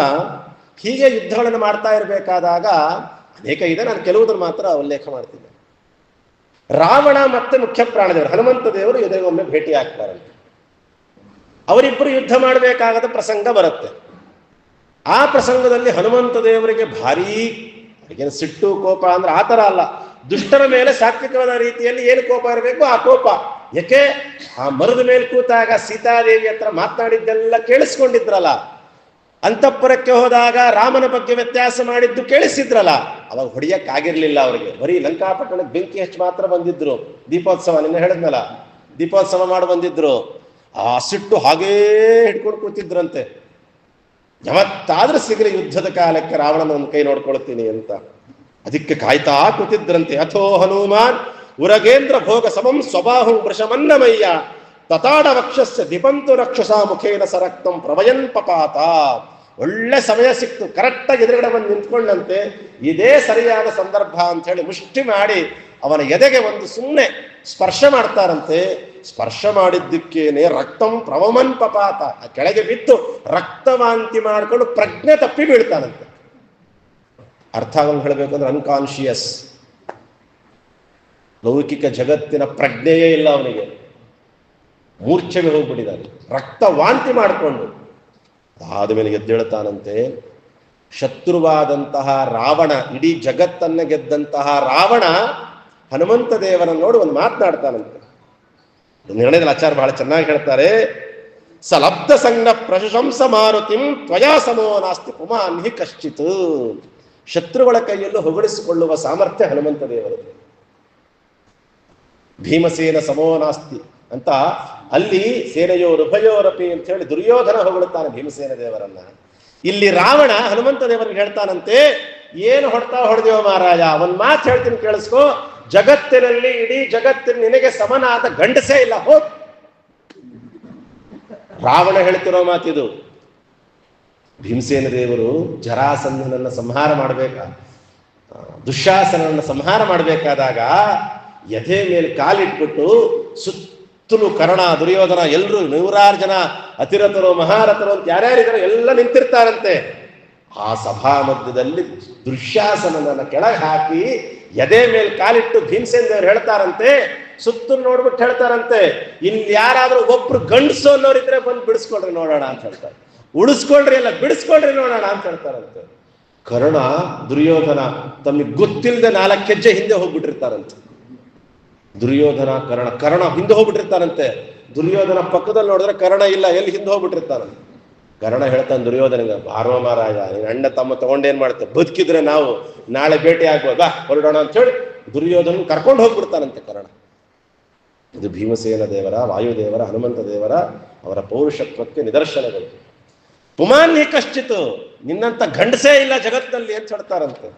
S1: ಹೀಗೆ ಯುದ್ಧಗಳನ್ನು ಮಾಡ್ತಾ ಇರಬೇಕಾದಾಗ ಅನೇಕ ಇದೆ, ನಾನು ಕೆಲವುದನ್ನು ಮಾತ್ರ ಉಲ್ಲೇಖ ಮಾಡ್ತಿದ್ದೆ. ರಾವಣ ಮತ್ತೆ ಮುಖ್ಯ ಪ್ರಾಣದೇವರು ಹನುಮಂತ ದೇವರು ಎದುರಿಗೊಮ್ಮೆ ಭೇಟಿ ಆಗ್ತಾರಂತೆ. ಅವರಿಬ್ಬರು ಯುದ್ಧ ಮಾಡಬೇಕಾಗದ ಪ್ರಸಂಗ ಬರುತ್ತೆ. ಆ ಪ್ರಸಂಗದಲ್ಲಿ ಹನುಮಂತ ದೇವರಿಗೆ ಭಾರೀ ಅವರಿಗೇನು ಸಿಟ್ಟು ಕೋಪ ಅಂದ್ರೆ ಆ ಥರ ಅಲ್ಲ, ದುಷ್ಟರ ಮೇಲೆ ಸಾತ್ವಿಕವಾದ ರೀತಿಯಲ್ಲಿ ಏನು ಕೋಪ ಇರಬೇಕು ಆ ಕೋಪ. ಯಾಕೆ? ಆ ಮರದ ಮೇಲೆ ಕೂತಾಗ ಸೀತಾದೇವಿ ಹತ್ರ ಮಾತನಾಡಿದ್ದೆಲ್ಲ ಕೇಳಿಸ್ಕೊಂಡಿದ್ರಲ್ಲ, ಅಂತಃಪುರಕ್ಕೆ ಹೋದಾಗ ರಾಮನ ಬಗ್ಗೆ ವ್ಯತ್ಯಾಸ ಮಾಡಿದ್ದು ಕೇಳಿಸಿದ್ರಲ್ಲ, ಅವಾಗ ಹೊಡಿಯಕ್ಕಾಗಿರ್ಲಿಲ್ಲ ಅವರಿಗೆ. ಬರೀ ಲಂಕಾಪಟ್ಟಣಕ್ಕೆ ಬೆಂಕಿ ಹಚ್ಚಿ ಮಾತ್ರ ಬಂದಿದ್ರು. ದೀಪೋತ್ಸವ ನಿನ್ನೆ ಹೇಳಿದ್ನಲ್ಲ, ದೀಪೋತ್ಸವ ಮಾಡಿ ಬಂದಿದ್ರು. ಆ ಸಿಟ್ಟು ಹಾಗೇ ಹಿಡ್ಕೊಂಡು ಕೂತಿದ್ರಂತೆ. ಯಾವತ್ತಾದ್ರೂ ಸಿಗಲಿ ಯುದ್ಧದ ಕಾಲಕ್ಕೆ ರಾವಣನ ಒಂದು ಕೈ ನೋಡ್ಕೊಳ್ತೀನಿ ಅಂತ, ಅದಕ್ಕೆ ಕಾಯ್ತಾ ಕೂತಿದ್ರಂತೆ. ಅಥೋ ಹನುಮಾನ್ ಉರಗೇಂದ್ರ ಭೋಗ ಸಮಂ ಸ್ವಬಾಹು ವೃಷಮನ್ನಮಯ್ಯ ತತಾಡ ವಕ್ಷಸ್ಯ ದಿಪಂತು ರಕ್ಷಸ ಮುಖೇನ ಸರಕ್ತಂ ಪ್ರವಯನ್ ಪಪಾತ. ಒಳ್ಳೆ ಸಮಯ ಸಿಕ್ತು, ಕರೆಕ್ಟಾಗಿ ಎದುರುಗಡೆ ಬಂದು ನಿಂತ್ಕೊಂಡಂತೆ. ಇದೇ ಸರಿಯಾದ ಸಂದರ್ಭ ಅಂತ ಹೇಳಿ ಮುಷ್ಟಿ ಮಾಡಿ ಅವನ ಎದೆಗೆ ಒಂದು ಸುಮ್ಮನೆ ಸ್ಪರ್ಶ ಮಾಡ್ತಾರಂತೆ. ಸ್ಪರ್ಶ ಮಾಡಿದ್ದಕ್ಕೇನೆ ರಕ್ತಂ ಪ್ರವಮನ್ ಪಪಾತ, ಆ ಕೆಳಗೆ ಬಿದ್ದು ರಕ್ತವಾಂತಿ ಮಾಡ್ಕೊಂಡು ಪ್ರಜ್ಞೆ ತಪ್ಪಿ ಬೀಳ್ತಾನಂತೆ. ಅರ್ಥ ಆಗಂಗೆ ಹೇಳಬೇಕಂದ್ರೆ ಅನ್ಕಾನ್ಶಿಯಸ್, ಲೌಕಿಕ ಜಗತ್ತಿನ ಪ್ರಜ್ಞೆಯೇ ಇಲ್ಲ ಅವನಿಗೆ, ಮೂರ್ಛೆಗೆ ಹೋಗ್ಬಿಟ್ಟಿದ್ದಾನೆ, ರಕ್ತ ವಾಂತಿ ಮಾಡಿಕೊಂಡು. ಅದಾದ ಮೇಲೆ ಎದ್ದೇಳ್ತಾನಂತೆ. ಶತ್ರುವಾದಂತಹ ರಾವಣ, ಇಡೀ ಜಗತ್ತನ್ನ ಗೆದ್ದಂತಹ ರಾವಣ ಹನುಮಂತ ದೇವರನ್ನು ನೋಡಿ ಒಂದು ಮಾತನಾಡ್ತಾನಂತೆ. ನಿರ್ಣಯದಲ್ಲಿ ಆಚಾರ್ಯ ಬಹಳ ಚೆನ್ನಾಗಿ ಹೇಳ್ತಾರೆ. ಸಲಬ್ಧ ಸಂಘ ಪ್ರಶಂಸ ಮಾರುತಿಂ ತ್ವಯಾ ಸಮೋ ನಾಸ್ತಿ ಪುಮಾನ್ಹಿ ಕಶ್ಚಿತ್. ಶತ್ರುಗಳ ಕೈಯಲ್ಲೂ ಹೊಗಳಿಸಿಕೊಳ್ಳುವ ಸಾಮರ್ಥ್ಯ ಹನುಮಂತ ದೇವರು. ಭೀಮಸೇನ ಸಮೋ ನಾಸ್ತಿ ಅಂತ ಅಲ್ಲಿ ಸೇನೆಯೋರುಭಯೋರಪಿ ಅಂತ ಹೇಳಿ ದುರ್ಯೋಧನ ಹೊಗಳುತ್ತಾನೆ ಭೀಮಸೇನ ದೇವರನ್ನ. ಇಲ್ಲಿ ರಾವಣ ಹನುಮಂತ ದೇವರಿಗೆ ಹೇಳ್ತಾನಂತೆ, ಏನು ಹೊಡೆದೇವ ಮಹಾರಾಜ, ಒಂದ್ ಮಾತು ಹೇಳ್ತೀನಿ ಕೇಳಿಸ್ಕೋ, ಜಗತ್ತಿನಲ್ಲಿ ಇಡೀ ಜಗತ್ತಿನ ನಿನಗೆ ಸಮನಾದ ಗಂಡಸೇ ಇಲ್ಲ, ಹೋಗ್. ರಾವಣ ಹೇಳ್ತಿರೋ ಮಾತಿದು. ಭೀಮಸೇನ ದೇವರು ಜರಾಸಂಧನನ್ನ ಸಂಹಾರ ದುಶ್ಯಾಸನನ್ನ ಸಂಹಾರ ಮಾಡಬೇಕಾದಾಗ ಎದೆ ಮೇಲೆ ಕಾಲಿಟ್ಬಿಟ್ಟು ಸುತ್ತಲೂ ಕರ್ಣ, ದುರ್ಯೋಧನ ಎಲ್ಲರೂ 100 ಜನ ಅತಿರಥರು ಮಹಾರಥರು ಅಂತ ಯಾರ್ಯಾರಿದ್ದಾರೆ ಎಲ್ಲ ನಿಂತಿರ್ತಾರಂತೆ. ಆ ಸಭಾ ಮಧ್ಯದಲ್ಲಿ ದುಶ್ಯಾಸನನ್ನ ಕೆಳಗೆ ಹಾಕಿ ಎದೆ ಮೇಲೆ ಕಾಲಿಟ್ಟು ಭೀಮಸೇನ ದೇವರು ಹೇಳ್ತಾರಂತೆ, ಸುತ್ತಲೂ ನೋಡ್ಬಿಟ್ಟು ಹೇಳ್ತಾರಂತೆ, ಇಲ್ಲಿ ಯಾರಾದ್ರೂ ಒಬ್ರು ಗಂಡಸು ಅನ್ನೋರಿದ್ರೆ ಬಂದು ಬಿಡಿಸ್ಕೊಳ್ರಿ ನೋಡೋಣ ಅಂತ ಹೇಳ್ತಾರೆ. ಉಳಿಸ್ಕೊಳ್ರಿ ಎಲ್ಲ ಬಿಡಿಸ್ಕೊಳ್ರಿ ನೋಡೋಣ ಅಂತ ಹೇಳ್ತಾರಂತೆ. ಕರ್ಣ ದುರ್ಯೋಧನ ತಮಗೆ ಗೊತ್ತಿಲ್ಲದೆ 4 ಹೆಜ್ಜೆ ಹಿಂದೆ ಹೋಗ್ಬಿಟ್ಟಿರ್ತಾರಂತೆ. ದುರ್ಯೋಧನ ಕರ್ಣ ಹಿಂದೆ ಹೋಗ್ಬಿಟ್ಟಿರ್ತಾರಂತೆ. ದುರ್ಯೋಧನ ಪಕ್ಕದಲ್ಲಿ ನೋಡಿದ್ರೆ ಕರ್ಣ ಇಲ್ಲ, ಎಲ್ಲಿ ಹಿಂದೆ ಹೋಗ್ಬಿಟ್ಟಿರ್ತಾರಂತೆ. ಕರ್ಣ ಹೇಳ್ತಾನೆ ದುರ್ಯೋಧನಿಗೆ, ಬಾರೋ ಮಹಾರಾಜ, ನೀನ್ ಅಣ್ಣ ತಮ್ಮ ತಗೊಂಡೇನ್ ಮಾಡ್ತೇವೆ, ಬದುಕಿದ್ರೆ ನಾವು ನಾಳೆ ಭೇಟಿ ಆಗ್ಬೋದಾ, ಹೊರಡೋಣ ಅಂತ ಹೇಳಿ ದುರ್ಯೋಧನ ಕರ್ಕೊಂಡು ಹೋಗ್ಬಿಡ್ತಾನಂತೆ ಕರ್ಣ. ಇದು ಭೀಮಸೇನ ದೇವರ, ವಾಯುದೇವರ, ಹನುಮಂತ ದೇವರ ಅವರ ಪೌರುಷತ್ವಕ್ಕೆ ನಿದರ್ಶನಗಳು. ಪುಮಾನ್ಯ ಕಶ್ಚಿತ್, ನಿನ್ನಂತ ಗಂಡಸೇ ಇಲ್ಲ ಜಗತ್ತಿನಲ್ಲಿ ಅಂತ ಹೇಳ್ತಾರಂತೆ.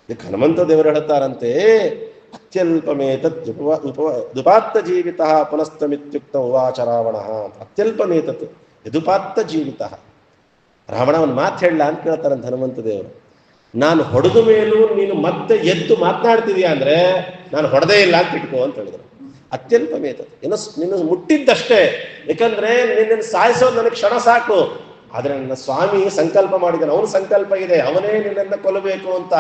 S1: ಇದಕ್ಕೆ ಹನುಮಂತ ದೇವರು ಹೇಳ್ತಾರಂತೆ, ಅತ್ಯಲ್ಪಮೇತತ್ ದುಪಾತ್ತ ಜೀವಿತ ಪುನಸ್ತಮಿತ್ಯುಕ್ತ ಉವಾಚ ರಾವಣ. ಅತ್ಯಲ್ಪಮೇತತ್ ಯದುಪಾತ್ತ ಜೀವಿತ. ರಾವಣ ಒಂದು ಮಾತು ಹೇಳಲ್ಲ ಅಂತ ಕೇಳ್ತಾರಂತ ಹನುಮಂತ ದೇವರು. ನಾನು ಹೊಡೆದ ಮೇಲೂ ನೀನು ಮತ್ತೆ ಎದ್ದು ಮಾತನಾಡ್ತಿದೀಯ ಅಂದ್ರೆ ನಾನು ಹೊಡೆದೇ ಇಲ್ಲ ಅಂತ ಇಟ್ಕೋ ಅಂತ ಹೇಳಿದ್ರು. ಅತ್ಯಲ್ಪಮೇತತ್, ಏನೋ ನಿನ್ನ ಮುಟ್ಟಿದ್ದಷ್ಟೇ, ಯಾಕಂದ್ರೆ ನಿನ್ನನ್ನು ಸಾಯಿಸೋದು ನನಗೆ ಕ್ಷಣ ಸಾಕು, ಆದ್ರೆ ನನ್ನ ಸ್ವಾಮಿ ಸಂಕಲ್ಪ ಮಾಡಿದ್ದಾನೆ, ಅವನು ಸಂಕಲ್ಪ ಇದೆ, ಅವನೇ ನಿನ್ನನ್ನು ಕೊಲ್ಲಬೇಕು ಅಂತ.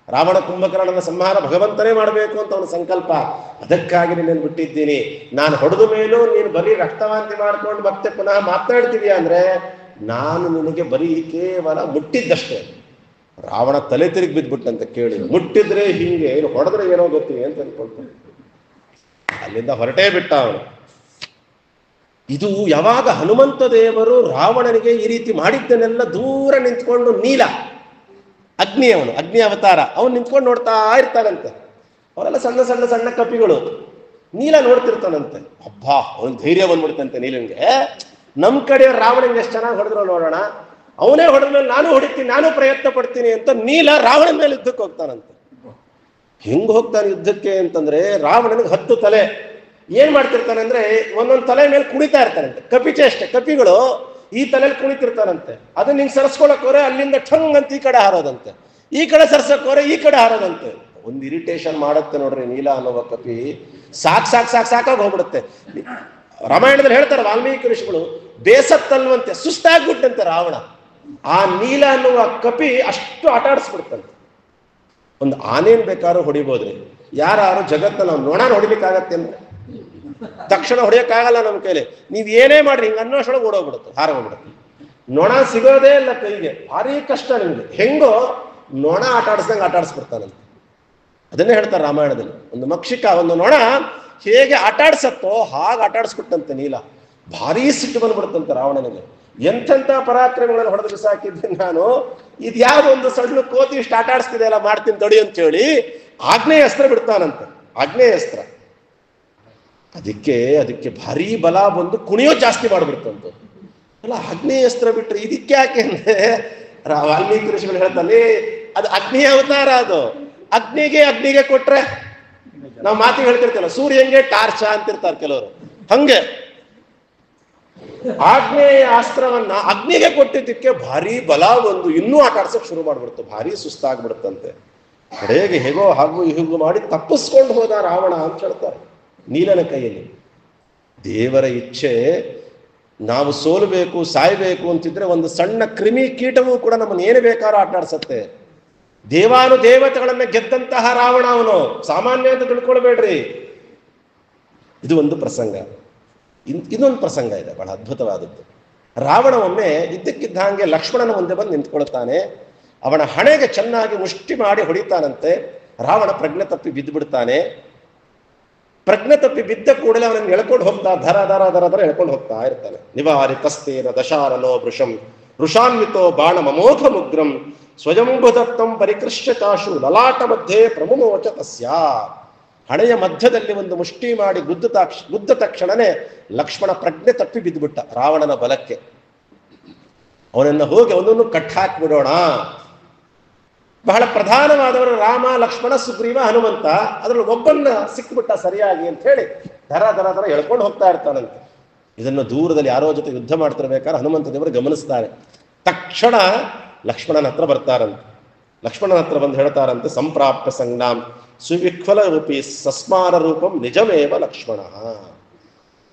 S1: ರಾವಣ ಕುಂಭಕರ್ಣನ ಸಂಹಾರ ಭಗವಂತನೇ ಮಾಡಬೇಕು ಅಂತ ಅವನ ಸಂಕಲ್ಪ, ಅದಕ್ಕಾಗಿ ನಿನ್ನನ್ನು ಬಿಟ್ಟಿದ್ದೀನಿ. ನಾನು ಹೊಡೆದ ಮೇಲೂ ನೀನು ಬರೀ ರಕ್ತವಾಂತಿ ಮಾಡ್ಕೊಂಡು ಮತ್ತೆ ಪುನಃ ಮಾತನಾಡ್ತೀವಿ ಅಂದ್ರೆ ನಾನು ನಿನಗೆ ಬರೀ ಕೇವಲ ಮುಟ್ಟಿದ್ದಷ್ಟೇ. ರಾವಣ ತಲೆ ತಿರುಗಿ ಬಿದ್ಬಿಟ್ಟಂತ ಕೇಳಿ, ಮುಟ್ಟಿದ್ರೆ ಹಿಂಗೆ, ಏನು ಹೊಡೆದ್ರೆ ಏನೋ ಗೊತ್ತಿ ಅಂತ ಅನ್ಕೊಳ್ತಾನೆ. ಅಲ್ಲಿಂದ ಹೊರಟೇ ಬಿಟ್ಟ ಅವನು. ಇದು ಯಾವಾಗ ಹನುಮಂತ ದೇವರು ರಾವಣನಿಗೆ ಈ ರೀತಿ ಮಾಡಿದ್ದನ್ನೆಲ್ಲ ದೂರ ನಿಂತ್ಕೊಂಡು, ನೀಲ ಅಗ್ನಿ, ಅವನು ಅಗ್ನಿ ಅವತಾರ, ಅವನು ನಿಂತ್ಕೊಂಡು ನೋಡ್ತಾ ಇರ್ತಾನಂತೆ. ಅವರೆಲ್ಲ ಸಣ್ಣ ಸಣ್ಣ ಸಣ್ಣ ಕಪಿಗಳು, ನೀಲ ನೋಡ್ತಿರ್ತಾನಂತೆ. ಅಬ್ಬಾ, ಅವನು ಧೈರ್ಯ ಬಂದ್ಬಿಡ್ತಂತೆ ನೀಲನ್ಗೆ. ನಮ್ ಕಡೆ ರಾವಣನಿಗೆ ಎಷ್ಟು ಚೆನ್ನಾಗಿ ಹೊಡೆದ್ರು ನೋಡೋಣ, ಅವನೇ ಹೊಡೆದ ಮೇಲೆ ನಾನು ಹೊಡಿತೀನಿ, ನಾನು ಪ್ರಯತ್ನ ಪಡ್ತೀನಿ ಅಂತ ನೀಲ ರಾವಣನ ಮೇಲೆ ಯುದ್ಧಕ್ಕೆ ಹೋಗ್ತಾನಂತೆ. ಹೆಂಗ್ ಹೋಗ್ತಾನೆ ಯುದ್ಧಕ್ಕೆ ಅಂತಂದ್ರೆ, ರಾವಣನಿಗೆ 10 ತಲೆ. ಏನ್ ಮಾಡ್ತಿರ್ತಾನೆ ಅಂದ್ರೆ ಒಂದೊಂದು ತಲೆ ಮೇಲೆ ಕುಣಿತಾ ಇರ್ತಾನಂತೆ. ಕಪಿಚೇಷ್ಟೆ, ಕಪಿಗಳು ಈ ತಲೆಯಲ್ಲಿ ಕುಣಿತಿರ್ತಾನಂತೆ. ಅದನ್ನ ಹಿಂಗ್ ಸರಿಸ್ಕೊಳಕ್ ಹೋರೆ ಅಲ್ಲಿಂದ ಠಂಗ್ ಅಂತ ಈ ಕಡೆ ಹಾರೋದಂತೆ, ಈ ಕಡೆ ಸರ್ಸಕ್ ಹೋರೆ ಈ ಕಡೆ ಹಾರೋದಂತೆ. ಒಂದು ಇರಿಟೇಷನ್ ಮಾಡುತ್ತೆ ನೋಡ್ರಿ ನೀಲ ಅನ್ನೋ ಕಪಿ. ಸಾಕಾಗಿ ಹೋಗ್ಬಿಡುತ್ತೆ. ರಾಮಾಯಣದಲ್ಲಿ ಹೇಳ್ತಾರೆ ವಾಲ್ಮೀಕಿ ಋಷಿಗಳು, ಬೇಸತ್ತಲ್ವಂತೆ, ಸುಸ್ತಾಗ್ಬಿಟ್ಟಂತೆ ರಾವಣ. ಆ ನೀಲ ಅನ್ನುವ ಕಪಿ ಅಷ್ಟು ಆಟ ಆಡಿಸ್ಬಿಡ್ತಂತೆ. ಒಂದು ಆನೇನ್ ಬೇಕಾದ್ರೂ ಹೊಡಿಬೋದ್ರಿ, ಯಾರು ಜಗತ್ತಲ್ಲಿ ನಾವು ನೊಣನ ಹೊಡಿಲಿಕ್ಕಾಗತ್ತೆ ಅಂದ್ರೆ ತಕ್ಷಣ ಹೊಡಿಯಕ್ಕಾಗಲ್ಲ ನಮ್ಮ ಕೈಲಿ. ನೀವ್ ಏನೇ ಮಾಡ್ರಿ ಹಿಂಗ ಅನ್ನೋಷ್ಟೊಳಗೆ ಓಡೋಗ್ಬಿಡುತ್ತೆ, ಹಾರೋಗ್ಬಿಡುತ್ತೆ. ನೊಣ ಸಿಗೋದೇ ಇಲ್ಲ ಕೈಗೆ, ಭಾರಿ ಕಷ್ಟ ನಿಮ್ಗೆ. ಹೆಂಗೋ ನೊಣ ಆಟ ಆಡಿಸ್ದಂಗೆ ಆಟ ಆಡಿಸ್ಬಿಡ್ತಾನಂತೆ. ಅದನ್ನೇ ಹೇಳ್ತಾರೆ ರಾಮಾಯಣದಲ್ಲಿ. ಒಂದು ಮಕ್ಷಿಕ, ಒಂದು ನೊಣ ಹೇಗೆ ಆಟ ಆಡ್ಸತ್ತೋ ಹಾಗೆ ಆಟ ಆಡಿಸ್ಬಿಟ್ಟಂತೆ ನೀಲ. ಭಾರಿ ಸಿಟ್ಟು ಬಂದ್ಬಿಡುತ್ತಂತೆ ರಾವಣನಿಗೆ. ಎಂತೆಂಥ ಪರಾಕ್ರಮಗಳನ್ನು ಹೊಡೆದು ಬಿಸಾಕಿದ್ದೀನಿ ನಾನು, ಇದು ಯಾವ್ದು ಒಂದು ಸಣ್ಣ ಕೋತಿ ಇಷ್ಟು ಆಟ ಆಡಿಸ್ತಿದೆ ಅಲ್ಲ, ಮಾಡ್ತೀನಿ ತಡಿ ಅಂತ ಹೇಳಿ ಆಗ್ನೇಯ ಅಸ್ತ್ರ ಬಿಡ್ತಾನಂತೆ. ಆಗ್ನೇಯ ಅಸ್ತ್ರ, ಅದಕ್ಕೆ ಭಾರಿ ಬಲ ಬಂದು ಕುಣಿಯೋ ಜಾಸ್ತಿ ಮಾಡ್ಬಿಡ್ತಂತೆ. ಅಲ್ಲ, ಆಗ್ನೇಯ ಅಸ್ತ್ರ ಬಿಟ್ರೆ ಇದಕ್ಕೆ ಯಾಕೆ ಅಂದ್ರೆ ವಾಲ್ಮೀಕಿ ಋಷಿಗಳು ಹೇಳ್ತಾನೆ, ಅದು ಅಗ್ನಿ ಅವತಾರ. ಅದು ಅಗ್ನಿಗೆ ಕೊಟ್ರೆ ನಾವು ಮಾತಿಗೆ ಹೇಳ್ತಿರ್ತೇವಲ್ಲ, ಸೂರ್ಯಂಗೆ ಟಾರ್ಚ ಅಂತಿರ್ತಾರೆ ಕೆಲವರು, ಹಂಗೆ ಆಗ್ನೇಯ ಅಸ್ತ್ರವನ್ನ ಅಗ್ನಿಗೆ ಕೊಟ್ಟಿದ್ದಕ್ಕೆ ಭಾರಿ ಬಲ ಬಂದು ಇನ್ನೂ ಆಟ ಆಡ್ಸಕ್ ಶುರು ಮಾಡ್ಬಿಡ್ತು. ಭಾರಿ ಸುಸ್ತಾಗ್ಬಿಡುತ್ತಂತೆ. ಕಡೆಗೆ ಹೇಗೋ ಹಾಗೂ ಹೀಗೂ ಮಾಡಿ ತಪ್ಪಿಸ್ಕೊಂಡು ಹೋದ ರಾವಣ ಅಂತ ಹೇಳ್ತಾರೆ ನೀಲನ ಕೈಯಲ್ಲಿ. ದೇವರ ಇಚ್ಛೆ, ನಾವು ಸೋಲಬೇಕು, ಸಾಯ್ಬೇಕು ಅಂತಿದ್ರೆ ಒಂದು ಸಣ್ಣ ಕ್ರಿಮಿ ಕೀಟವೂ ಕೂಡ ನಮ್ಮನ್ನು ಏನು ಬೇಕಾದ್ರೂ ಆಟ ಆಡ್ಸತ್ತೆ. ದೇವಾನು ದೇವತೆಗಳನ್ನ ಗೆದ್ದಂತಹ ರಾವಣ ಅವನು, ಸಾಮಾನ್ಯ ಅಂತ ತಿಳ್ಕೊಳ್ಬೇಡ್ರಿ. ಇದು ಒಂದು ಪ್ರಸಂಗ. ಇನ್ನೊಂದು ಪ್ರಸಂಗ ಇದೆ ಬಹಳ ಅದ್ಭುತವಾದದ್ದು. ರಾವಣ ಒಮ್ಮೆ ಇದ್ದಕ್ಕಿದ್ದ ಹಾಗೆ ಲಕ್ಷ್ಮಣನ ಮುಂದೆ ಬಂದು ನಿಂತ್ಕೊಳ್ತಾನೆ. ಅವನ ಹಣೆಗೆ ಚೆನ್ನಾಗಿ ಮುಷ್ಟಿ ಮಾಡಿ ಹೊಡಿತಾನಂತೆ. ರಾವಣ ಪ್ರಜ್ಞೆ ತಪ್ಪಿ ಬಿದ್ದು ಬಿಡ್ತಾನೆ. ಪ್ರಜ್ಞೆ ತಪ್ಪಿ ಬಿದ್ದ ಕೂಡಲೇ ಅವನನ್ನು ಎಳ್ಕೊಂಡು ಹೋಗ್ತಾ ಧರ ಧರ ಧರ ಧರ ಎಳ್ಕೊಂಡು ಹೋಗ್ತಾ ಇರ್ತಾನೆ. ನಿವಾರಿ ತಸ್ತೇನ ದಶಾರನೋ ವೃಷಂ ವೃಷಾನ್ವಿತೋ ಬಾಣ ಮಮೋಘ ಮುಗ್ರಂ ಸ್ವಯಂಭುದತ್ತಂ ಪರಿಕೃಷ್ಯತಾಶು ಲಲಾಟ ಮಧ್ಯೆ ಪ್ರಮುಮೋಚ ತಸ್ಯ. ಹಣೆಯ ಮಧ್ಯದಲ್ಲಿ ಒಂದು ಮುಷ್ಟಿ ಮಾಡಿ ಗುದ್ದ ತಕ್ಷಣನೇ ಲಕ್ಷ್ಮಣ ಪ್ರಜ್ಞೆ ತಪ್ಪಿ ಬಿದ್ದುಬಿಟ್ಟ ರಾವಣನ ಬಲಕ್ಕೆ. ಅವನನ್ನು ಹೋಗಿ ಅವನನ್ನು ಕಟ್ಟಾಕ್ಬಿಡೋಣ. ಬಹಳ ಪ್ರಧಾನವಾದವರು ರಾಮ, ಲಕ್ಷ್ಮಣ, ಸುಗ್ರೀವ, ಹನುಮಂತ. ಅದ್ರಲ್ಲಿ ಒಬ್ಬನ್ನ ಸಿಕ್ಕಿಬಿಟ್ಟ ಸರಿಯಾಗಿ ಅಂತ ಹೇಳಿ ಧರ ಧರ ಧರ ಎಳ್ಕೊಂಡು ಹೋಗ್ತಾ ಇರ್ತಾನಂತೆ. ಇದನ್ನು ದೂರದಲ್ಲಿ ಯಾರೋ ಜೊತೆ ಯುದ್ಧ ಮಾಡ್ತಿರ್ಬೇಕಾದ್ರೆ ಹನುಮಂತ ದೇವರು ಗಮನಿಸ್ತಾರೆ. ತಕ್ಷಣ ಲಕ್ಷ್ಮಣನ ಹತ್ರ ಬರ್ತಾರಂತೆ. ಲಕ್ಷ್ಮಣನ ಹತ್ರ ಬಂದು ಹೇಳ್ತಾರಂತೆ, ಸಂಪ್ರಾಪ್ತ ಸಂಜ್ಞಾಂ ಸುವಿಕ್ಫಲ ರೂಪಿ ಸಸ್ಮಾರ ರೂಪಂ ನಿಜಮೇವ ಲಕ್ಷ್ಮಣ.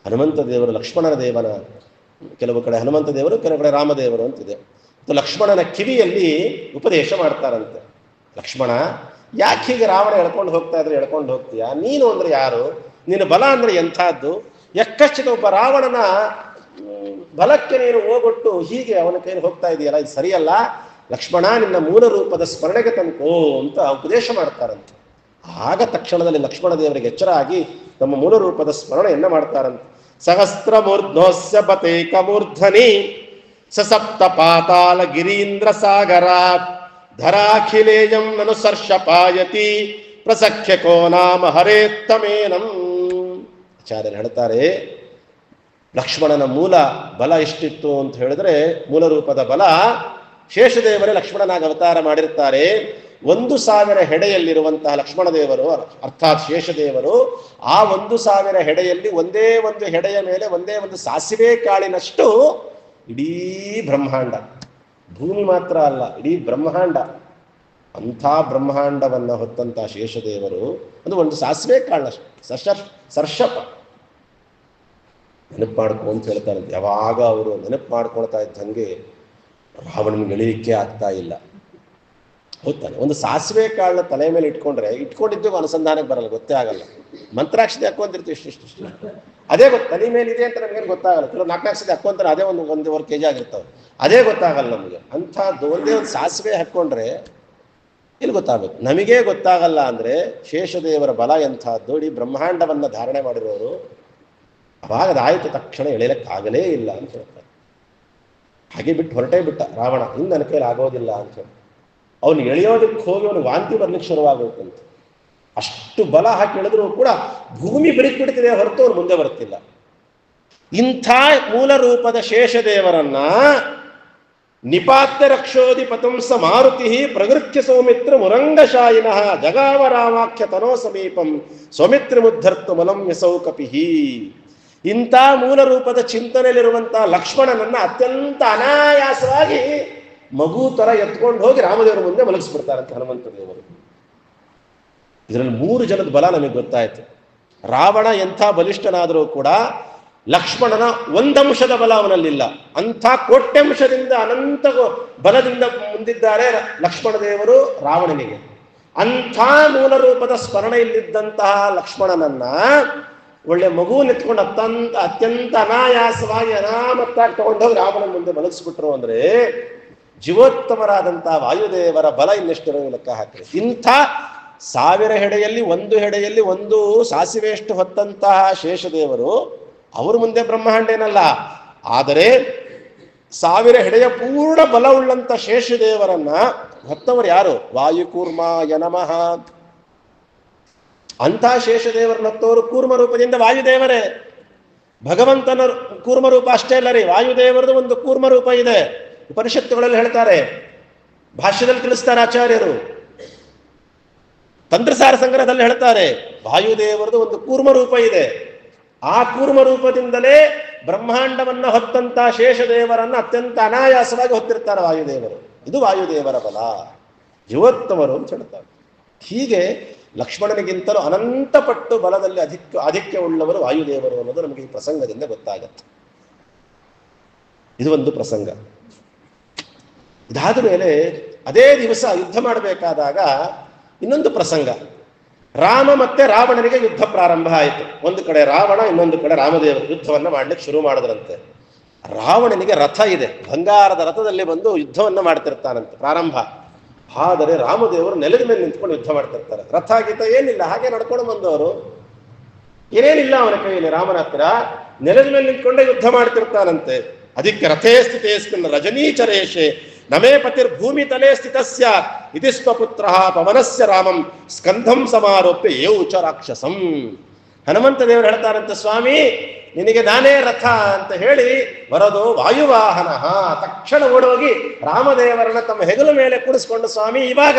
S1: ಹನುಮಂತ ದೇವರು ಲಕ್ಷ್ಮಣನ ದೇವನ, ಕೆಲವು ಕಡೆ ಹನುಮಂತ ದೇವರು, ಕೆಲವು ಕಡೆ ರಾಮದೇವರು ಅಂತಿದೆ. ಲಕ್ಷ್ಮಣನ ಕಿವಿಯಲ್ಲಿ ಉಪದೇಶ ಮಾಡ್ತಾರಂತೆ. ಲಕ್ಷ್ಮಣ, ಯಾಕೆ ಹೀಗೆ ರಾವಣ ಎಳ್ಕೊಂಡು ಹೋಗ್ತಾ ಇದ್ರೆ ಎಳ್ಕೊಂಡು ಹೋಗ್ತೀಯಾ? ನೀನು ಅಂದ್ರೆ ಯಾರು? ನಿನ್ನ ಬಲ ಅಂದ್ರೆ ಎಂಥದ್ದು? ಎಕ್ಕಶ್ಚಿತ ಒಬ್ಬ ರಾವಣನ ಬಲಕ್ಕೆ ನೀನು ಹೋಗೊಟ್ಟು ಹೀಗೆ ಅವನ ಕೈಯಲ್ಲಿ ಹೋಗ್ತಾ ಇದೆಯಲ್ಲ, ಇದು ಸರಿಯಲ್ಲ. ಲಕ್ಷ್ಮಣ, ನಿನ್ನ ಮೂಲ ರೂಪದ ಸ್ಮರಣೆಗೆ ತಂಕೋ ಅಂತ ಉಪದೇಶ ಮಾಡ್ತಾರಂತೆ. ಆಗ ತಕ್ಷಣದಲ್ಲಿ ಲಕ್ಷ್ಮಣ ದೇವರಿಗೆ ಎಚ್ಚರ ಆಗಿ ತಮ್ಮ ಮೂಲ ರೂಪದ ಸ್ಮರಣೆಯನ್ನ ಮಾಡ್ತಾರಂತೆ. ಸಹಸ್ರ ಮೂರ್ಧ್ನೋಸ್ಯ ಪತೇಕ ಮೂರ್ಧನಿ ಸಸಪ್ತ ಪಾತಾಲ ಗಿರೀಂದ್ರ ಸಾಗರ ಧರಾಖಿಲೇಯಂ ನನು ಸರ್ಷಪಾಯತಿ ಪ್ರಸಖ್ಯ ಕೋ ನಾಮ ಹರೇತ್ತಮೇನಂ. ಆಚಾರ್ಯರು ಹೇಳ್ತಾರೆ, ಲಕ್ಷ್ಮಣನ ಮೂಲ ಬಲ ಎಷ್ಟಿತ್ತು ಅಂತ ಹೇಳಿದ್ರೆ, ಮೂಲ ರೂಪದ ಬಲ ಶೇಷದೇವರೇ ಲಕ್ಷ್ಮಣನಾಗಿ ಅವತಾರ ಮಾಡಿರ್ತಾರೆ. 1,000 ಹೆಡೆಯಲ್ಲಿರುವಂತಹ ಲಕ್ಷ್ಮಣದೇವರು ಅರ್ಥಾತ್ ಶೇಷದೇವರು ಆ 1,000 ಹೆಡೆಯಲ್ಲಿ ಒಂದೇ ಒಂದು ಹೆಡೆಯ ಮೇಲೆ ಒಂದೇ ಒಂದು ಸಾಸಿವೆ ಕಾಳಿನಷ್ಟು ಇಡೀ ಬ್ರಹ್ಮಾಂಡ, ಭೂಮಿ ಮಾತ್ರ ಅಲ್ಲ ಇಡೀ ಬ್ರಹ್ಮಾಂಡ, ಅಂಥ ಬ್ರಹ್ಮಾಂಡವನ್ನು ಹೊತ್ತಂತ ಶೇಷದೇವರು ಅದು ಒಂದು ಸಾಸಿವೆ ಕಾಳಿನಷ್ಟು ಸರ್ಷಪ ನೆನಪು ಮಾಡ್ಕೊ ಅಂತ ಹೇಳ್ತಾರೆ. ಯಾವಾಗ ಅವರು ನೆನಪು ಮಾಡ್ಕೊಳ್ತಾ ಇದ್ದಂಗೆ ರಾವಣನಿಗೆ ಎಳಿಲಿಕ್ಕೆ ಆಗ್ತಾ ಇಲ್ಲ. ಹೋಗ್ತಾನೆ. ಒಂದು ಸಾಸಿವೆ ಕಾಳನ್ನ ತಲೆ ಮೇಲೆ ಇಟ್ಕೊಂಡಿದ್ದು ಅನುಸಂಧಾನಕ್ಕೆ ಬರಲ್ಲ, ಗೊತ್ತೇ ಆಗಲ್ಲ. ಮಂತ್ರಾಕ್ಷತೆ ಹಾಕೊಂತಿರ್ತೀವಿ ಇಷ್ಟು ಅದೇ ತಲೆ ಮೇಲೆ ಇದೆ ಅಂತ ನಮಗೇನು ಗೊತ್ತಾಗಲ್ಲ. ಕೆಲವು 4 ಹಾಕೊಂತಾರೆ, ಅದೇ ಒಂದೂವರೆ kg ಆಗಿರ್ತವೆ, ಅದೇ ಗೊತ್ತಾಗಲ್ಲ ನಮಗೆ. ಅಂಥದ್ದು ಒಂದೇ ಒಂದು ಸಾಸಿವೆ ಹಾಕ್ಕೊಂಡ್ರೆ ಇಲ್ಲಿ ಗೊತ್ತಾಗಬೇಕು. ನಮಗೇ ಗೊತ್ತಾಗಲ್ಲ ಅಂದರೆ ಶೇಷದೇವರ ಬಲ ಎಂಥದ್ದು, ಇಡೀ ಬ್ರಹ್ಮಾಂಡವನ್ನು ಧಾರಣೆ ಮಾಡಿರೋರು. ಅವಾಗ ಅದಾಯಿತು ತಕ್ಷಣ ಎಳೆಯಲಿಕ್ಕಾಗಲೇ ಇಲ್ಲ ಅಂತ ಹೇಳ್ತಾರೆ. ಹಾಗೆ ಬಿಟ್ಟು ಹೊರಟೇ ಬಿಟ್ಟ ರಾವಣ, ಇನ್ನು ನನ್ನ ಕೈಲಿ ಆಗೋದಿಲ್ಲ ಅಂತ ಹೇಳಿ. ಅವನು ಎಳೆಯೋದಕ್ಕೆ ಹೋಗಿ ಅವನು ವಾಂತಿ ಬರ್ಲಿಕ್ಕೆ ಶುರುವಾಗೋಯ್ತಂತ. ಅಷ್ಟು ಬಲ ಹಾಕಿ ಎಳೆದ್ರೂ ಕೂಡ ಭೂಮಿ ಬಿಡಿಸ್ಬಿಡ್ತಿದೆ ಹೊರತು ಅವನು ಮುಂದೆ ಬರ್ತಿಲ್ಲ. ಇಂಥ ಮೂಲ ರೂಪದ ಶೇಷದೇವರನ್ನ ನಿಪಾತ್ಯ ರಕ್ಷೋದಿ ಪತಂಸ ಮಾರುತಿ ಪ್ರಗೃತ್ಯ ಸೌಮಿತ್ರ ಮುರಂಗಶಾಯಿನ ಜಗಾವ ರಾಮಾಖ್ಯ ತನೋ ಸಮೀಪಂ ಸೌಮಿತ್ರ ಮುದ್ಧರ್ತು ಮಲಂ ಯಸೌ ಕಪಿಹಿ. ಇಂಥ ಮೂಲ ರೂಪದ ಚಿಂತನೆಯಲ್ಲಿರುವಂತಹ ಲಕ್ಷ್ಮಣನನ್ನ ಅತ್ಯಂತ ಅನಾಯಾಸವಾಗಿ ಮಗು ತರ ಎತ್ಕೊಂಡು ಹೋಗಿ ರಾಮದೇವರ ಮುಂದೆ ಮಲಗಿಸ್ಬಿಡ್ತಾರಂತ ಹನುಮಂತ ದೇವರು. ಇದರಲ್ಲಿ 3 ಜನದ ಬಲ ನಮಗೆ ಗೊತ್ತಾಯ್ತು. ರಾವಣ ಎಂಥ ಬಲಿಷ್ಠನಾದರೂ ಕೂಡ ಲಕ್ಷ್ಮಣನ ಒಂದಂಶದ ಬಲ ಅವನಲ್ಲಿಲ್ಲ. ಅಂಥ ಕೋಟ್ಯಂಶದಿಂದ ಅನಂತ ಬಲದಿಂದ ಮುಂದಿದ್ದಾರೆ ಲಕ್ಷ್ಮಣ ದೇವರು ರಾವಣನಿಗೆ. ಅಂಥ ಮೂಲ ರೂಪದ ಸ್ಮರಣೆಯಲ್ಲಿದ್ದಂತಹ ಲಕ್ಷ್ಮಣನನ್ನ ಒಳ್ಳೆ ಮಗು ನಿಂತ್ಕೊಂಡು ಅತ್ಯಂತ ಅನಾಯಾಸವಾಗಿ ಅನಾಮತ್ತಾಗಿ ತಗೊಂಡೋಗಿ ರಾಮನ ಮುಂದೆ ಮಲಗಿಸ್ಬಿಟ್ರು ಅಂದ್ರೆ ಜೀವೋತ್ತಮರಾದಂತಹ ವಾಯುದೇವರ ಬಲ ಇನ್ನೆಷ್ಟು ಲೆಕ್ಕ ಹಾಕಿರಿ. ಇಂಥ 1000 ಹೆಡೆಯಲ್ಲಿ 1 ಹೆಡೆಯಲ್ಲಿ 1 ಸಾಸಿವೆಯಷ್ಟು ಹೊತ್ತಂತಹ ಶೇಷದೇವರು ಅವ್ರ ಮುಂದೆ ಬ್ರಹ್ಮಾಂಡೇನಲ್ಲ. ಆದರೆ 1000 ಹೆಡೆಯ ಪೂರ್ಣ ಬಲ ಉಳ್ಳಂತ ಶೇಷದೇವರನ್ನ ಹೊತ್ತವರು ಯಾರು? ವಾಯುಕೂರ್ಮಾಯ ನಮಃ. ಅಂಥ ಶೇಷದೇವರನ್ನ ಹೊತ್ತವರು ಕೂರ್ಮ ರೂಪದಿಂದ ವಾಯುದೇವರೇ. ಭಗವಂತನ ಕೂರ್ಮ ರೂಪ ಅಷ್ಟೇ ಅಲ್ಲ ರೀ, ವಾಯುದೇವರದು ಒಂದು ಕೂರ್ಮ ರೂಪ ಇದೆ. ಉಪನಿಷತ್ತುಗಳಲ್ಲಿ ಹೇಳ್ತಾರೆ, ಭಾಷ್ಯದಲ್ಲಿ ತಿಳಿಸ್ತಾರೆ ಆಚಾರ್ಯರು, ತಂತ್ರಸಾರ ಸಂಗ್ರಹದಲ್ಲಿ ಹೇಳ್ತಾರೆ, ವಾಯುದೇವರದು ಒಂದು ಕೂರ್ಮ ರೂಪ ಇದೆ. ಆ ಕೂರ್ಮ ರೂಪದಿಂದಲೇ ಬ್ರಹ್ಮಾಂಡವನ್ನ ಹೊತ್ತಂತ ಶೇಷದೇವರನ್ನ ಅತ್ಯಂತ ಅನಾಯಾಸವಾಗಿ ಹೊತ್ತಿರ್ತಾರೆ ವಾಯುದೇವರು. ಇದು ವಾಯುದೇವರ ಬಲ, ಜೀವೋತ್ತಮರು ಅಂತ ಹೇಳ್ತಾರೆ. ಹೀಗೆ ಲಕ್ಷ್ಮಣನಿಗಿಂತಲೂ ಅನಂತ ಪಟ್ಟು ಬಲದಲ್ಲಿ ಆಧಿಕ್ಯ ಉಳ್ಳವರು ವಾಯುದೇವರು ಅನ್ನೋದು ನಮಗೆ ಈ ಪ್ರಸಂಗದಿಂದ ಗೊತ್ತಾಗತ್ತೆ. ಇದು ಒಂದು ಪ್ರಸಂಗ. ಇದಾದ ಮೇಲೆ ಅದೇ ದಿವಸ ಯುದ್ಧ ಮಾಡಬೇಕಾದಾಗ ಇನ್ನೊಂದು ಪ್ರಸಂಗ. ರಾಮ ಮತ್ತೆ ರಾವಣನಿಗೆ ಯುದ್ಧ ಪ್ರಾರಂಭ ಆಯಿತು. ಒಂದು ಕಡೆ ರಾವಣ, ಇನ್ನೊಂದು ಕಡೆ ರಾಮದೇವರು ಯುದ್ಧವನ್ನ ಮಾಡ್ಲಿಕ್ಕೆ ಶುರು ಮಾಡಿದ್ರಂತೆ. ರಾವಣನಿಗೆ ರಥ ಇದೆ, ಬಂಗಾರದ ರಥದಲ್ಲಿ ಬಂದು ಯುದ್ಧವನ್ನ ಮಾಡ್ತಿರ್ತಾನಂತೆ ಪ್ರಾರಂಭ. ಆದರೆ ರಾಮದೇವರು ನೆಲದ ಮೇಲೆ ನಿಂತ್ಕೊಂಡು ಯುದ್ಧ ಮಾಡ್ತಿರ್ತಾರೆ. ರಥ ಗೀತ ಏನಿಲ್ಲ, ಹಾಗೆ ನಡ್ಕೊಂಡು ಬಂದವರು, ಏನೇನಿಲ್ಲ ಅವನ ಕೈಯಲ್ಲಿ. ರಾಮನ ಹತ್ರ ನೆಲದ ಮೇಲೆ ನಿಂತ್ಕೊಂಡೇ ಯುದ್ಧ ಮಾಡ್ತಿರ್ತಾನಂತೆ. ಅದಕ್ಕೆ ರಥೇ ಸ್ಥಿತೇಸ್ಮಿನ್ ರಜನೀಚರೇಶೆ ನಮೇ ಪತಿರ್ ಭೂಮಿ ತಲೆ ಸ್ಥಿತಸ್ಯ ಇತಿ ಸ್ವಪುತ್ರ ಪವನಸ್ಯ ರಾಮಂ ಸ್ಕಂಧಂ ಸಮಾರೋಪ್ಯ ಏವುಚ ರಾಕ್ಷಸಂ. ಹನುಮಂತ ದೇವರು ಹೇಳ್ತಾರಂತೆ, ಸ್ವಾಮಿ ನಿನಗೆ ನಾನೇ ರಥ ಅಂತ ಹೇಳಿ ಬರೋದು ವಾಯುವಾಹನ. ತಕ್ಷಣ ಓಡೋಗಿ ರಾಮದೇವರನ್ನ ತಮ್ಮ ಹೆಗಲ ಮೇಲೆ ಕೂಡಿಸ್ಕೊಂಡು, ಸ್ವಾಮಿ ಇವಾಗ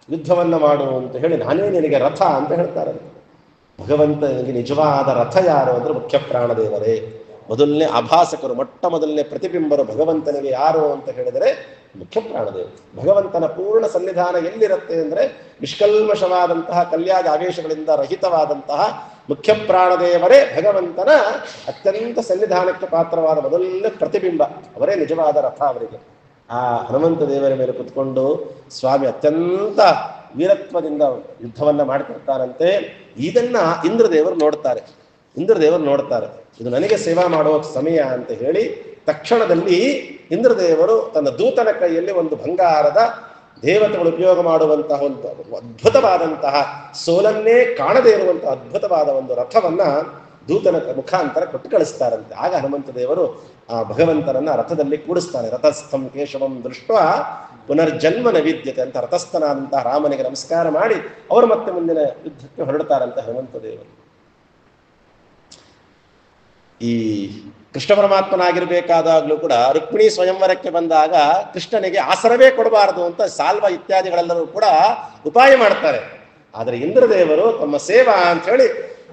S1: ಯುದ್ಧವನ್ನ ಮಾಡು ಅಂತ ಹೇಳಿ ನಾನೇ ನಿನಗೆ ರಥ ಅಂತ ಹೇಳ್ತಾರಂತೆ. ಭಗವಂತನಿಗೆ ನಿಜವಾದ ರಥ ಯಾರು ಅಂದ್ರೆ ಮುಖ್ಯ ಪ್ರಾಣದೇವರೇ. ಮೊದಲನೇ ಆಭಾಸಕರು, ಮೊಟ್ಟ ಮೊದಲನೇ ಪ್ರತಿಬಿಂಬರು ಭಗವಂತನಿಗೆ ಯಾರು ಅಂತ ಹೇಳಿದರೆ ಮುಖ್ಯ ಪ್ರಾಣದೇವರು. ಭಗವಂತನ ಪೂರ್ಣ ಸನ್ನಿಧಾನ ಎಲ್ಲಿರುತ್ತೆ ಅಂದ್ರೆ ನಿಷ್ಕಲ್ಮಶವಾದಂತಹ ಕಲ್ಯಾದ ಆವೇಶಗಳಿಂದ ರಹಿತವಾದಂತಹ ಮುಖ್ಯ ಪ್ರಾಣದೇವರೇ ಭಗವಂತನ ಅತ್ಯಂತ ಸನ್ನಿಧಾನಕ್ಕೆ ಪಾತ್ರವಾದ ಮೊದಲನೇ ಪ್ರತಿಬಿಂಬ. ಅವರೇ ನಿಜವಾದ ರಥ ಅವರಿಗೆ. ಆ ಹನುಮಂತ ದೇವರ ಮೇಲೆ ಕುತ್ಕೊಂಡು ಸ್ವಾಮಿ ಅತ್ಯಂತ ವೀರತ್ವದಿಂದ ಯುದ್ಧವನ್ನ ಮಾಡ್ತಿರ್ತಾರಂತೆ. ಇದನ್ನ ಇಂದ್ರದೇವರು ನೋಡ್ತಾರೆ. ಇದು ನನಗೆ ಸೇವಾ ಮಾಡುವ ಸಮಯ ಅಂತ ಹೇಳಿ ತಕ್ಷಣದಲ್ಲಿ ಇಂದ್ರದೇವರು ತನ್ನ ದೂತನ ಕೈಯಲ್ಲಿ ಒಂದು ಬಂಗಾರದ ದೇವತೆಗಳು ಉಪಯೋಗ ಮಾಡುವಂತಹ ಒಂದು ಅದ್ಭುತವಾದಂತಹ ಸೋಲನ್ನೇ ಕಾಣದೇ ಇರುವಂತಹ ಅದ್ಭುತವಾದ ಒಂದು ರಥವನ್ನ ದೂತನ ಮುಖಾಂತರ ಕೊಟ್ಟು ಕಳಿಸ್ತಾರಂತೆ. ಆಗ ಹನುಮಂತ ದೇವರು ಆ ಭಗವಂತನನ್ನ ರಥದಲ್ಲಿ ಕೂಡಿಸ್ತಾನೆ. ರಥಸ್ಥಂ ಕೇಶವಂ ದೃಷ್ಟ ಪುನರ್ಜನ್ಮನ ವಿದ್ಯತೆ ಅಂತ ರಥಸ್ಥನಾದಂತಹ ರಾಮನಿಗೆ ನಮಸ್ಕಾರ ಮಾಡಿ ಅವರು ಮತ್ತೆ ಮುಂದಿನ ಯುದ್ಧಕ್ಕೆ ಹೊರಡ್ತಾರಂತೆ ಹನುಮಂತ ದೇವರು. ಈ ಕೃಷ್ಣ ಪರಮಾತ್ಮನಾಗಿರ್ಬೇಕಾದಾಗ್ಲೂ ಕೂಡ ರುಕ್ಮಿಣಿ ಸ್ವಯಂವರಕ್ಕೆ ಬಂದಾಗ ಕೃಷ್ಣನಿಗೆ ಆಸರವೇ ಕೊಡಬಾರದು ಅಂತ ಸಾಲ್ವ ಇತ್ಯಾದಿಗಳೆಲ್ಲರೂ ಕೂಡ ಉಪಾಯ ಮಾಡ್ತಾರೆ. ಆದರೆ ಇಂದ್ರದೇವರು ತಮ್ಮ ಸೇವಾ ಅಂತ ಹೇಳಿ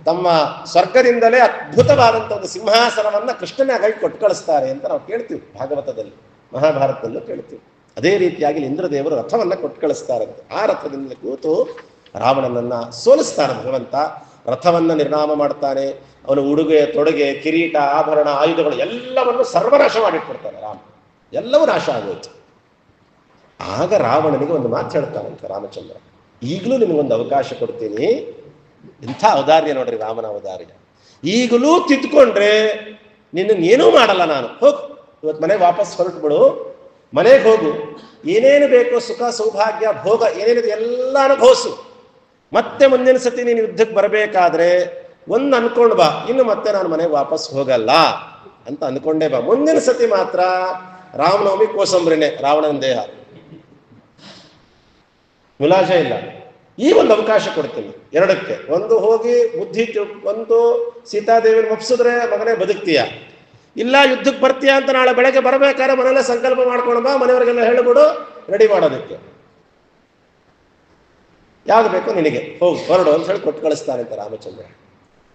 S1: ತಮ್ಮ ಸ್ವರ್ಗದಿಂದಲೇ ಅದ್ಭುತವಾದಂಥ ಒಂದು ಸಿಂಹಾಸನವನ್ನ ಕೃಷ್ಣನ ಕೈ ಕೊಟ್ಟು ಕಳಿಸ್ತಾರೆ ಅಂತ ನಾವು ಕೇಳ್ತೀವಿ. ಭಾಗವತದಲ್ಲಿ, ಮಹಾಭಾರತದಲ್ಲೂ ಕೇಳ್ತೀವಿ. ಅದೇ ರೀತಿಯಾಗಿ ಇಂದ್ರದೇವರು ರಥವನ್ನ ಕೊಟ್ಟು ಕಳಿಸ್ತಾರಂತೆ. ಆ ರಥದಿಂದ ಕೂತು ರಾವಣನನ್ನ ಸೋಲಿಸ್ತಾನೆ ಭಗವಂತ. ರಥವನ್ನ ನಿರ್ನಾಮ ಮಾಡ್ತಾನೆ. ಅವನ ಉಡುಗೆ ತೊಡುಗೆ, ಕಿರೀಟ, ಆಭರಣ, ಆಯುಧಗಳು ಎಲ್ಲವನ್ನು ಸರ್ವನಾಶ ಮಾಡಿಟ್ಬಿಡ್ತಾನೆ ರಾಮ. ಎಲ್ಲವೂ ನಾಶ ಆಗೋಯ್ತು. ಆಗ ರಾವಣನಿಗೆ ಒಂದು ಮಾತು ಹೇಳ್ತಾನಂತೆ ರಾಮಚಂದ್ರ, ಈಗಲೂ ನಿಮಗೊಂದು ಅವಕಾಶ ಕೊಡ್ತೀನಿ. ಇಂಥ ಔದಾರ್ಯ ನೋಡ್ರಿ ರಾಮನ ಔದಾರ್ಯ. ಈಗಲೂ ತಿದ್ಕೊಂಡ್ರೆ ನಿನ್ನನ್ನೇನೂ ಮಾಡಲ್ಲ ನಾನು. ಹೋಗು, ಇವತ್ತು ಮನೆಗೆ ವಾಪಸ್ ಹೊರಟುಬಿಡು, ಮನೆಗೆ ಹೋಗು, ಏನೇನು ಬೇಕೋ ಸುಖ ಸೌಭಾಗ್ಯ ಭೋಗ ಏನೇನಿದೆ ಎಲ್ಲ ಅನುಭವಿಸು. ಮತ್ತೆ ಮುಂದಿನ ಸತಿ ನೀನು ಯುದ್ಧಕ್ಕೆ ಬರಬೇಕಾದ್ರೆ ಒಂದು ಅನ್ಕೊಂಡು ಬಾ, ಇನ್ನು ಮತ್ತೆ ನಾನು ಮನೆಗೆ ವಾಪಸ್ ಹೋಗಲ್ಲ ಅಂತ ಅನ್ಕೊಂಡೇ ಬಾ. ಮುಂದಿನ ಸತಿ ಮಾತ್ರ ರಾಮನವಮಿ ಕೋಸಂಬರಿನೇ ರಾವಣನ ದೇಹ, ಮುಲಾಜ ಇಲ್ಲ. ಈ ಒಂದು ಅವಕಾಶ ಕೊಡ್ತೀನಿ ಎರಡಕ್ಕೆ. ಒಂದು ಹೋಗಿ ಬುದ್ಧಿ ಒಂದು ಸೀತಾದೇವಿನ ಒಪ್ಸಿದ್ರೆ ಮಗನೇ ಬದುಕ್ತೀಯ, ಇಲ್ಲ ಯುದ್ಧಕ್ಕೆ ಬರ್ತೀಯ ಅಂತ ನಾಳೆ ಬೆಳಗ್ಗೆ ಬರಬೇಕಾದ್ರೆ ಮನೆಯಲ್ಲೇ ಸಂಕಲ್ಪ ಮಾಡ್ಕೊಂಡು ಬಾ, ಮನೆಯವರಿಗೆಲ್ಲ ಹೇಳಿಬಿಡು ರೆಡಿ ಮಾಡೋದಕ್ಕೆ. ಯಾವ್ದು ಬೇಕೋ ನಿನಗೆ, ಹೋಗು ಹೊರಡು ಅಂತ ಹೇಳಿ ಕೊಟ್ಟು ಕಳಿಸ್ತಾನೆ ಅಂತ ರಾಮಚಂದ್ರ.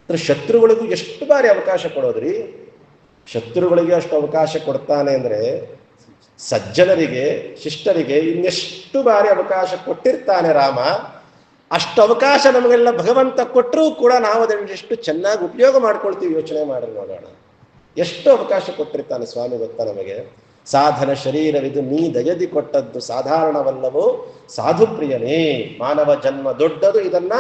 S1: ಅಂದ್ರೆ ಶತ್ರುಗಳಿಗೂ ಎಷ್ಟು ಬಾರಿ ಅವಕಾಶ ಕೊಡೋದ್ರಿ. ಶತ್ರುಗಳಿಗೆ ಅಷ್ಟು ಅವಕಾಶ ಕೊಡ್ತಾನೆ ಅಂದ್ರೆ ಸಜ್ಜನರಿಗೆ ಶಿಷ್ಟರಿಗೆ ಇನ್ನೆಷ್ಟು ಬಾರಿ ಅವಕಾಶ ಕೊಟ್ಟಿರ್ತಾನೆ ರಾಮ. ಅಷ್ಟು ಅವಕಾಶ ನಮಗೆಲ್ಲ ಭಗವಂತ ಕೊಟ್ಟರೂ ಕೂಡ ನಾವು ಅದನ್ನು ಎಷ್ಟು ಚೆನ್ನಾಗಿ ಉಪಯೋಗ ಮಾಡ್ಕೊಳ್ತೀವಿ ಯೋಚನೆ ಮಾಡಿ ನೋಡೋಣ. ಎಷ್ಟು ಅವಕಾಶ ಕೊಟ್ಟಿರ್ತಾನೆ ಸ್ವಾಮಿ ಗೊತ್ತಾ ನಮಗೆ. ಸಾಧನ ಶರೀರವಿದು ನೀ ದಯದಿ ಕೊಟ್ಟದ್ದು ಸಾಧಾರಣವಲ್ಲವೋ ಸಾಧು ಪ್ರಿಯನೇ. ಮಾನವ ಜನ್ಮ ದೊಡ್ಡದು, ಇದನ್ನ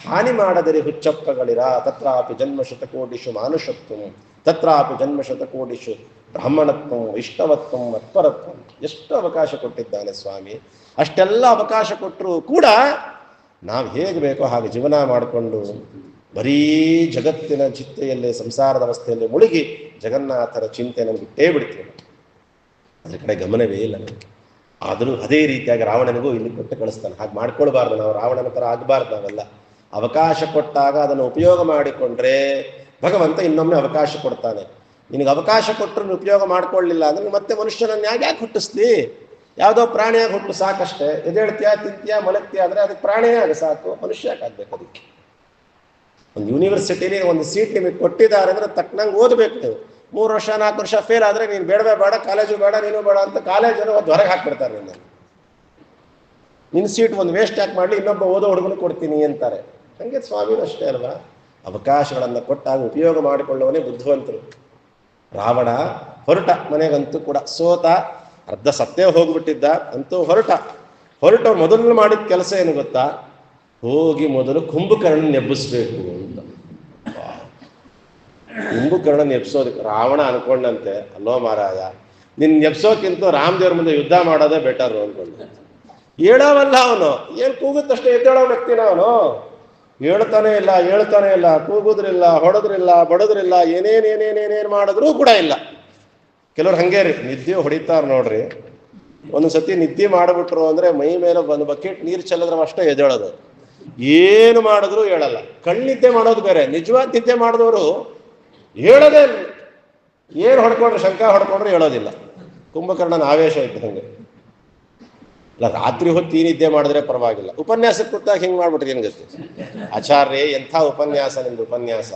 S1: ಹಾನಿ ಮಾಡದಿರಿ ಹುಚ್ಚಪ್ಪಗಳಿರ. ತತ್ರಾಪಿ ಜನ್ಮ ಶತಕೋಟಿಷು ಮಾನುಷತ್ವಂ, ತತ್ರಾಪಿ ಜನ್ಮ ಶತಕೋಟಿಷು ಬ್ರಾಹ್ಮಣತ್ವಂ ವೈಷ್ಣವತ್ವಂ ಮತ್ಪರತ್ವಂ. ಎಷ್ಟು ಅವಕಾಶ ಕೊಟ್ಟಿದ್ದಾನೆ ಸ್ವಾಮಿ. ಅಷ್ಟೆಲ್ಲ ಅವಕಾಶ ಕೊಟ್ಟರೂ ಕೂಡ ನಾವು ಹೇಗೆ ಬೇಕೋ ಹಾಗೆ ಜೀವನ ಮಾಡಿಕೊಂಡು ಬರೀ ಜಗತ್ತಿನ ಚಿತ್ತೆಯಲ್ಲೇ ಸಂಸಾರದ ಅವಸ್ಥೆಯಲ್ಲಿ ಮುಳುಗಿ ಜಗನ್ನಾಥರ ಚಿಂತೆ ನಮ್ಗೆ ಬಿಟ್ಟೇ ಬಿಡ್ತೀವಿ. ಅದ್ರ ಕಡೆ ಗಮನವೇ ಇಲ್ಲ ನಮಗೆ. ಆದರೂ ಅದೇ ರೀತಿಯಾಗಿ ರಾವಣನಿಗೂ ಇಲ್ಲಿ ಕೊಟ್ಟು ಕಳಿಸ್ತಾನೆ. ಹಾಗೆ ಮಾಡ್ಕೊಳ್ಬಾರ್ದು ನಾವು, ರಾವಣನ ಥರ ಆಗಬಾರ್ದು ನಾವೆಲ್ಲ. ಅವಕಾಶ ಕೊಟ್ಟಾಗ ಅದನ್ನು ಉಪಯೋಗ ಮಾಡಿಕೊಂಡ್ರೆ ಭಗವಂತ ಇನ್ನೊಮ್ಮೆ ಅವಕಾಶ ಕೊಡ್ತಾನೆ. ನಿನಗೆ ಅವಕಾಶ ಕೊಟ್ಟರು ಉಪಯೋಗ ಮಾಡ್ಕೊಳ್ಳಿಲ್ಲ ಅಂದ್ರೆ ಮತ್ತೆ ಮನುಷ್ಯನನ್ನು ಯಾಕೆ ಹುಟ್ಟಿಸ್ಲಿ? ಯಾವುದೋ ಪ್ರಾಣಿಯಾಗಿ ಹುಟ್ಟು ಸಾಕಷ್ಟೇ. ಎದೇಳ್ತೀಯ, ತಿಂತೀಯ, ಮಲಗ್ತೀಯ ಅಂದರೆ ಅದಕ್ಕೆ ಪ್ರಾಣಿಯೇ ಆಗ ಸಾಕು, ಮನುಷ್ಯ ಯಾಕಾಗಬೇಕು ಅದಕ್ಕೆ? ಒಂದು ಯೂನಿವರ್ಸಿಟಿಲಿ ಒಂದು ಸೀಟ್ ನಿಮಗೆ ಕೊಟ್ಟಿದ್ದಾರೆ ಅಂದರೆ ತಕ್ಕನಂಗೆ ಓದಬೇಕು ನೀವು. 3 ವರ್ಷ 4 ವರ್ಷ ಫೇಲ್ ಆದರೆ ನೀನು ಬೇಡವೇ ಬೇಡ, ಕಾಲೇಜು ಬೇಡ, ನೀನು ಬೇಡ ಅಂತ ಕಾಲೇಜನ್ನು ಒಂದು ಹೊರಗೆ ಹಾಕ್ಬಿಡ್ತಾರೆ. ನಿನ್ನ ಸೀಟ್ ಒಂದು ವೇಸ್ಟ್ ಯಾಕೆ ಮಾಡಲಿ, ಇನ್ನೊಬ್ಬ ಓದೋ ಹುಡುಗನು ಕೊಡ್ತೀನಿ ಅಂತಾರೆ. ಹಂಗೆ ಸ್ವಾಮಿನೂ ಅಷ್ಟೇ ಅಲ್ವಾ. ಅವಕಾಶಗಳನ್ನು ಕೊಟ್ಟಾಗ ಉಪಯೋಗ ಮಾಡಿಕೊಳ್ಳುವನೇ ಬುದ್ಧಿವಂತರು. ರಾವಣ ಹೊರಟ ಮನೆಗಂತೂ ಕೂಡ ಸೋತ, ಅರ್ಧ ಸತ್ತೇ ಹೋಗ್ಬಿಟ್ಟಿದ್ದ. ಅಂತೂ ಹೊರಟ ಮೊದಲು ಮಾಡಿದ ಕೆಲಸ ಏನು ಗೊತ್ತಾ? ಹೋಗಿ ಮೊದಲು ಕುಂಭಕರ್ಣನ ಎಬ್ಬಿಸ್ಬೇಕು ಅಂತ. ಕುಂಭಕರ್ಣನ ಎಬ್ಸೋದಕ್ಕೆ ರಾವಣ ಅನ್ಕೊಂಡಂತೆ, ಅಲ್ಲೋ ಮಾರಾಯ, ನಿನ್ನ ಎಬ್ಸೋಕ್ಕಿಂತ ರಾಮದೇವ್ರ ಮುಂದೆ ಯುದ್ಧ ಮಾಡೋದೇ ಬೆಟರು ಅನ್ಕೊಂಡ. ಹೇಳೋವಲ್ಲ ಅವನು, ಏನು ಕೂಗುತ್ತಷ್ಟೇ ಎದ್ದೇಳೋ ವ್ಯಕ್ತಿನ ಅವನು. ಹೇಳ್ತಾನೆ ಇಲ್ಲ, ಕೂಗುದ್ರಿಲ್ಲ, ಹೊಡೆದ್ರಿಲ್ಲ, ಬಡದ್ರಿಲ್ಲ, ಏನೇನೇನೇನೇನೇನು ಮಾಡಿದ್ರೂ ಕೂಡ ಇಲ್ಲ. ಕೆಲವ್ರು ಹಂಗೆ ರೀ, ನಿದ್ದೆ ಹೊಡಿತಾರ ನೋಡ್ರಿ. ಒಂದು ಸತಿ ನಿದ್ದೆ ಮಾಡಿಬಿಟ್ರು ಅಂದ್ರೆ ಮೈ ಮೇಲೆ ಒಂದು ಬಕೆಟ್ ನೀರು ಚೆಲ್ಲಿದ್ರೆ ಅಷ್ಟೇ ಎದ್ದೇಳೋದು. ಏನು ಮಾಡಿದ್ರು ಹೇಳಲ್ಲ. ಕಣ್ಣಿದ್ದೆ ಮಾಡೋದು ಬೇರೆ, ನಿಜವಾದ ನಿದ್ದೆ ಮಾಡಿದವರು ಹೇಳೋದೇ ಇಲ್ಲ. ಏನು ಹೊಡ್ಕೊಂಡ್ರೆ, ಶಂಕ ಹೊಡ್ಕೊಂಡ್ರೆ ಹೇಳೋದಿಲ್ಲ. ಕುಂಭಕರ್ಣನ ಆವೇಶ ಇತ್ತು ಹಂಗೆ. ಇಲ್ಲ, ರಾತ್ರಿ ಹೊತ್ತು ಈ ನಿದ್ದೆ ಮಾಡಿದ್ರೆ ಪರವಾಗಿಲ್ಲ. ಉಪನ್ಯಾಸಕ್ಕೆ ಕೂತಾಗ ಹಿಂಗೆ ಮಾಡ್ಬಿಟ್ರಿ ಏನು ಗತಿ? ಆಚಾರ್ಯ ಎಂಥ ಉಪನ್ಯಾಸ ನಿಮ್ದು ಉಪನ್ಯಾಸ.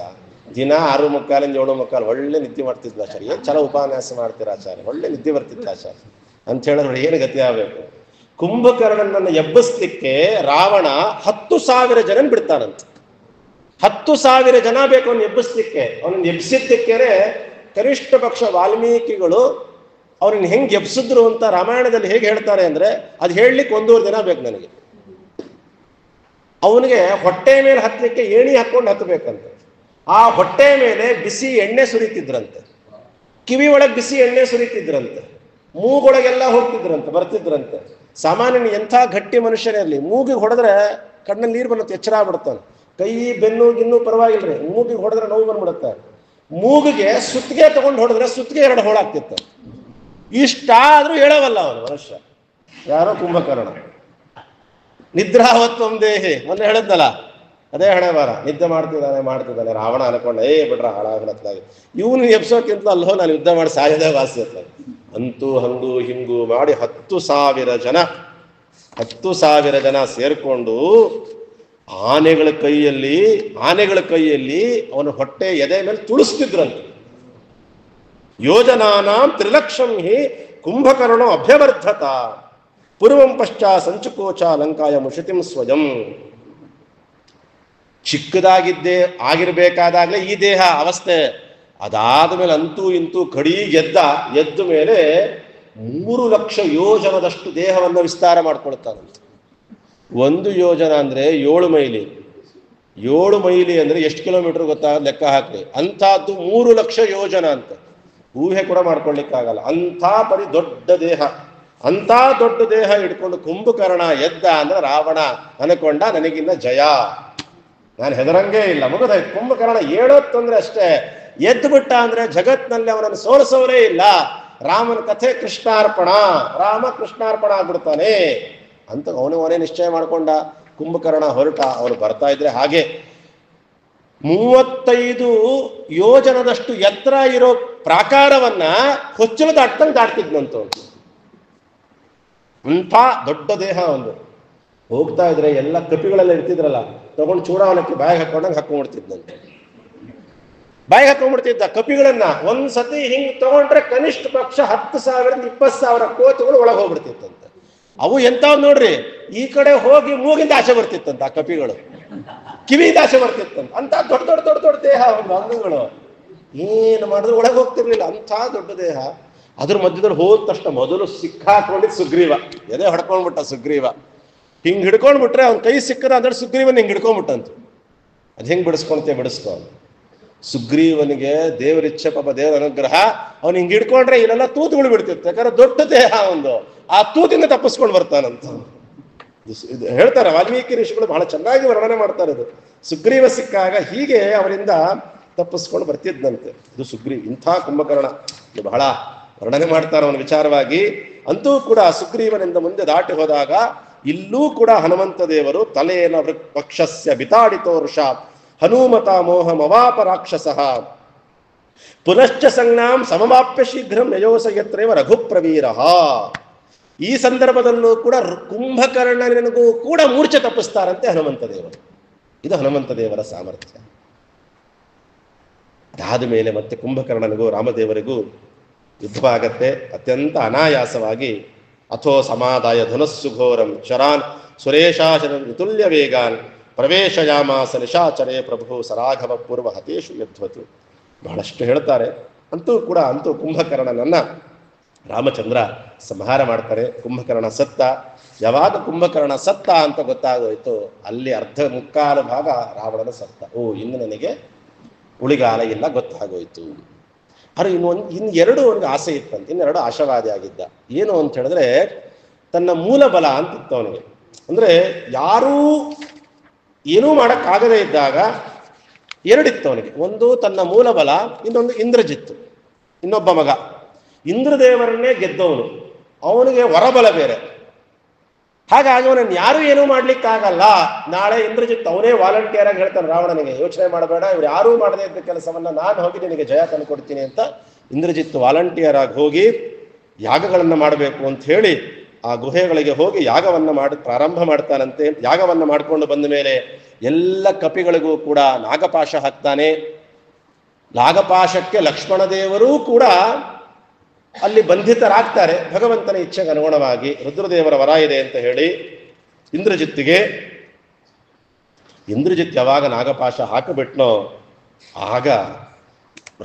S1: ದಿನ 6:45 7:45 ಒಳ್ಳೆ ನಿದ್ದೆ ಮಾಡ್ತಿದ್ವಿ ಆಚಾರ್ಯ. ಏನು ಚಲೋ ಉಪನ್ಯಾಸ ಮಾಡ್ತೀರ ಆಚಾರ್ಯ, ಒಳ್ಳೆ ನಿದ್ದೆ ಬರ್ತಿತ್ತು ಆಚಾರ್ಯ ಅಂತ ಹೇಳಿದ್ರೆ ಏನು ಗತಿ ಆಗಬೇಕು? ಕುಂಭಕರ್ಣನನ್ನು ಎಬ್ಬಿಸ್ಲಿಕ್ಕೆ ರಾವಣ 10,000 ಜನ ಬಿಡ್ತಾನಂತೆ. 10,000 ಜನ ಬೇಕು ಅವನು ಎಬ್ಬಿಸ್ಲಿಕ್ಕೆ. ಅವನನ್ನು ಎಬ್ಸಿದ್ದಕ್ಕೇನೆ ಕನಿಷ್ಠ ಪಕ್ಷ ವಾಲ್ಮೀಕಿಗಳು ಅವ್ರನ್ನ ಹೆಂಗೆ ಎಬ್ಸಿದ್ರು ಅಂತ ರಾಮಾಯಣದಲ್ಲಿ ಹೇಗೆ ಹೇಳ್ತಾರೆ ಅಂದ್ರೆ, ಅದು ಹೇಳಲಿಕ್ಕೆ 1.5 ದಿನ ಬೇಕು ನನಗೆ. ಅವನಿಗೆ ಹೊಟ್ಟೆ ಮೇಲೆ ಹತ್ತಲಿಕ್ಕೆ ಏಣಿ ಹಾಕೊಂಡು ಹತ್ತಬೇಕಂತೆ. ಆ ಹೊಟ್ಟೆ ಮೇಲೆ ಬಿಸಿ ಎಣ್ಣೆ ಸುರಿತಿದ್ರಂತೆ, ಕಿವಿ ಒಳಗೆ ಬಿಸಿ ಎಣ್ಣೆ ಸುರಿತಿದ್ರಂತೆ, ಮೂಗೊಳಗೆಲ್ಲ ಹೋಗ್ತಿದ್ರಂತೆ, ಬರ್ತಿದ್ರಂತೆ. ಸಾಮಾನ್ಯ ಎಂಥ ಗಟ್ಟಿ ಮನುಷ್ಯನೇ ಇರಲಿ, ಮೂಗಿಗೆ ಹೊಡೆದ್ರೆ ಕಣ್ಣಲ್ಲಿ ನೀರು ಬರುತ್ತೆ, ಎಚ್ಚರ ಆಗ್ಬಿಡ್ತಾನೆ. ಕೈ ಬೆನ್ನು ಗಿನ್ನು ಪರವಾಗಿಲ್ರಿ, ಮೂಗಿಗೆ ಹೊಡೆದ್ರೆ ನೋವು ಬಂದ್ಬಿಡುತ್ತೆ. ಮೂಗಿಗೆ ಸುತ್ತಿಗೆ ತಗೊಂಡು ಹೊಡೆದ್ರೆ ಸುತ್ತಿಗೆ 2 ಹೋಳಾಗ್ತಿತ್ತು. ಇಷ್ಟಾದ್ರೂ ಹೇಳವಲ್ಲ ಅವನು ಮನುಷ್ಯ. ಯಾರೋ ಕುಂಭಕರ್ಣ. ನಿದ್ರಾವತ್ವಂ ದೇಹಿ ಮೊನ್ನೆ ಹೇಳಿದ್ನಲ್ಲ, ಅದೇ ಹಣೆ ಬಾರ. ನಿದ್ದೆ ಮಾಡ್ತಿದ್ದಾನೆ ರಾವಣ ಅನ್ಕೊಂಡ, ಬಿಡ್ರ ಹಾಳಾಗ್ಲತ್ತಾಗಿ ಇವನು ಎಬ್ಸೋಕ್ಕಿಂತ ಅಲ್ಲೋ ನಾನು ಯುದ್ಧ ಮಾಡಿ ಸಾಯದೇ ವಾಸಿ ಅತ್ತ. ಅಂತೂ ಹಂಗೂ ಹಿಂಗೂ ಮಾಡಿ 10,000 ಜನ ಸೇರ್ಕೊಂಡು ಆನೆಗಳ ಕೈಯಲ್ಲಿ ಅವನ ಹೊಟ್ಟೆ ಎದೆ ಮೇಲೆ ತುಳಿಸ್ತಿದ್ರಂತೆ. ಯೋಜನಾನಾಂ 3,00,000 ಹಿ ಕುಂಭಕರ್ಣ ಅಭ್ಯವರ್ಧತ ಪೂರ್ವಂ ಪಶ್ಚಾ ಸಂಚುಕೋಚ ಲಂಕಾಯ ಮುಷಿತಿಂ ಸ್ವಯಂ. ಚಿಕ್ಕದಾಗಿದ್ದೇ ಆಗಿರ್ಬೇಕಾದಾಗ್ಲೇ ಈ ದೇಹ ಅವಸ್ಥೆ. ಅದಾದ ಮೇಲೆ ಅಂತೂ ಇಂತೂ ಎದ್ದ ಮೇಲೆ 3,00,000 ಯೋಜನದಷ್ಟು ದೇಹವನ್ನು ವಿಸ್ತಾರ ಮಾಡ್ಕೊಳ್ತಾನಂತೆ. 1 ಯೋಜನ ಅಂದ್ರೆ 7 ಮೈಲಿ. 7 ಮೈಲಿ ಅಂದ್ರೆ ಎಷ್ಟು ಕಿಲೋಮೀಟರ್ ಗೊತ್ತಾಗ ಲೆಕ್ಕ ಹಾಕ್ಲಿ. ಅಂಥದ್ದು 3,00,000 ಯೋಜನ ಅಂತ ಊಹೆ ಕೂಡ ಮಾಡ್ಕೊಳ್ಲಿಕ್ಕಾಗಲ್ಲ. ಅಂಥ ದೊಡ್ಡ ದೇಹ, ಅಂಥ ದೊಡ್ಡ ದೇಹ ಇಟ್ಕೊಂಡು ಕುಂಭಕರ್ಣ ಎದ್ದ ಅಂದ್ರೆ ರಾವಣ ಅನ್ಕೊಂಡ ನನಗಿನ್ನ ಜಯ, ನಾನು ಹೆದರಂಗೇ ಇಲ್ಲ, ಮುಗಿದಾಯ್ತು. ಕುಂಭಕರ್ಣ ಹೇಳೋತ್ತಂದ್ರೆ ಅಷ್ಟೇ, ಎದ್ದು ಬಿಟ್ಟ ಅಂದ್ರೆ ಜಗತ್ನಲ್ಲಿ ಅವನನ್ನು ಸೋಲಿಸೋರೇ ಇಲ್ಲ. ರಾಮನ ಕಥೆ ಕೃಷ್ಣಾರ್ಪಣ, ರಾಮ ಕೃಷ್ಣಾರ್ಪಣ ಆಗ್ಬಿಡ್ತಾನೆ ಅಂತ ಅವನೇ ನಿಶ್ಚಯ ಮಾಡ್ಕೊಂಡ. ಕುಂಭಕರ್ಣ ಹೊರಟ. ಅವನು ಬರ್ತಾ ಇದ್ರೆ ಹಾಗೆ 35 ಯೋಜನದಷ್ಟು ಎತ್ತರ ಇರೋ ಪ್ರಾಕಾರವನ್ನ ಹೊಚ್ಚಲು ದಾಟ್ತಿದ್ನಂತ. ಅಂಥ ದೊಡ್ಡ ದೇಹ ಒಂದು. ಹೋಗ್ತಾ ಇದ್ರೆ ಎಲ್ಲ ಕಪಿಗಳೆಲ್ಲ ಇರ್ತಿದ್ರಲ್ಲ, ತಗೊಂಡು ಚೂಡಾವಣಕ್ಕೆ ಬಾಯಿಗೆ ಹಾಕೊಂಡ್ಬಿಡ್ತಿದ್ನಂತೆ. ಬಾಯಿಗೆ ಹಾಕೊಂಡ್ಬಿಡ್ತಿದ್ದ ಕಪಿಗಳನ್ನ. ಒಂದ್ಸತಿ ಹಿಂಗ್ ತಗೊಂಡ್ರೆ ಕನಿಷ್ಠ ಪಕ್ಷ 10,000 20,000 ಕೋತಿಗಳು ಒಳಗೆ ಹೋಗ್ಬಿಡ್ತಿತ್ತಂತೆ. ಅವು ಎಂತಾವ್ ನೋಡ್ರಿ, ಈ ಕಡೆ ಹೋಗಿ ಮೂಗಿಂದ ಆಸೆ ಬರ್ತಿತ್ತಂತ ಆ ಕಪಿಗಳು, ಕಿವಿಯಿಂದ ಆಸೆ ಬರ್ತಿತ್ತಂತ. ಅಂತ ದೊಡ್ಡ ದೇಹ ಒಂದು ಅಂಗಗಳು. ಏನು ಮಾಡಿದ್ರು ಒಳಗೆ ಹೋಗ್ತಿರ್ಲಿಲ್ಲ, ಅಂಥ ದೊಡ್ಡ ದೇಹ. ಅದ್ರ ಮಧ್ಯದಲ್ಲಿ ಹೋದ ತಕ್ಷಣ ಮೊದಲು ಸಿಕ್ಕಾಕೊಂಡಿದ್ ಸುಗ್ರೀವ. ಎದೆ ಹೊಡ್ಕೊಂಡ್ಬಿಟ್ಟ ಸುಗ್ರೀವ. ಹಿಂಗ್ ಹಿಡ್ಕೊಂಡ್ಬಿಟ್ರೆ ಅವ್ನ ಕೈ ಸಿಕ್ಕದ ಅಂದ್ರೆ ಸುಗ್ರೀವನ್ ಹಿಂಗ್ ಹಿಡ್ಕೊಂಡ್ಬಿಟ್ಟಂತ. ಅದ್ ಹೆಂಗ್ ಬಿಡಿಸ್ಕೊ. ಸುಗ್ರೀವನಿಗೆ ದೇವರಿಚ್ಛೆ, ಪಾಪ ದೇವರ ಅನುಗ್ರಹ. ಅವ್ನು ಹಿಂಗ್ ಹಿಡ್ಕೊಂಡ್ರೆ ಇಲ್ಲೆಲ್ಲ ತೂತುಗಳು ಬಿಡ್ತಿತ್ತು. ಯಾಕಂದ್ರೆ ದೊಡ್ಡ ದೇಹ ಒಂದು, ಆ ತೂತಿಂದ ತಪ್ಪಿಸ್ಕೊಂಡು ಬರ್ತಾನಂತ. ಇದು ಹೇಳ್ತಾರೆ ವಾಲ್ಮೀಕಿ ಋಷಿಗಳು, ಬಹಳ ಚೆನ್ನಾಗಿ ವರ್ಣನೆ ಮಾಡ್ತಾರೆ. ಇದು ಸುಗ್ರೀವ ಸಿಕ್ಕಾಗ ಹೀಗೆ ಅವರಿಂದ ತಪ್ಪಿಸ್ಕೊಂಡು ಬರ್ತಿದ್ದಂತೆ. ಇದು ಸುಗ್ರೀವ್. ಇಂಥ ಕುಂಭಕರ್ಣ ಇದು ಬಹಳ ವರ್ಣನೆ ಮಾಡ್ತಾರೆ ಅವನ ವಿಚಾರವಾಗಿ. ಅಂತೂ ಕೂಡ ಸುಗ್ರೀವನಿಂದ ಮುಂದೆ ದಾಟಿ ಹೋದಾಗ ಇಲ್ಲೂ ಕೂಡ ಹನುಮಂತ ದೇವರು ತಲೇನ ವಕ್ಷಸ್ಯ ಬಿತಾಡಿತೋ ವೃಷ ಹನುಮತ ಮೋಹಮವಾಪ ರಾಕ್ಷಸಃ ಪುನಶ್ಚ ಸಂಜ್ಞಾಂ ಸಮವಾಪ್ಯ ಶೀಘ್ರಂ ಯಯೋಸಯತ್ರೇವ ರಘುಪ್ರವೀರಃ. ಈ ಸಂದರ್ಭದಲ್ಲೂ ಕೂಡ ಕುಂಭಕರ್ಣನಿಗೂ ಕೂಡ ಮೂರ್ಛೆ ತಪ್ಪಿಸ್ತಾರಂತೆ ಹನುಮಂತ ದೇವರು. ಇದು ಹನುಮಂತ ದೇವರ ಸಾಮರ್ಥ್ಯ. ಅದಾದ ಮೇಲೆ ಮತ್ತೆ ಕುಂಭಕರ್ಣನಿಗೂ ರಾಮದೇವರಿಗೂ ಯುದ್ಧವಾಗತ್ತೆ. ಅತ್ಯಂತ ಅನಾಯಾಸವಾಗಿ ಅಥೋ ಸಮಾದಾಯ ಧನುಸ್ಸು ಘೋರಂ ಶರಾನ್ ಸುರೇಶಾಶನ ವಿತುಲ್ಯ ವೇಗಾನ್ ಪ್ರವೇಶಯಾಮಾಸ ನಿಶಾಚರೇ ಪ್ರಭು ಸರಾಘವ ಪೂರ್ವ ಹತೇಶು ಯದ್ವತು. ಬಹಳಷ್ಟು ಹೇಳ್ತಾರೆ. ಅಂತೂ ಕುಂಭಕರ್ಣನನ್ನ ರಾಮಚಂದ್ರ ಸಂಹಾರ ಮಾಡ್ತಾರೆ. ಕುಂಭಕರ್ಣ ಸತ್ತ. ಯಾವಾಗ ಕುಂಭಕರ್ಣ ಸತ್ತ ಅಂತ ಗೊತ್ತಾಗೋಯ್ತು, ಅಲ್ಲಿ ಮುಕ್ಕಾಲು ಭಾಗ ರಾವಣನ ಸತ್ತ. ಇನ್ನು ನನಗೆ ಉಳಿಗಾಲ ಇಲ್ಲ ಗೊತ್ತಾಗೋಯ್ತು. ಆದರೆ ಇನ್ನೆರಡು ಅವನಿಗೆ ಆಸೆ ಇತ್ತಂತೆ. ಇನ್ನೆರಡು ಆಶಾವಾದಿ ಆಗಿದ್ದ. ಏನು ಅಂತ ಹೇಳಿದ್ರೆ, ತನ್ನ ಮೂಲ ಬಲ ಅಂತಿತ್ತು ಅವನಿಗೆ. ಅಂದ್ರೆ ಯಾರೂ ಏನೂ ಮಾಡಕ್ಕಾಗದೇ ಇದ್ದಾಗ ಎರಡಿತ್ತು ಅವನಿಗೆ. ಒಂದು ತನ್ನ ಮೂಲ ಬಲ, ಇನ್ನೊಂದು ಇಂದ್ರಜಿತ್ತು, ಇನ್ನೊಬ್ಬ ಮಗ. ಇಂದ್ರದೇವರನ್ನೇ ಗೆದ್ದವನು, ಅವನಿಗೆ ವರಬಲ ಬೇರೆ. ಹಾಗಾಗಿ ಅವನನ್ನು ಯಾರು ಏನೂ ಮಾಡ್ಲಿಕ್ಕಾಗಲ್ಲ. ನಾಳೆ ಇಂದ್ರಜಿತ್ ಅವನೇ ವಾಲಂಟಿಯರ್ ಆಗಿ ಹೇಳ್ತಾನೆ ರಾವಣನಿಗೆ, ಯೋಚನೆ ಮಾಡಬೇಡ, ಇವ್ರು ಯಾರೂ ಮಾಡದೇ ಇದ್ದ ಕೆಲಸವನ್ನ ನಾನು ಹೋಗಿ ನಿನಗೆ ಜಯ ತಂದುಕೊಡ್ತೀನಿ ಅಂತ. ಇಂದ್ರಜಿತ್ ವಾಲಂಟಿಯರ್ ಆಗಿ ಹೋಗಿ ಯಾಗಗಳನ್ನು ಮಾಡಬೇಕು ಅಂತ ಹೇಳಿ ಆ ಗುಹೆಗಳಿಗೆ ಹೋಗಿ ಯಾಗವನ್ನ ಪ್ರಾರಂಭ ಮಾಡ್ತಾನಂತೆ. ಯಾಗವನ್ನ ಮಾಡ್ಕೊಂಡು ಬಂದ ಮೇಲೆ ಎಲ್ಲ ಕಪಿಗಳಿಗೂ ಕೂಡ ನಾಗಪಾಶ ಹಾಕ್ತಾನೆ. ನಾಗಪಾಶಕ್ಕೆ ಲಕ್ಷ್ಮಣ ದೇವರೂ ಕೂಡ ಅಲ್ಲಿ ಬಂಧಿತರಾಗ್ತಾರೆ ಭಗವಂತನ ಇಚ್ಛೆಗೆ ಅನುಗುಣವಾಗಿ. ರುದ್ರದೇವರ ವರ ಇದೆ ಅಂತ ಹೇಳಿ ಇಂದ್ರಜಿತ್ತಿಗೆ. ಇಂದ್ರಜಿತ್ ಯಾವಾಗ ನಾಗಪಾಶ ಹಾಕಿಬಿಟ್ನೋ ಆಗ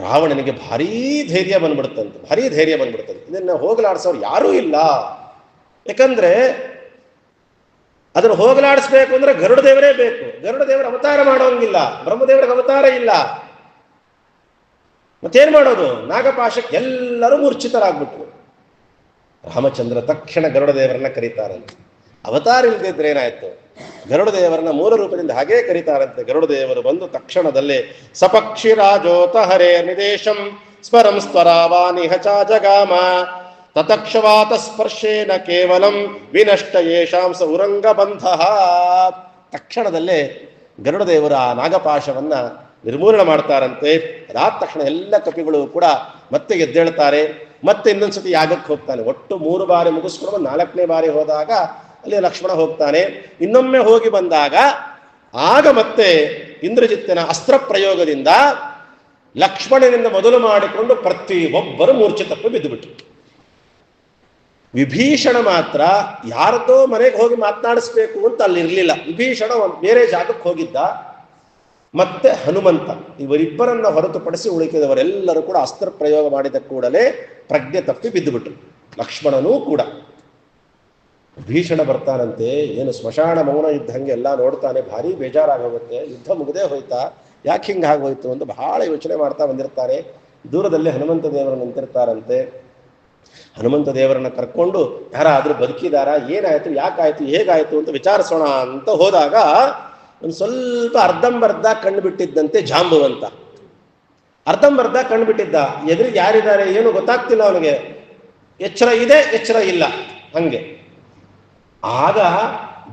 S1: ರಾವಣನಿಗೆ ಭಾರೀ ಧೈರ್ಯ ಬಂದ್ಬಿಡ್ತಂತೆ. ಇದನ್ನ ಹೋಗಲಾಡಿಸೋರು ಯಾರೂ ಇಲ್ಲ. ಯಾಕಂದ್ರೆ ಅದನ್ನು ಹೋಗಲಾಡಿಸ್ಬೇಕು ಅಂದ್ರೆ ಗರುಡದೇವರೇ ಬೇಕು. ಗರುಡದೇವರ ಅವತಾರ ಮಾಡೋಂಗಿಲ್ಲ, ಬ್ರಹ್ಮದೇವರಿಗೆ ಅವತಾರ ಇಲ್ಲ. ಮತ್ತೇನ್ ಮಾಡೋದು? ನಾಗಪಾಶಕ್ಕೆ ಎಲ್ಲರೂ ಮೂರ್ಛಿತರಾಗ್ಬಿಟ್ರು. ರಾಮಚಂದ್ರ ತಕ್ಷಣ ಗರುಡದೇವರನ್ನ ಕರೀತಾರಂತೆ. ಅವತಾರ ಇಲ್ದಿದ್ರೆ ಏನಾಯ್ತು? ಗರುಡದೇವರನ್ನ ಮೂಲ ರೂಪದಿಂದ ಹಾಗೇ ಕರೀತಾರಂತೆ. ಗರುಡದೇವರು ಬಂದು ತಕ್ಷಣದಲ್ಲೇ ಸಪಕ್ಷಿ ರಾಜೋತ ಹರೇ ನಿದೇಶಂ ಸ್ಮರಂ ಸ್ವರಾವಾನಿಹ ಚ ಜಗಾಮ ತತಕ್ಷವಾತ ಸ್ಪರ್ಶೇನ ಕೇವಲಂ ವಿನಷ್ಟ ಯೇಷಾಂಸ ಉರಂಗಬಂಧ. ತಕ್ಷಣದಲ್ಲೇ ಗರುಡದೇವರು ಆ ನಾಗಪಾಶವನ್ನ ನಿರ್ಮೂಲನೆ ಮಾಡ್ತಾರಂತೆ. ಅದಾದ ತಕ್ಷಣ ಎಲ್ಲ ಕಪಿಗಳು ಕೂಡ ಮತ್ತೆ ಎದ್ದೇಳ್ತಾರೆ. ಮತ್ತೆ ಇನ್ನೊಂದ್ಸತಿ ಯಾಗಕ್ಕೆ ಹೋಗ್ತಾನೆ. ಒಟ್ಟು 3 ಬಾರಿ ಮುಗಿಸ್ಕೊಂಡು 4ನೇ ಬಾರಿ ಹೋದಾಗ ಅಲ್ಲಿ ಲಕ್ಷ್ಮಣ ಹೋಗ್ತಾನೆ. ಇನ್ನೊಮ್ಮೆ ಹೋಗಿ ಬಂದಾಗ ಆಗ ಮತ್ತೆ ಇಂದ್ರಜಿತ್ತಿನ ಅಸ್ತ್ರ ಪ್ರಯೋಗದಿಂದ ಲಕ್ಷ್ಮಣನಿಂದ ಮೊದಲು ಮಾಡಿಕೊಂಡು ಪ್ರತಿಯೊಬ್ಬರು ಮೂರ್ಛೆ ತಪ್ಪಿ ಬಿದ್ದುಬಿಟ್ರು. ವಿಭೀಷಣ ಮಾತ್ರ ಯಾರದೋ ಮನೆಗೆ ಹೋಗಿ ಮಾತನಾಡಿಸ್ಬೇಕು ಅಂತ ಅಲ್ಲಿ ಇರಲಿಲ್ಲ. ವಿಭೀಷಣ ಒಂದು ಬೇರೆ ಜಾಗಕ್ಕೆ ಹೋಗಿದ್ದ. ಮತ್ತೆ ಹನುಮಂತ ಇವರಿಬ್ಬರನ್ನ ಹೊರತುಪಡಿಸಿ ಉಳಿಕೆದವರೆಲ್ಲರೂ ಕೂಡ ಅಸ್ತ್ರ ಪ್ರಯೋಗ ಮಾಡಿದ ಕೂಡಲೇ ಪ್ರಜ್ಞೆ ತಪ್ಪಿ ಬಿದ್ದುಬಿಟ್ರು. ಲಕ್ಷ್ಮಣನೂ ಕೂಡ. ಭೀಷಣ ಬರ್ತಾನಂತೆ. ಏನು ಸ್ಮಶಾನ ಮೌನ ಇದ್ದಂಗೆ ಎಲ್ಲ ನೋಡ್ತಾನೆ. ಭಾರಿ ಬೇಜಾರಾಗೋಗುತ್ತೆ. ಯುದ್ಧ ಮುಗದೇ ಹೋಯ್ತಾ, ಯಾಕೆ ಹಿಂಗೆ ಆಗೋಯ್ತು ಅಂತ ಬಹಳ ಯೋಚನೆ ಮಾಡ್ತಾ ಬಂದಿರ್ತಾರೆ. ದೂರದಲ್ಲಿ ಹನುಮಂತ ದೇವರು ನಿಂತಿರ್ತಾರಂತೆ. ಹನುಮಂತ ದೇವರನ್ನ ಕರ್ಕೊಂಡು ಯಾರಾದ್ರೂ ಬದುಕಿದಾರಾ, ಏನಾಯ್ತು, ಯಾಕಾಯ್ತು, ಹೇಗಾಯ್ತು ಅಂತ ವಿಚಾರಿಸೋಣ ಅಂತ ಹೋದಾಗ ಒಂದು ಸ್ವಲ್ಪ ಅರ್ಧಂಬರ್ಧ ಕಣ್ಣು ಬಿಟ್ಟಿದ್ದಂತೆ ಜಾಂಬುವಂತ. ಅರ್ಧಂಬರ್ಧ ಕಣ್ಣು ಬಿಟ್ಟಿದ್ದ. ಎದುರಿಗೆ ಯಾರಿದ್ದಾರೆ ಏನು ಗೊತ್ತಾಗ್ತಿಲ್ಲ ಅವನಿಗೆ. ಎಚ್ಚರ ಇದೆ, ಎಚ್ಚರ ಇಲ್ಲ, ಹಂಗೆ. ಆಗ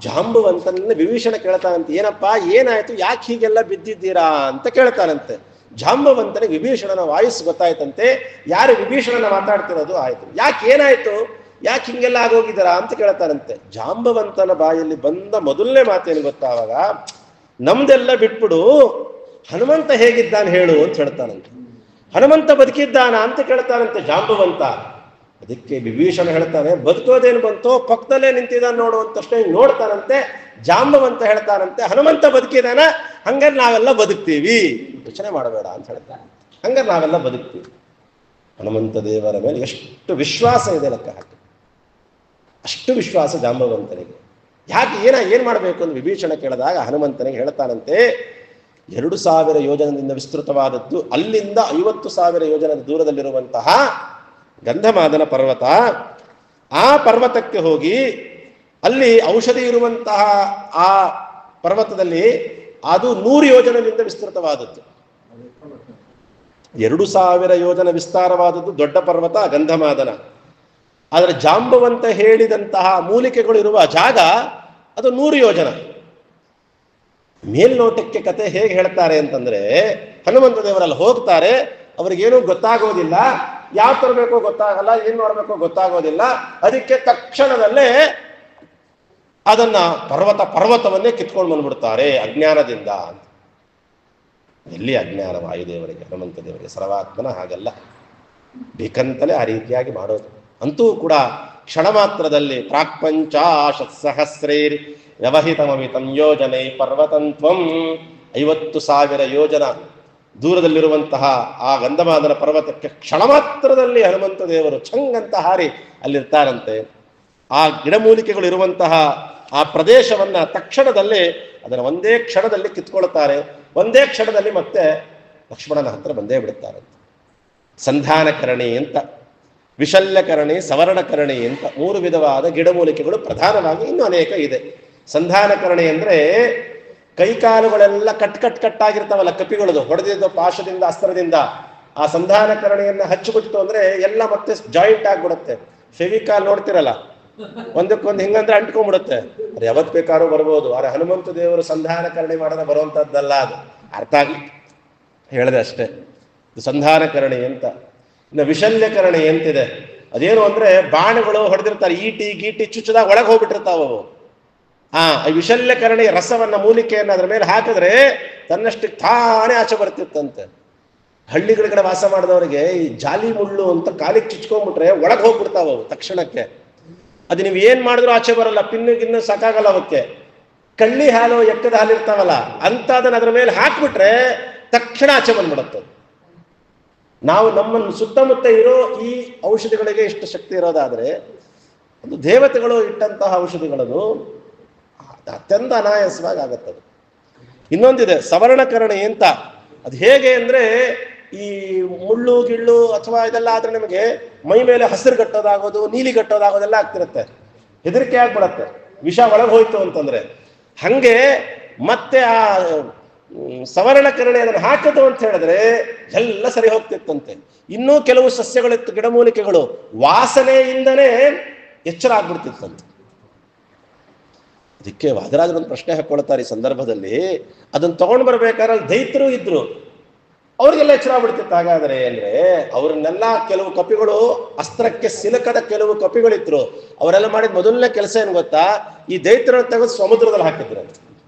S1: ಜಾಂಬುವಂತನ ವಿಭೀಷಣ ಕೇಳ್ತಾನಂತೆ, ಏನಪ್ಪಾ ಏನಾಯ್ತು, ಯಾಕೆ ಹೀಗೆಲ್ಲ ಬಿದ್ದಿದ್ದೀರಾ ಅಂತ ಕೇಳ್ತಾನಂತೆ. ಜಾಂಬವಂತನಿಗೆ ವಿಭೀಷಣನ ವಾಯ್ಸ್ ಗೊತ್ತಾಯ್ತಂತೆ. ಯಾರು ವಿಭೀಷಣನ ಮಾತಾಡ್ತಿರೋದು ಆಯ್ತು. ಯಾಕೆ ಏನಾಯ್ತು, ಯಾಕೆ ಹಿಂಗೆಲ್ಲ ಆಗೋಗಿದ್ದೀರಾ ಅಂತ ಕೇಳ್ತಾನಂತೆ. ಜಾಂಬವಂತನ ಬಾಯಲ್ಲಿ ಬಂದ ಮೊದಲನೇ ಮಾತೇನು ಗೊತ್ತಾವಾಗ, ನಮ್ದೆಲ್ಲ ಬಿಟ್ಬಿಡು, ಹನುಮಂತ ಹೇಗಿದ್ದಾನೆ ಹೇಳು ಅಂತ ಹೇಳ್ತಾನಂತೆ. ಹನುಮಂತ ಬದುಕಿದ್ದಾನ ಅಂತ ಕೇಳ್ತಾನಂತೆ ಜಾಂಬವಂತ. ಅದಕ್ಕೆ ವಿಭೀಷಣ ಹೇಳ್ತಾನೆ, ಬದುಕೋದೇನು ಬಂತೋ, ಪಕ್ಕದಲ್ಲೇ ನಿಂತಿದ್ದಾನೆ ನೋಡು ಅಂತಷ್ಟೇ ನೋಡ್ತಾನಂತೆ. ಜಾಂಬವಂತ ಹೇಳ್ತಾನಂತೆ, ಹನುಮಂತ ಬದುಕಿದಾನ, ಹಂಗಾರೆ ನಾವೆಲ್ಲ ಬದುಕ್ತೀವಿ, ಯೋಚನೆ ಮಾಡಬೇಡ ಅಂತ ಹೇಳ್ತಾನೆ. ಹಂಗಾರೆ ನಾವೆಲ್ಲ ಬದುಕ್ತೀವಿ. ಹನುಮಂತ ದೇವರ ಮೇಲೆ ಎಷ್ಟು ವಿಶ್ವಾಸ ಇದೆ ಲೆಕ್ಕ ಹಾಕಿ. ಅಷ್ಟು ವಿಶ್ವಾಸ ಜಾಂಬವಂತನಿಗೆ. ಯಾಕೆ ಏನ್ ಮಾಡಬೇಕು ಅಂತ ವಿಭೀಷಣ ಕೇಳಿದಾಗ ಹನುಮಂತನಿಗೆ ಹೇಳ್ತಾನಂತೆ, 2000 ಯೋಜನದಿಂದ ವಿಸ್ತೃತವಾದದ್ದು, ಅಲ್ಲಿಂದ 50,000 ಯೋಜನದ ದೂರದಲ್ಲಿರುವಂತಹ ಗಂಧಮಾದನ ಪರ್ವತ. ಆ ಪರ್ವತಕ್ಕೆ ಹೋಗಿ ಅಲ್ಲಿ ಔಷಧಿ ಇರುವಂತಹ ಆ ಪರ್ವತದಲ್ಲಿ ಅದು 100 ಯೋಜನದಿಂದ ವಿಸ್ತೃತವಾದದ್ದು. 2000 ಯೋಜನ ವಿಸ್ತಾರವಾದದ್ದು ದೊಡ್ಡ ಪರ್ವತ ಗಂಧಮಾದನ. ಆದರೆ ಜಾಂಬವಂತ ಹೇಳಿದಂತಹ ಮೂಲಿಕೆಗಳು ಇರುವ ಜಾಗ ಅದು 100 ಯೋಜನ. ಮೇಲ್ನೋಟಕ್ಕೆ ಕತೆ ಹೇಗೆ ಹೇಳ್ತಾರೆ ಅಂತಂದ್ರೆ, ಹನುಮಂತ ದೇವರಲ್ಲಿ ಹೋಗ್ತಾರೆ, ಅವ್ರಿಗೇನೂ ಗೊತ್ತಾಗೋದಿಲ್ಲ, ಯಾವ ತರಬೇಕೋ ಗೊತ್ತಾಗಲ್ಲ, ಏನ್ ಮಾಡ್ಬೇಕೋ ಗೊತ್ತಾಗೋದಿಲ್ಲ. ಅದಕ್ಕೆ ತಕ್ಷಣದಲ್ಲೇ ಅದನ್ನ ಪರ್ವತವನ್ನೇ ಕಿತ್ಕೊಂಡು ಬಂದ್ಬಿಡ್ತಾರೆ ಅಜ್ಞಾನದಿಂದ. ಎಲ್ಲಿ ಅಜ್ಞಾನ ವಾಯುದೇವರಿಗೆ, ಹನುಮಂತ ದೇವರಿಗೆ. ಸರ್ವಾತ್ಮನ ಹಾಗಲ್ಲ, ಬೇಕಂತಲೇ ಆ ರೀತಿಯಾಗಿ ಮಾಡೋದು. ಅಂತೂ ಕೂಡ ಕ್ಷಣ ಮಾತ್ರದಲ್ಲಿ ಪ್ರಾಕ್ಪಂಚಾಶತ್ಸಹಸ್ರೈರ್ ವ್ಯವಹಿತಮಮಿತಂ ಯೋಜನೆ ಪರ್ವತಂತ್ವಂ. 50,000 ಯೋಜನ ದೂರದಲ್ಲಿರುವಂತಹ ಆ ಗಂಧಮಾದನ ಪರ್ವತಕ್ಕೆ ಕ್ಷಣ ಮಾತ್ರದಲ್ಲಿ ಹನುಮಂತ ದೇವರು ಛಂಗಂತ ಹಾರಿ ಅಲ್ಲಿರ್ತಾರಂತೆ. ಆ ಗಿಡಮೂಲಿಕೆಗಳು ಇರುವಂತಹ ಆ ಪ್ರದೇಶವನ್ನ ತಕ್ಷಣದಲ್ಲೇ ಅದನ್ನು ಒಂದೇ ಕ್ಷಣದಲ್ಲಿ ಕಿತ್ಕೊಳ್ತಾರೆ. ಒಂದೇ ಕ್ಷಣದಲ್ಲಿ ಮತ್ತೆ ಲಕ್ಷ್ಮಣನ ಹತ್ರ ಬಂದೇ ಬಿಡುತ್ತಾರಂತೆ. ಸಂಧಾನಕರಣಿ ಅಂತ, ವಿಶಲ್ಯಕರಣಿ, ಸವರ್ಣಕರಣಿ ಅಂತ 3 ವಿಧವಾದ ಗಿಡಮೂಲಿಕೆಗಳು ಪ್ರಧಾನವಾಗಿ, ಇನ್ನೂ ಅನೇಕ ಇದೆ. ಸಂಧಾನಕರಣಿ ಅಂದ್ರೆ ಕೈಕಾಲುಗಳೆಲ್ಲ ಕಟ್ಟಾಗಿರ್ತಾವಲ್ಲ ಕಪಿಗಳದು, ಹೊಡೆದಿದ್ದ ಪಾಶದಿಂದ ಅಸ್ತ್ರದಿಂದ. ಆ ಸಂಧಾನಕರಣಿಯನ್ನ ಹಚ್ಚಿಬಿಟ್ಟು ಅಂದ್ರೆ ಎಲ್ಲ ಮತ್ತೆ ಜಾಯಿಂಟ್ ಆಗ್ಬಿಡುತ್ತೆ. ಫೆವಿಕಾಲ್ ನೋಡ್ತಿರಲ್ಲ, ಒಂದಕ್ಕೊಂದು ಹಿಂಗಂದ್ರೆ ಅಂಟ್ಕೊಂಡ್ಬಿಡುತ್ತೆ. ಅದು ಯಾವತ್ ಬೇಕಾದ್ರೂ ಬರ್ಬೋದು. ಆದ್ರೆ ಹನುಮಂತ ದೇವರು ಸಂಧಾನಕರಣಿ ಮಾಡೋದ ಬರುವಂತದ್ದಲ್ಲ. ಅದು ಅರ್ಥ ಆಗ್ಲಿ ಹೇಳಿದೆ ಅಷ್ಟೇ. ಸಂಧಾನಕರಣಿ ಅಂತ. ಇನ್ನು ವಿಶಲ್ಯಕರಣಿ ಎಂತಿದೆ, ಅದೇನು ಅಂದ್ರೆ ಬಾಣಗಳು ಹೊಡೆದಿರ್ತಾರೆ, ಗೀಟಿ ಚುಚ್ಚದಾಗ ಒಳಗೆ ಹೋಗ್ಬಿಟ್ಟಿರ್ತಾವವು. ಈ ವಿಶಲ್ಯಕರಣಿ ರಸವನ್ನ, ಮೂಲಿಕೆಯನ್ನ ಅದ್ರ ಮೇಲೆ ಹಾಕಿದ್ರೆ ತನ್ನಷ್ಟಕ್ಕೆ ತಾನೇ ಆಚೆ ಬರ್ತಿತ್ತಂತೆ. ಹಳ್ಳಿಗಳ ವಾಸ ಮಾಡಿದವರಿಗೆ ಈ ಜಾಲಿ ಮುಳ್ಳು ಅಂತ ಕಾಲಿಗೆ ಚುಚ್ಕೊಂಡ್ಬಿಟ್ರೆ ಒಳಗೆ ಹೋಗ್ಬಿಡ್ತಾವ ತಕ್ಷಣಕ್ಕೆ. ಅದು ನೀವು ಏನ್ ಮಾಡಿದ್ರು ಆಚೆ ಬರಲ್ಲ, ಪಿನ್ನು ಸಾಕಾಗಲ್ಲ ಅವಕ್ಕೆ. ಕಳ್ಳಿ ಹಾಲು, ಎಕ್ಕದ ಹಾಲು ಇರ್ತಾವಲ್ಲ ಅಂತ ಅದನ್ನ ಅದ್ರ ಮೇಲೆ ಹಾಕ್ಬಿಟ್ರೆ ತಕ್ಷಣ ಆಚೆ ಬಂದ್ಬಿಡುತ್ತೆ. ನಾವು ನಮ್ಮನ್ನು ಸುತ್ತಮುತ್ತ ಇರೋ ಈ ಔಷಧಿಗಳಿಗೆ ಇಷ್ಟು ಶಕ್ತಿ ಇರೋದಾದ್ರೆ, ಒಂದು ದೇವತೆಗಳು ಇಟ್ಟಂತಹ ಔಷಧಿಗಳನ್ನು ಅತ್ಯಂತ ಅನಾಯಾಸವಾಗಿ ಆಗತ್ತದು. ಇನ್ನೊಂದಿದೆ ಸವರ್ಣಕರಣಿ ಅಂತ. ಅದು ಹೇಗೆ ಅಂದ್ರೆ, ಈ ಮುಳ್ಳು ಗಿಳ್ಳು ಅಥವಾ ಇದೆಲ್ಲ ಆದ್ರೆ ನಿಮಗೆ ಮೈ ಮೇಲೆ ಹಸಿರು ಗಟ್ಟೋದಾಗೋದು, ನೀಲಿ ಗಟ್ಟೋದಾಗೋದೆಲ್ಲ ಆಗ್ತಿರುತ್ತೆ. ಹೆದರಿಕೆ ಆಗ್ಬಿಡತ್ತೆ ವಿಷ ಒಳಗೆ ಹೋಯ್ತು ಅಂತಂದ್ರೆ. ಹಂಗೆ ಮತ್ತೆ ಆ ಸವರ್ಣಕರಣಿ ಅದನ್ನು ಹಾಕದು ಅಂತ ಹೇಳಿದ್ರೆ ಎಲ್ಲ ಸರಿ ಹೋಗ್ತಿತ್ತಂತೆ. ಇನ್ನೂ ಕೆಲವು ಸಸ್ಯಗಳಿತ್ತು, ಗಿಡಮೂಲಿಕೆಗಳು, ವಾಸನೆಯಿಂದನೇ ಎಚ್ಚರ ಆಗ್ಬಿಡ್ತಿತ್ತಂತೆ. ಅದಕ್ಕೆ ವಾದರಾಜರೊಂದು ಪ್ರಶ್ನೆ ಹಾಕೊಳ್ತಾರೆ ಈ ಸಂದರ್ಭದಲ್ಲಿ, ಅದನ್ನು ತಗೊಂಡು ಬರ್ಬೇಕಾದ್ರೆ ಅಲ್ಲಿ ದೈತ್ಯರು ಇದ್ರು, ಅವ್ರಿಗೆಲ್ಲ ಎಚ್ಚರ ಆಗ್ಬಿಡ್ತಿತ್ತು. ಹಾಗಾದ್ರೆ ಅಂದ್ರೆ ಅವ್ರನ್ನೆಲ್ಲ ಕೆಲವು ಕಪಿಗಳು, ಅಸ್ತ್ರಕ್ಕೆ ಸಿಲುಕದ ಕೆಲವು ಕಪಿಗಳಿದ್ರು, ಅವರೆಲ್ಲ ಮಾಡಿದ ಮೊದಲನೇ ಕೆಲಸ ಏನ್ ಗೊತ್ತಾ, ಈ ದೈತ್ಯರನ್ನು ತೆಗೆದು ಸಮುದ್ರದಲ್ಲಿ ಹಾಕಿದ್ರು,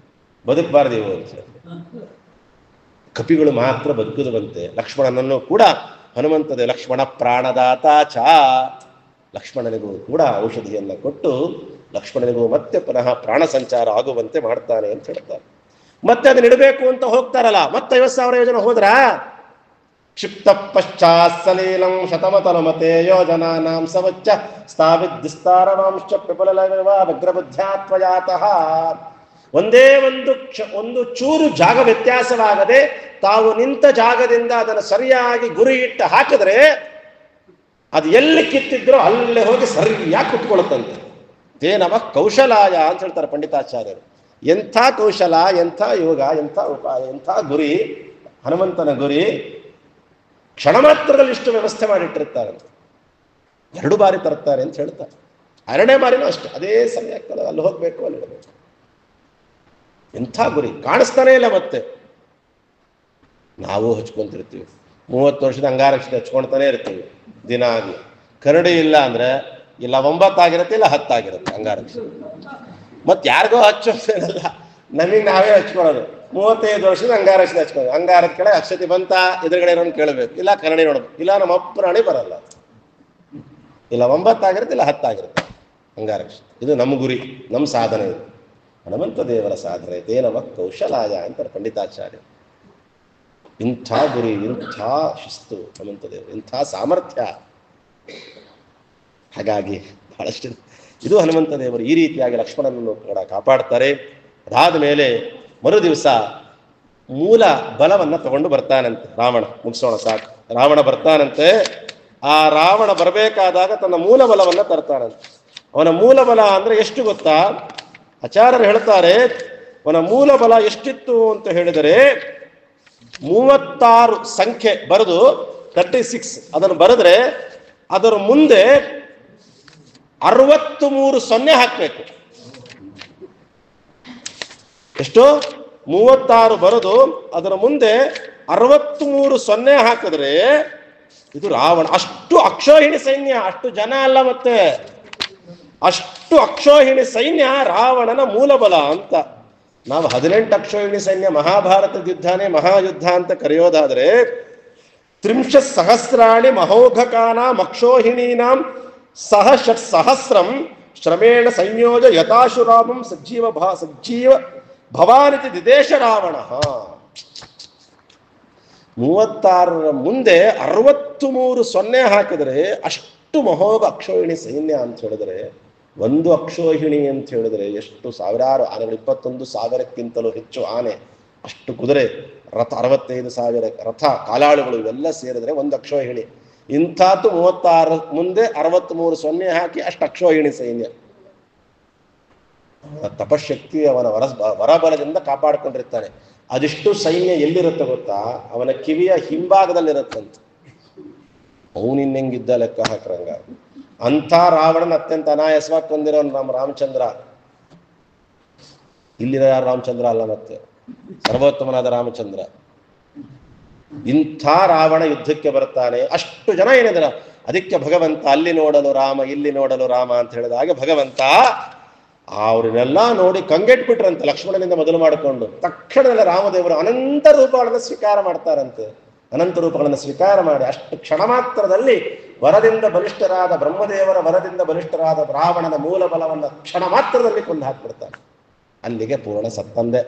S1: ಬದುಕಬಾರ್ದು ಇವು ಅಂತ. ಕಪಿಗಳು ಮಾತ್ರ ಬದುಕುದುವಂತೆ. ಲಕ್ಷ್ಮಣನನ್ನು ಕೂಡ ಹನುಮಂತದೇ ಲಕ್ಷ್ಮಣ ಪ್ರಾಣದಾತ ಚ, ಲಕ್ಷ್ಮಣನಿಗೂ ಕೂಡ ಔಷಧಿಯನ್ನ ಕೊಟ್ಟು ಲಕ್ಷ್ಮಣನಿಗೂ ಮತ್ತೆ ಪುನಃ ಪ್ರಾಣ ಸಂಚಾರ ಆಗುವಂತೆ ಮಾಡ್ತಾನೆ ಅಂತ ಹೇಳ್ತಾರೆ. ಮತ್ತೆ ಅದನ್ನ ಇಡಬೇಕು ಅಂತ ಹೋಗ್ತಾರಲ್ಲ, ಮತ್ತೆ 50,000 ಯೋಜನೆ ಹೋದ್ರ, ಕ್ಷಿಪ್ತ ಪಶ್ಚಾತ್ ಸಲೀಲಂ ಶತಮತನುಮತೆ ಯೋಜನಾನಾಂ ಸವಚ್ಚ ಸ್ಥಾವಿದ್ದಿಸ್ತಾರಣಾಂಶ್ಚ ಪಿಪುಲಲೈವ ವ್ರಗ್ರಬುದ್ಧ್ಯಾತ್ವಯಾತಃ. ಒಂದೇ ಒಂದು ಚೂರು ಜಾಗ ವ್ಯತ್ಯಾಸವಾಗದೆ ತಾವು ನಿಂತ ಜಾಗದಿಂದ ಅದನ್ನು ಸರಿಯಾಗಿ ಗುರಿ ಇಟ್ಟು ಹಾಕಿದ್ರೆ ಅದು ಎಲ್ಲಿ ಕಿತ್ತಿದ್ರೋ ಅಲ್ಲೇ ಹೋಗಿ ಸರಿಯಾಗಿ ಕುತ್ಕೊಳ್ಳುತ್ತಂತೆ. ತೇನವ ಕೌಶಲಾಯ ಅಂತ ಹೇಳ್ತಾರೆ ಪಂಡಿತಾಚಾರ್ಯರು. ಎಂಥ ಕೌಶಲ, ಎಂಥ ಯೋಗ, ಎಂಥ ಉಪಾಯ, ಎಂಥ ಗುರಿ, ಹನುಮಂತನ ಗುರಿ. ಕ್ಷಣ ಮಾತ್ರದಲ್ಲಿ ಇಷ್ಟು ವ್ಯವಸ್ಥೆ ಮಾಡಿಟ್ಟಿರ್ತಾರಂತೆ. 2 ಬಾರಿ ತರ್ತಾರೆ ಅಂತ ಹೇಳ್ತಾರೆ. 2ನೇ ಬಾರಿನೂ ಅಷ್ಟೇ, ಅದೇ ಸಮಯಕ್ಕಲ್ಲ, ಅಲ್ಲಿ ಹೋಗ್ಬೇಕು, ಅಲ್ಲಿ ಇಡಬೇಕು. ಎಂಥ ಗುರಿ, ಕಾಣಿಸ್ತಾನೇ ಇಲ್ಲ. ಮತ್ತೆ ನಾವು ಹಚ್ಕೊಂತಿರ್ತೀವಿ, 30 ವರ್ಷದ ಅಂಗಾರಕ್ಷತೆ ಹಚ್ಕೊಳ್ತಾನೆ ಇರ್ತೀವಿ ದಿನ ಆಗಿ. ಕರಡಿ ಇಲ್ಲ ಅಂದ್ರೆ ಇಲ್ಲ 9 ಆಗಿರುತ್ತೆ, ಇಲ್ಲ 10 ಆಗಿರುತ್ತೆ ಅಂಗಾರಕ್ಷತೆ. ಮತ್ತೆ ಯಾರಿಗೋ ಹಚ್ಚೋದೇನಲ್ಲ, ನಮಗೆ ನಾವೇ ಹಚ್ಕೊಳ್ಳೋದು. 35 ವರ್ಷದ ಅಂಗಾರಕ್ಷತೆ ಹಚ್ಕೊಳ್ಳೋದು. ಅಂಗಾರದ ಕೆಳಗೆ ಅಕ್ಷತೆ ಬಂತ, ಎದುರುಗಡೆ ಇರೋನು ಕೇಳಬೇಕು, ಇಲ್ಲ ಕರಡಿ ನೋಡ್ಬೇಕು, ಇಲ್ಲ ನಮ್ಮ ಅಪ್ರಾಣಿ ಬರಲ್ಲ. ಇಲ್ಲ 9 ಆಗಿರುತ್ತೆ, ಇಲ್ಲ 10 ಆಗಿರುತ್ತೆ ಅಂಗಾರಕ್ಷತೆ. ಇದು ನಮ್ಮ ಗುರಿ, ನಮ್ಮ ಸಾಧನೆ. ಇದು ಹನುಮಂತ ದೇವರ ಸಾಧನೆ. ತೇನವ ಕೌಶಲಾಯ ಅಂತಾರೆ ಪಂಡಿತಾಚಾರ್ಯ. ಇಂಥ ಗುರಿ, ಇಂಥ ಶಿಸ್ತು ಹನುಮಂತ ದೇವರು, ಇಂಥ ಸಾಮರ್ಥ್ಯ. ಹಾಗಾಗಿ ಬಹಳಷ್ಟು ಇದು ಹನುಮಂತ ದೇವರು ಈ ರೀತಿಯಾಗಿ ಲಕ್ಷ್ಮಣನನ್ನು ಕೂಡ ಕಾಪಾಡ್ತಾರೆ. ಅದಾದ ಮೇಲೆ ಮರು ದಿವಸ ಮೂಲ ಬಲವನ್ನ ತಗೊಂಡು ಬರ್ತಾನಂತೆ ರಾವಣ. ಮುಗಿಸೋಣ ಸಾಕು. ರಾವಣ ಬರ್ತಾನಂತೆ. ಆ ರಾವಣ ಬರಬೇಕಾದಾಗ ತನ್ನ ಮೂಲ ಬಲವನ್ನ ತರ್ತಾನಂತೆ. ಅವನ ಮೂಲ ಬಲ ಅಂದ್ರೆ ಎಷ್ಟು ಗೊತ್ತಾ? ಆಚಾರ್ಯರು ಹೇಳ್ತಾರೆ, ಅವನ ಮೂಲ ಬಲ ಎಷ್ಟಿತ್ತು ಅಂತ ಹೇಳಿದರೆ 36 ಸಂಖ್ಯೆ ಬರೆದು 36 ಅದನ್ನು ಬರೆದ್ರೆ ಅದರ ಮುಂದೆ 63 ಸೊನ್ನೆ ಹಾಕಬೇಕು. ಎಷ್ಟು? 36 ಬರೆದು ಅದರ ಮುಂದೆ 63 ಸೊನ್ನೆ ಹಾಕಿದ್ರೆ ಇದು ರಾವಣ. ಅಷ್ಟು ಅಕ್ಷೋಹಿಣಿ ಸೈನ್ಯ, ಅಷ್ಟು ಜನ ಅಲ್ಲ, ಮತ್ತೆ ಅಷ್ಟು ಅಕ್ಷೋಹಿಣಿ ಸೈನ್ಯ ರಾವಣನ ಮೂಲಬಲ ಅಂತ. ನಾವು 18 ಅಕ್ಷೋಹಿಣಿ ಸೈನ್ಯ ಮಹಾಭಾರತದ ಯುದ್ಧನೇ ಮಹಾಯುದ್ಧ ಅಂತ ಕರೆಯೋದಾದ್ರೆ 30,000 ಮಹೌಘಕಾನಾಂ ಅಕ್ಷೋಹಿಣೀನಾಂ ಸಹ 6,000 ಶ್ರಮೇಣ ಸಂಯೋಜ ಯಥಾಶುರಾಮಂ ಸಜ್ಜೀವ ಭವಾನಿತಿ ದಿದೇಶ ರಾವಣ. 36ರ ಮುಂದೆ 63 ಸೊನ್ನೆ ಹಾಕಿದ್ರೆ ಅಷ್ಟು ಮಹೋಘ ಅಕ್ಷೋಹಿಣಿ ಸೈನ್ಯ ಅಂತ ಹೇಳಿದ್ರೆ, ಒಂದು ಅಕ್ಷೋಹಿಣಿ ಅಂತ ಹೇಳಿದ್ರೆ ಎಷ್ಟು ಸಾವಿರಾರು ಆನೆಗಳು, 21,000ಕ್ಕಿಂತಲೂ ಹೆಚ್ಚು ಆನೆ, ಅಷ್ಟು ಕುದುರೆ, ರಥ 65,000 ರಥ, ಕಾಲಾಳುಗಳು, ಇವೆಲ್ಲ ಸೇರಿದ್ರೆ ಒಂದು ಅಕ್ಷೋಹಿಣಿ. ಇಂಥದ್ದು 36 ಮುಂದೆ 63 ಸೊನ್ನೆ ಹಾಕಿ ಅಷ್ಟು ಅಕ್ಷೋಹಿಣಿ ಸೈನ್ಯ. ತಪಶಕ್ತಿ ಅವನ ವರಬಲದಿಂದ ಕಾಪಾಡಿಕೊಂಡಿರ್ತಾನೆ. ಅದಿಷ್ಟು ಸೈನ್ಯ ಎಲ್ಲಿರುತ್ತೆ ಗೊತ್ತಾ? ಅವನ ಕಿವಿಯ ಹಿಂಭಾಗದಲ್ಲಿರುತ್ತಂತೆ. ಅವನಿನ್ನೆಂಗಿದ್ದ ಲೆಕ್ಕ ಹಾಕ್ರಂಗ. ಅಂಥ ರಾವಣನ ಅತ್ಯಂತ ಅನಾಯಾಸವಾಗಿ ಕೊಂದಿರೋನು ನಮ್ಮ ರಾಮಚಂದ್ರ. ಇಲ್ಲಿರೋ ಯಾರು ರಾಮಚಂದ್ರ ಅಲ್ಲ, ಮತ್ತೆ ಸರ್ವೋತ್ತಮನಾದ ರಾಮಚಂದ್ರ. ಇಂಥ ರಾವಣ ಯುದ್ಧಕ್ಕೆ ಬರ್ತಾನೆ. ಅಷ್ಟು ಜನ ಏನಿದಾರ. ಅದಕ್ಕೆ ಭಗವಂತ ಅಲ್ಲಿ ನೋಡಲು ರಾಮ, ಇಲ್ಲಿ ನೋಡಲು ರಾಮ ಅಂತ ಹೇಳಿದ ಹಾಗೆ ಭಗವಂತ ಅವ್ರನ್ನೆಲ್ಲ ನೋಡಿ ಕಂಗೆಟ್ಬಿಟ್ರಂತೆ. ಲಕ್ಷ್ಮಣನಿಂದ ಮೊದಲು ಮಾಡಿಕೊಂಡು ತಕ್ಷಣದಲ್ಲೇ ರಾಮದೇವರು ಅನಂತ ರೂಪಗಳನ್ನು ಸ್ವೀಕಾರ ಮಾಡ್ತಾರಂತೆ. ಅನಂತ ರೂಪಗಳನ್ನು ಸ್ವೀಕಾರ ಮಾಡಿ ಅಷ್ಟು ಕ್ಷಣ ಮಾತ್ರದಲ್ಲಿ ವರದಿಂದ ಬಲಿಷ್ಠರಾದ ಬ್ರಹ್ಮದೇವರ ವರದಿಂದ ಬಲಿಷ್ಠರಾದ ರಾವಣನ ಮೂಲ ಬಲವನ್ನು ಕ್ಷಣ ಮಾತ್ರದಲ್ಲಿ ಕೊಂದು ಹಾಕ್ಬಿಡ್ತಾನೆ. ಅಲ್ಲಿಗೆ ಪೂರ್ಣ ಸತ್ತಂದೆ.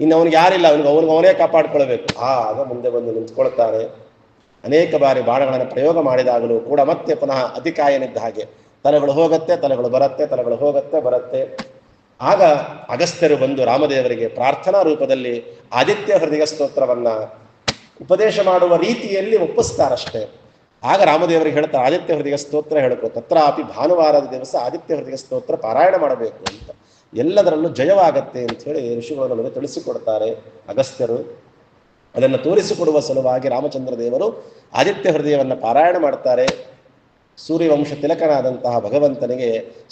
S1: ಇನ್ನು ಅವನಿಗೆ ಯಾರಿಲ್ಲ, ಅವನೇ ಕಾಪಾಡ್ಕೊಳ್ಬೇಕು. ಆಗ ಮುಂದೆ ಬಂದು ನಿಂತ್ಕೊಳ್ತಾನೆ. ಅನೇಕ ಬಾರಿ ಬಾಣಗಳನ್ನು ಪ್ರಯೋಗ ಮಾಡಿದಾಗಲೂ ಕೂಡ ಮತ್ತೆ ಪುನಃ ಅತಿಕಾಯನಿದ್ದ ಹಾಗೆ ತಲೆಗಳು ಹೋಗುತ್ತೆ, ತಲೆಗಳು ಬರುತ್ತೆ, ತಲೆಗಳು ಹೋಗುತ್ತೆ, ಬರುತ್ತೆ. ಆಗ ಅಗಸ್ತ್ಯರು ಬಂದು ರಾಮದೇವರಿಗೆ ಪ್ರಾರ್ಥನಾ ರೂಪದಲ್ಲಿ ಆದಿತ್ಯ ಹೃದಯ ಸ್ತೋತ್ರವನ್ನ ಉಪದೇಶ ಮಾಡುವ ರೀತಿಯಲ್ಲಿ ಒಪ್ಪಿಸ್ತಾರಷ್ಟೇ. ಆಗ ರಾಮದೇವರಿಗೆ ಹೇಳ್ತಾರೆ, ಆದಿತ್ಯ ಹೃದಯ ಸ್ತೋತ್ರ ಹೇಳ್ಕೊ, ತತ್ರಾಪಿ ಭಾನುವಾರದ ದಿವಸ ಆದಿತ್ಯ ಹೃದಯ ಸ್ತೋತ್ರ ಪಾರಾಯಣ ಮಾಡಬೇಕು ಅಂತ. ಎಲ್ಲದರಲ್ಲೂ ಜಯವಾಗತ್ತೆ ಅಂತ ಹೇಳಿ ಋಷಿಗಳು ನಮಗೆ ತಿಳಿಸಿಕೊಡ್ತಾರೆ ಅಗಸ್ತ್ಯರು. ಅದನ್ನು ತೋರಿಸಿಕೊಡುವ ಸಲುವಾಗಿ ರಾಮಚಂದ್ರ ದೇವರು ಆದಿತ್ಯ ಹೃದಯವನ್ನು ಪಾರಾಯಣ ಮಾಡ್ತಾರೆ. ಸೂರ್ಯವಂಶ ತಿಲಕನಾದಂತಹ ಭಗವಂತನಿಗೆ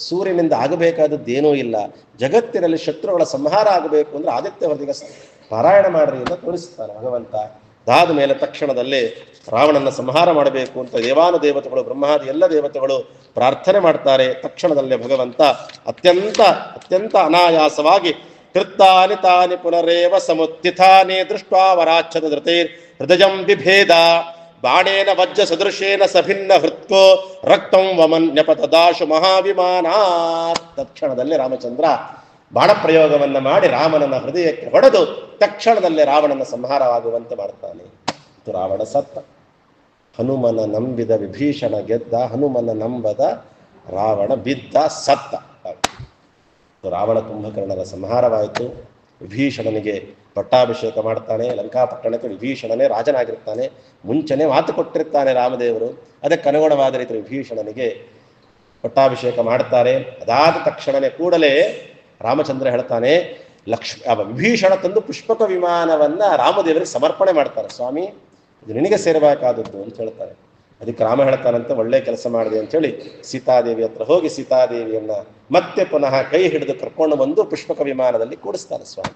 S1: ಸೂರ್ಯನಿಂದ ಆಗಬೇಕಾದದ್ದೇನೂ ಇಲ್ಲ. ಜಗತ್ತಿನಲ್ಲಿ ಶತ್ರುಗಳ ಸಂಹಾರ ಆಗಬೇಕು ಅಂದ್ರೆ ಆದಿತ್ಯ ವರ್ದಿಗೆ ಪಾರಾಯಣ ಮಾಡ್ರಿ ಅಂತ ತೋರಿಸ್ತಾನೆ ಭಗವಂತ. ಅದಾದ ಮೇಲೆ ತಕ್ಷಣದಲ್ಲೇ ರಾವಣನ ಸಂಹಾರ ಮಾಡಬೇಕು ಅಂತ ದೇವಾನುದೇವತೆಗಳು ಬ್ರಹ್ಮಾದಿ ಎಲ್ಲ ದೇವತೆಗಳು ಪ್ರಾರ್ಥನೆ ಮಾಡ್ತಾರೆ. ತಕ್ಷಣದಲ್ಲೇ ಭಗವಂತ ಅತ್ಯಂತ ಅನಾಯಾಸವಾಗಿ ಕೃತ್ತಾನಿ ತಾನಿ ಪುನರೇವ ಸಮುತ್ಥಿತಾನಿ ದೃಷ್ಟ್ವಾ ವರಾಚ್ಛದ ಧೃತೈರ್ ಹೃದಯಂ ಬಿಭೇದ ಬಾಣೇನ ವಜ್ರ ಸದೃಶೇನ ಸಭಿನ್ನ ಹೃತ್ಕೋ ರಕ್ತಂ ವಮನ್ಯಪತದಾಶು ಮಹಾವಿಮಾನಾತ್. ತಕ್ಷಣದಲ್ಲೇ ರಾಮಚಂದ್ರ ಬಾಣ ಪ್ರಯೋಗವನ್ನ ಮಾಡಿ ರಾಮನನ್ನ ಹೃದಯಕ್ಕೆ ಹೊಡೆದು ತಕ್ಷಣದಲ್ಲೇ ರಾವಣನ ಸಂಹಾರವಾಗುವಂತೆ ಮಾಡ್ತಾನೆ. ರಾವಣ ಸತ್ತ. ಹನುಮನ ನಂಬಿದ ವಿಭೀಷಣ ಗೆದ್ದ, ಹನುಮನ ನಂಬದ ರಾವಣ ಬಿದ್ದ, ಸತ್ತ. ರಾವಣ ಕುಂಭಕರ್ಣರ ಸಂಹಾರವಾಯಿತು. ವಿಭೀಷಣನಿಗೆ ಪಟ್ಟಾಭಿಷೇಕ ಮಾಡ್ತಾನೆ. ಲಂಕಾಪಟ್ಟಣಕ್ಕೆ ವಿಭೀಷಣನೇ ರಾಜನಾಗಿರ್ತಾನೆ. ಮುಂಚೆನೆ ಮಾತು ಕೊಟ್ಟಿರ್ತಾನೆ ರಾಮದೇವರು. ಅದಕ್ಕೆ ಅನುಗುಣವಾದ ರೀತಿ ವಿಭೀಷಣನಿಗೆ ಪಟ್ಟಾಭಿಷೇಕ ಮಾಡ್ತಾರೆ. ಅದಾದ ತಕ್ಷಣನೇ ಕೂಡಲೇ ರಾಮಚಂದ್ರ ಹೇಳ್ತಾನೆ, ವಿಭೀಷಣ ತಂದು ಪುಷ್ಪಕ ವಿಮಾನವನ್ನ ರಾಮದೇವರಿಗೆ ಸಮರ್ಪಣೆ ಮಾಡ್ತಾರೆ. ಸ್ವಾಮಿ, ಇದು ನಿನಗೆ ಸೇರಬೇಕಾದದ್ದು ಅಂತ ಹೇಳ್ತಾರೆ. ಅದಕ್ಕೆ ರಾಮ ಹೇಳ್ತಾನಂತೆ, ಒಳ್ಳೆ ಕೆಲಸ ಮಾಡಿದೆ ಅಂತೇಳಿ ಸೀತಾದೇವಿ ಹತ್ರ ಹೋಗಿ ಸೀತಾದೇವಿಯನ್ನ ಮತ್ತೆ ಪುನಃ ಕೈ ಹಿಡಿದು ಕರ್ಕೊಂಡು ಬಂದು ಪುಷ್ಪಕ ವಿಮಾನದಲ್ಲಿ ಕೂಡಿಸ್ತಾನೆ. ಸ್ವಾಮಿ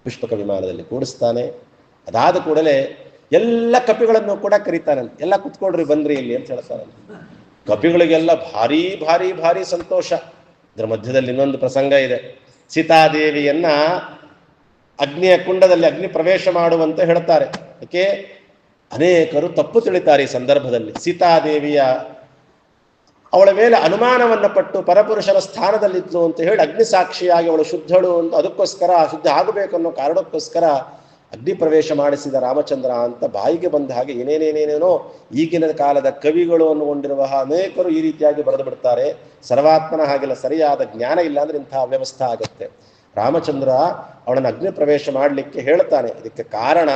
S1: ಪುಷ್ಪಕ ವಿಮಾನದಲ್ಲಿ ಕೂಡಿಸ್ತಾನೆ. ಅದಾದ ಕೂಡಲೇ ಎಲ್ಲ ಕಪಿಗಳನ್ನು ಕೂಡ ಕರೀತಾನಂತೆ. ಎಲ್ಲ ಕುತ್ಕೊಳ್ರಿ, ಬಂದ್ರಿ ಇಲ್ಲಿ ಅಂತ ಹೇಳ್ತಾನಂತೆ. ಕಪಿಗಳಿಗೆಲ್ಲ ಭಾರಿ ಭಾರಿ ಭಾರಿ ಸಂತೋಷ. ಇದರ ಮಧ್ಯದಲ್ಲಿ ಇನ್ನೊಂದು ಪ್ರಸಂಗ ಇದೆ. ಸೀತಾದೇವಿಯನ್ನ ಅಗ್ನಿಯ ಕುಂಡದಲ್ಲಿ ಅಗ್ನಿ ಪ್ರವೇಶ ಮಾಡುವಂತೆ ಹೇಳ್ತಾರೆ. ಯಾಕೆ ಅನೇಕರು ತಪ್ಪು ತಿಳಿತಾರೆ ಈ ಸಂದರ್ಭದಲ್ಲಿ. ಸೀತಾದೇವಿಯ ಅವಳ ಮೇಲೆ ಅನುಮಾನವನ್ನ ಪಟ್ಟು ಪರಪುರುಷನ ಸ್ಥಾನದಲ್ಲಿದ್ಲು ಅಂತ ಹೇಳಿ ಅಗ್ನಿ ಸಾಕ್ಷಿಯಾಗಿ ಅವಳು ಶುದ್ಧಳು ಅಂತ ಅದಕ್ಕೋಸ್ಕರ ಶುದ್ಧ ಆಗಬೇಕು ಅನ್ನೋ ಕಾರಣಕ್ಕೋಸ್ಕರ ಅಗ್ನಿ ಪ್ರವೇಶ ಮಾಡಿಸಿದ ರಾಮಚಂದ್ರ ಅಂತ ಬಾಯಿಗೆ ಬಂದ ಹಾಗೆ ಏನೇನೇನೇನೇನೋ ಈಗಿನ ಕಾಲದ ಕವಿಗಳು ಅನ್ನುಕೊಂಡಿರುವ ಅನೇಕರು ಈ ರೀತಿಯಾಗಿ ಬರೆದು ಬಿಡ್ತಾರೆ. ಸರ್ವಾತ್ಮನ ಹಾಗೆಲ್ಲ ಸರಿಯಾದ ಜ್ಞಾನ ಇಲ್ಲ ಅಂದ್ರೆ ಇಂತಹ ವ್ಯವಸ್ಥೆ ಆಗುತ್ತೆ. ರಾಮಚಂದ್ರ ಅವಳನ್ನು ಅಗ್ನಿ ಪ್ರವೇಶ ಮಾಡಲಿಕ್ಕೆ ಹೇಳ್ತಾನೆ. ಇದಕ್ಕೆ ಕಾರಣ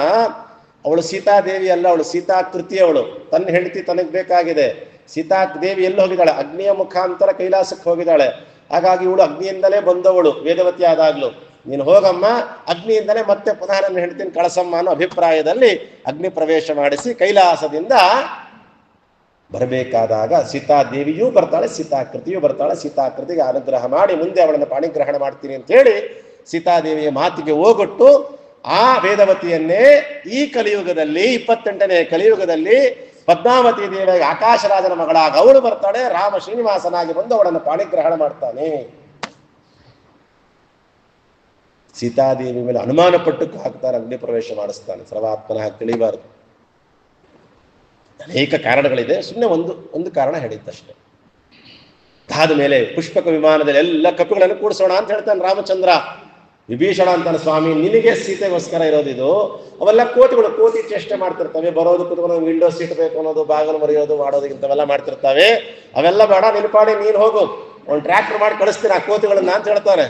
S1: ಅವಳು ಸೀತಾದೇವಿ ಅಲ್ಲ, ಅವಳು ಸೀತಾಕೃತಿ. ಅವಳು ತನ್ನ ಹೆಂಡತಿ ತನಗೆ ಬೇಕಾಗಿದೆ. ಸೀತಾದೇವಿ ಎಲ್ಲಿ ಹೋಗಿದ್ದಾಳೆ? ಅಗ್ನಿಯ ಮುಖಾಂತರ ಕೈಲಾಸಕ್ಕೆ ಹೋಗಿದ್ದಾಳೆ. ಹಾಗಾಗಿ ಇವಳು ಅಗ್ನಿಯಿಂದಲೇ ಬಂದವಳು. ವೇದವತಿ ಆದಾಗ್ಲು ನೀನು ಹೋಗಮ್ಮ, ಅಗ್ನಿಯಿಂದಲೇ ಮತ್ತೆ ಪುನಃ ನನ್ನ ಹೆಂಡತಿನ ಕಳಸಮ್ಮ ಅನ್ನೋ ಅಭಿಪ್ರಾಯದಲ್ಲಿ ಅಗ್ನಿ ಪ್ರವೇಶ ಮಾಡಿಸಿ ಕೈಲಾಸದಿಂದ ಬರಬೇಕಾದಾಗ ಸೀತಾದೇವಿಯೂ ಬರ್ತಾಳೆ, ಸೀತಾಕೃತಿಯೂ ಬರ್ತಾಳೆ. ಸೀತಾಕೃತಿಗೆ ಅನುಗ್ರಹ ಮಾಡಿ ಮುಂದೆ ಅವಳನ್ನು ಪಾಣಿಗ್ರಹಣ ಮಾಡ್ತೀನಿ ಅಂತ ಹೇಳಿ ಸೀತಾದೇವಿಯ ಮಾತಿಗೆ ಹೋಗೊಟ್ಟು ಆ ವೇದವತಿಯನ್ನೇ ಈ ಕಲಿಯುಗದಲ್ಲಿ 28ನೇ ಕಲಿಯುಗದಲ್ಲಿ ಪದ್ಮಾವತಿ ದೇವಿಗೆ ಆಕಾಶರಾಜನ ಮಗಳಾಗ ಅವಳು ಬರ್ತಾಳೆ. ರಾಮ ಶ್ರೀನಿವಾಸನಾಗಿ ಬಂದು ಅವಳನ್ನು ಪಾಣಿಗ್ರಹಣ ಮಾಡ್ತಾನೆ. ಸೀತಾದೇವಿ ಮೇಲೆ ಅನುಮಾನ ಪಟ್ಟು ಹಾಕ್ತಾನೆ, ಅಗ್ನಿ ಪ್ರವೇಶ ಮಾಡಿಸ್ತಾನೆ. ಸರ್ವಾತ್ಮನ ಹಾಕಿ ತಿಳಿಬಾರದು. ಅನೇಕ ಕಾರಣಗಳಿದೆ, ಸುಮ್ಮನೆ ಒಂದು ಕಾರಣ ಹೇಳಿದ್ದಷ್ಟೇ. ಅದಾದ ಮೇಲೆ ಪುಷ್ಪಕ ವಿಮಾನದಲ್ಲಿ ಎಲ್ಲ ಕಪಿಗಳನ್ನು ಕೂಡಿಸೋಣ ಅಂತ ಹೇಳ್ತಾನೆ ರಾಮಚಂದ್ರ. ವಿಭೀಷಣ ಅಂತಾನೆ, ಸ್ವಾಮಿ ನಿನಗೆ ಸೀತೆಗೋಸ್ಕರ ಇರೋದಿದು. ಅವೆಲ್ಲ ಕೋತಿಗಳು, ಕೋತಿ ಚೇಷ್ಟೆ ಮಾಡ್ತಿರ್ತವೆ. ಬರೋದು ಕುತ್ಕೊಂಡು ವಿಂಡೋ ಸೀಟ್ ಬೇಕು ಅನ್ನೋದು, ಬಾಗಿಲು ಮರೆಯೋದು ಮಾಡೋದು ಇಂಥವೆಲ್ಲ ಮಾಡ್ತಿರ್ತವೆ. ಅವೆಲ್ಲ ಬೇಡ, ನಿಲ್ಪಾಡಿ ನೀನು ಹೋಗು, ಒಂದು ಟ್ರ್ಯಾಕ್ಟರ್ ಮಾಡಿ ಕಳಿಸ್ತೀನಿ ಆ ಕೋತಿಗಳನ್ನ ಅಂತ ಹೇಳ್ತಾರೆ.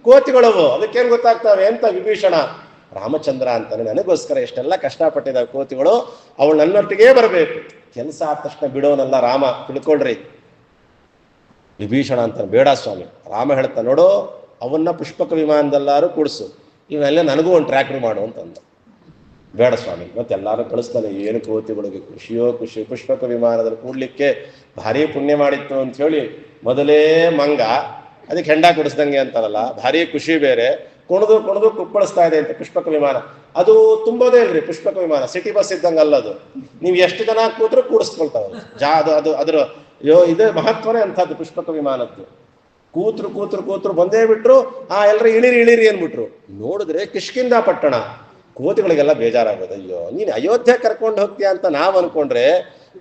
S1: ಕೋತಿಗಳವು ಅದಕ್ಕೇನು ಗೊತ್ತಾಗ್ತವೆ ಅಂತ ವಿಭೀಷಣ. ರಾಮಚಂದ್ರ ಅಂತಾನೆ, ನನಗೋಸ್ಕರ ಎಷ್ಟೆಲ್ಲ ಕಷ್ಟಪಟ್ಟಿದ್ದಾವೆ ಕೋತಿಗಳು, ಅವಳು ನನ್ನೊಟ್ಟಿಗೆ ಬರಬೇಕು. ಕೆಲಸ ಆದ ತಕ್ಷಣ ಬಿಡೋನಲ್ಲ ರಾಮ, ತಿಳ್ಕೊಳ್ರಿ. ವಿಭೀಷಣ ಅಂತಾನೆ, ಬೇಡ ಸ್ವಾಮಿ. ರಾಮ ಹೇಳ್ತಾ, ನೋಡು ಅವನ್ನ ಪುಷ್ಪಕ ವಿಮಾನದಲ್ಲಾರು ಕೂಡಿಸು, ಇವನ್ನೆಲ್ಲ ನನಗೂ ಒಂದು ಟ್ರ್ಯಾಕ್ಟರ್ ಮಾಡು ಅಂತಂದ. ಬೇಡ ಸ್ವಾಮಿ. ಮತ್ತೆಲ್ಲಾರು ಕಳಿಸ್ತಾನೆ. ಏನು ಕೋತಿಗಳಿಗೆ ಖುಷಿಯೋ ಖುಷಿ. ಪುಷ್ಪಕ ವಿಮಾನದಲ್ಲಿ ಕೂಡ್ಲಿಕ್ಕೆ ಭಾರಿ ಪುಣ್ಯ ಮಾಡಿತ್ತು ಅಂತ ಹೇಳಿ ಮೊದಲೇ ಮಂಗ, ಅದಕ್ಕೆ ಹೆಂಡ ಕುಡಿಸ್ದಂಗೆ ಅಂತಾರಲ್ಲ, ಭಾರಿ ಖುಷಿ ಬೇರೆ. ಕುಣಿದು ಕುಣಿದು ಕುಪ್ಪಳಿಸ್ತಾ ಇದೆ ಅಂತ ಪುಷ್ಪಕ ವಿಮಾನ. ಅದು ತುಂಬೋದೇ ಇಲ್ರಿ ಪುಷ್ಪಕ ವಿಮಾನ, ಸಿಟಿ ಬಸ್ ಇದ್ದಂಗೆ ಅಲ್ಲದು. ನೀವು ಎಷ್ಟು ಜನ ಕೂತ್ರು ಕೂಡಿಸ್ಕೊಳ್ತಾವ. ಅದ್ರ ಇದೇ ಮಹತ್ವನೇ ಅಂಥದ್ದು ಪುಷ್ಪಕ ವಿಮಾನದ್ದು. ಕೂತ್ರು ಬಂದೇ ಬಿಟ್ರು. ಎಲ್ಲರೂ ಇಳಿರಿ ಅನ್ಬಿಟ್ರು. ನೋಡಿದ್ರೆ ಕಿಷ್ಕಿಂಧ ಪಟ್ಟಣ. ಕೋತಿಗಳಿಗೆಲ್ಲ ಬೇಜಾರಾಗೋದು. ಅಯ್ಯೋ ನೀನು ಅಯೋಧ್ಯೆ ಕರ್ಕೊಂಡು ಹೋಗ್ತೀಯ ಅಂತ ನಾವು ಅನ್ಕೊಂಡ್ರೆ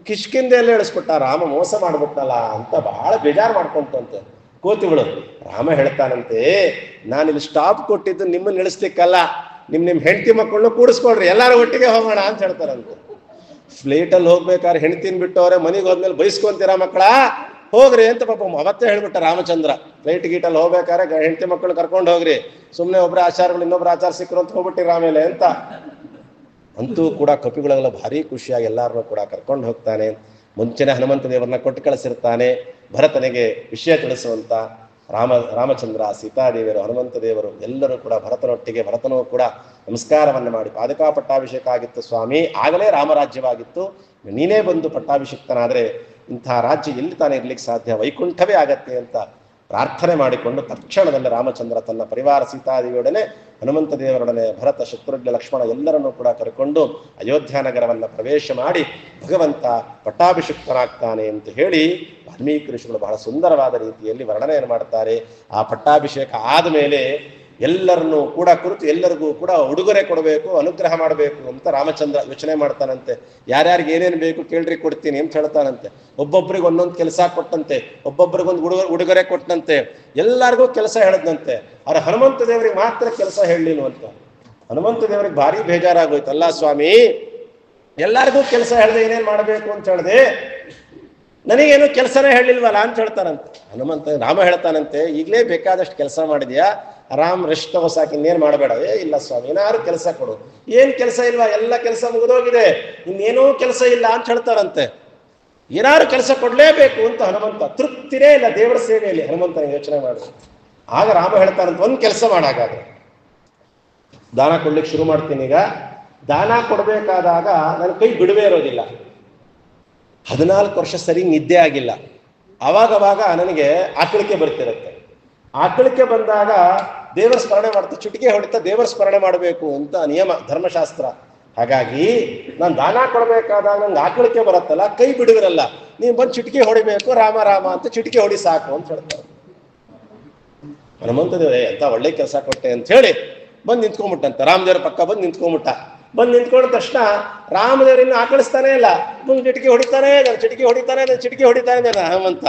S1: ಕಿಷ್ಕಿಂಧ ಎಲ್ಲ ಇಳಿಸ್ಬಿಟ್ಟ, ರಾಮ ಮೋಸ ಮಾಡ್ಬಿಟ್ಟಲ್ಲ ಅಂತ ಬಹಳ ಬೇಜಾರು ಮಾಡ್ಕೊಂತಂತೆ ಕೋತಿಗಳು. ರಾಮ ಹೇಳ್ತಾನಂತೆ, ನಾನಿಲ್ಲಿ ಸ್ಟಾಪ್ ಕೊಟ್ಟಿದ್ದು ನಿಮ್ಮನ್ನ ಇಳಿಸ್ಲಿಕ್ಕಲ್ಲ, ನಿಮ್ಮ ಹೆಂಡತಿ ಮಕ್ಕಳನ್ನು ಕೂಡಿಸ್ಕೊಳ್ರಿ, ಎಲ್ಲಾರು ಒಟ್ಟಿಗೆ ಹೋಗೋಣ ಅಂತ ಹೇಳ್ತಾರಂತೆ. ಫ್ಲೈಟಲ್ಲಿ ಹೋಗ್ಬೇಕಾದ್ರೆ ಹೆಂಡತಿನ ಬಿಟ್ಟವ್ರೆ, ಮನೆಗೆ ಹೋದ್ಮೇಲೆ ಬೈಸ್ಕೊಂತೀರಾ ಮಕ್ಕಳ, ಹೋಗ್ರಿ ಅಂತ ಪಾಪ ಅವತ್ತೇ ಹೇಳ್ಬಿಟ್ಟ ರಾಮಚಂದ್ರ. ಫ್ಲೈಟ್ ಗೀಟಲ್ಲಿ ಹೋಗ್ಬೇಕಾದ್ರೆ ಹೆಂಡತಿ ಮಕ್ಕಳು ಕರ್ಕೊಂಡು ಹೋಗ್ರಿ, ಸುಮ್ಮನೆ ಒಬ್ಬರ ಆಚಾರಗಳು ಇನ್ನೊಬ್ರು ಆಚಾರ ಸಿಕ್ಕರು ಅಂತ ಹೋಗ್ಬಿಟ್ಟಿರ ಆಮೇಲೆ ಅಂತ. ಅಂತೂ ಕೂಡ ಕಪಿಗಳೆಲ್ಲ ಭಾರಿ ಖುಷಿಯಾಗಿ ಎಲ್ಲಾರನ್ನೂ ಕೂಡ ಕರ್ಕೊಂಡು ಹೋಗ್ತಾನೆ. ಮುಂಚೆನೆ ಹನುಮಂತ ದೇವರನ್ನ ಕೊಟ್ಟು ಕಳಿಸಿರ್ತಾನೆ ಭರತನಿಗೆ ವಿಷಯ ತಿಳಿಸುವಂತ. ರಾಮಚಂದ್ರ, ಸೀತಾದೇವಿಯರು, ಹನುಮಂತ ದೇವರು ಎಲ್ಲರೂ ಕೂಡ ಭರತನೊಟ್ಟಿಗೆ, ಭರತನೂ ಕೂಡ ನಮಸ್ಕಾರವನ್ನು ಮಾಡಿ, ಪಾದುಕಾ ಪಟ್ಟಾಭಿಷೇಕ ಆಗಿತ್ತು ಸ್ವಾಮಿ, ಆಗಲೇ ರಾಮರಾಜ್ಯವಾಗಿತ್ತು, ನೀನೇ ಬಂದು ಪಟ್ಟಾಭಿಷಿಕ್ತನಾದ್ರೆ ಇಂತಹ ರಾಜ್ಯ ಎಲ್ಲಿ ತಾನೇ ಇರ್ಲಿಕ್ಕೆ ಸಾಧ್ಯ, ವೈಕುಂಠವೇ ಆಗತ್ತೆ ಅಂತ ಪ್ರಾರ್ಥನೆ ಮಾಡಿಕೊಂಡು ತಕ್ಷಣದಲ್ಲಿ ರಾಮಚಂದ್ರ ತನ್ನ ಪರಿವಾರ ಸೀತಾದೇವಿಯೊಡನೆ, ಹನುಮಂತ ದೇವರೊಡನೆ, ಭರತ, ಶತ್ರುಘ್ನ, ಲಕ್ಷ್ಮಣ ಎಲ್ಲರನ್ನೂ ಕೂಡ ಕರೆಕೊಂಡು ಅಯೋಧ್ಯ ನಗರವನ್ನು ಪ್ರವೇಶ ಮಾಡಿ ಭಗವಂತ ಪಟ್ಟಾಭಿಷಿಕ್ತನಾಗ್ತಾನೆ ಅಂತ ಹೇಳಿ ವಾಲ್ಮೀಕಿ ಋಷಿಗಳು ಬಹಳ ಸುಂದರವಾದ ರೀತಿಯಲ್ಲಿ ವರ್ಣನೆಯನ್ನು ಮಾಡ್ತಾರೆ. ಆ ಪಟ್ಟಾಭಿಷೇಕ ಆದಮೇಲೆ ಎಲ್ಲರನ್ನೂ ಕೂಡ ಕುರಿತು ಎಲ್ಲರಿಗೂ ಕೂಡ ಉಡುಗೊರೆ ಕೊಡಬೇಕು, ಅನುಗ್ರಹ ಮಾಡಬೇಕು ಅಂತ ರಾಮಚಂದ್ರ ಯೋಚನೆ ಮಾಡ್ತಾನಂತೆ. ಯಾರ್ಯಾರಿಗೆ ಏನೇನು ಬೇಕು ಕೇಳ್ರಿ ಕೊಡ್ತೀನಿ ಅಂತ ಹೇಳ್ತಾನಂತೆ. ಒಬ್ಬೊಬ್ರಿಗೆ ಒಂದೊಂದು ಕೆಲಸ ಕೊಟ್ಟಂತೆ, ಒಬ್ಬೊಬ್ರಿಗೊಂದು ಉಡುಗೊರೆ ಕೊಟ್ಟಂತೆ, ಎಲ್ಲರಿಗೂ ಕೆಲಸ ಹೇಳದ್ನಂತೆ. ಆದ್ರೆ ಹನುಮಂತ ದೇವರಿಗೆ ಮಾತ್ರ ಕೆಲಸ ಹೇಳಲಿಲ್ಲ ಅಂತ. ಹನುಮಂತ ದೇವರಿಗೆ ಭಾರಿ ಬೇಜಾರಾಗೋಯ್ತು. ಅಲ್ಲ ಸ್ವಾಮಿ, ಎಲ್ಲರಿಗೂ ಕೆಲಸ ಹೇಳ್ದೆ ಏನೇನು ಮಾಡಬೇಕು ಅಂತ ಹೇಳ್ದೆ, ನನಗೇನು ಕೆಲಸನೇ ಹೇಳಿಲ್ವಲ್ಲ ಅಂತ ಹೇಳ್ತಾರಂತೆ. ರಾಮ ಹೇಳ್ತಾನಂತೆ, ಈಗಲೇ ಬೇಕಾದಷ್ಟು ಕೆಲಸ ಮಾಡಿದ್ಯಾ, ಆರಾಮ್ ರೆಸ್ಟ್ ತಗೋಸಾಕಿ, ಇನ್ನೇನು ಮಾಡಬೇಡ. ಇಲ್ಲ ಸ್ವಾಮಿ, ಏನಾರು ಕೆಲಸ ಕೊಡು. ಏನ್ ಕೆಲಸ ಇಲ್ವಾ, ಎಲ್ಲ ಕೆಲಸ ಮುಗಿದೋಗಿದೆ, ಇನ್ನೇನೂ ಕೆಲಸ ಇಲ್ಲ ಅಂತ ಹೇಳ್ತಾರಂತೆ. ಏನಾರು ಕೆಲಸ ಕೊಡ್ಲೇಬೇಕು ಅಂತ ಹನುಮಂತ, ತೃಪ್ತಿನೇ ಇಲ್ಲ ದೇವರ ಸೇವೆಯಲ್ಲಿ ಹನುಮಂತನ ಯೋಚನೆ ಮಾಡಿ. ಆಗ ರಾಮ ಹೇಳ್ತಾರಂತ, ಒಂದು ಕೆಲಸ ಮಾಡಾಗಾದ್ರೆ ದಾನ ಕೊಡ್ಲಿಕ್ಕೆ ಶುರು ಮಾಡ್ತೀನಿ. ಈಗ ದಾನ ಕೊಡ್ಬೇಕಾದಾಗ ನನ್ನ ಕೈ ಬಿಡುವೆ ಇರೋದಿಲ್ಲ. 14 ವರ್ಷ ಸರಿ ನಿದ್ದೆ ಆಗಿಲ್ಲ. ಅವಾಗವಾಗ ನನಗೆ ಆಕಳಿಕೆ ಬರ್ತಿರುತ್ತೆ. ಆಕಳಿಕೆ ಬಂದಾಗ ದೇವರ ಸ್ಮರಣೆ ಮಾಡ್ತಾ ಚುಟಿಕೆ ಹೊಡಿತಾ ದೇವರ ಸ್ಮರಣೆ ಮಾಡಬೇಕು ಅಂತ ನಿಯಮ, ಧರ್ಮಶಾಸ್ತ್ರ. ಹಾಗಾಗಿ ನಾನು ದಾನ ಕೊಡಬೇಕಾದಾಗ ನಂಗೆ ಆಕಳಿಕೆ ಬರುತ್ತಲ್ಲ, ಕೈ ಬಿಡುವಿರಲ್ಲ, ನೀವು ಬಂದು ಚಿಟಿಕೆ ಹೊಡಿಬೇಕು, ರಾಮ ರಾಮ ಅಂತ ಚಿಟಿಕೆ ಹೊಡಿ ಸಾಕು ಅಂತ ಹೇಳ್ತಾರೆ. ಹನುಮಂತ ದೇವರೇ ಅಂತ ಒಳ್ಳೆ ಕೆಲಸ ಕೊಟ್ಟೆ ಅಂತ ಹೇಳಿ ಬಂದು ನಿಂತ್ಕೊಂಡ್ಬಿಟ್ಟಂತ. ರಾಮದೇವ್ರ ಪಕ್ಕ ಬಂದು ನಿಂತ್ಕೊಂಡ್ಬಿಟ್ಟ. ಬಂದು ನಿಂತ್ಕೊಂಡ ತಕ್ಷಣ ರಾಮದೇವ್ರನ್ನ ಆಕಳಿಸ್ತಾನೆ ಇಲ್ಲ, ಮುಂದೆ ಚಿಟಿಕೆ ಹೊಡಿತಾನೆ ಇದ್ದಾನೆ, ಚಿಟಿಕೆ ಹೊಡಿತಾನೆ ಇದ್ದಾನೆ, ಚಿಟಿಕೆ ಹೊಡಿತಾನೆ ಇದ್ದಾನೆ ಹನುಮಂತ.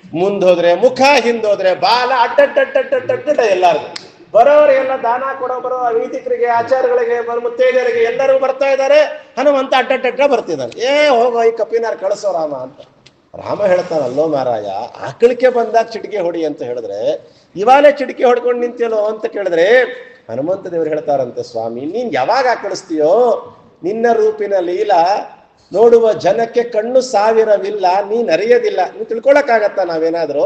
S1: ಮುಂದೋದ್ರೆ ಮುಖ, ಹಿಂದೋದ್ರೆ ಬಾಲ, ಅಡ್ಡಡ್ಡ ಎಲ್ಲಾರ್ಗು ಬರೋರಿಗೆಲ್ಲ ದಾನ ಕೊಡೋ ಬರೋ ವೈದಿಕರಿಗೆ, ಆಚಾರ್ಯಗಳಿಗೆ, ಮುತ್ತೈದೆಯರಿಗೆ ಎಲ್ಲರಿಗೂ ಬರ್ತಾ ಇದ್ದಾರೆ. ಹನುಮಂತ ಅಡ್ಡಡ್ಡ ಬರ್ತಿದ್ದಾನೆ. ಹೋಗೋ ಈ ಕಪಿನಾರ್ ಕಳಿಸೋ ರಾಮ ಅಂತ. ರಾಮ ಹೇಳ್ತಾನಲ್ಲೋ ಮಾರಾಯ, ಆಕಳಿಕೆ ಬಂದಾಗ ಚಿಟಿಕೆ ಹೊಡಿ ಅಂತ ಹೇಳಿದ್ರೆ ಇವಾಗಲೇ ಚಿಟಿಕೆ ಹೊಡ್ಕೊಂಡು ನಿಂತೇಲೋ ಅಂತ ಕೇಳಿದ್ರೆ ಹನುಮಂತ ದೇವರು ಹೇಳ್ತಾರಂತೆ, ಸ್ವಾಮಿ ನೀನ್ ಯಾವಾಗ ಆಕಳಿಸ್ತೀಯೋ, ನಿನ್ನ ರೂಪಿನ ಲೀಲಾ ನೋಡುವ ಜನಕ್ಕೆ ಕಣ್ಣು ಸಾವಿರವಿಲ್ಲ, ನೀನ್ ಅರಿಯೋದಿಲ್ಲ. ನೀನ್ ತಿಳ್ಕೊಳಕ್ಕಾಗತ್ತ ನಾವೇನಾದ್ರು?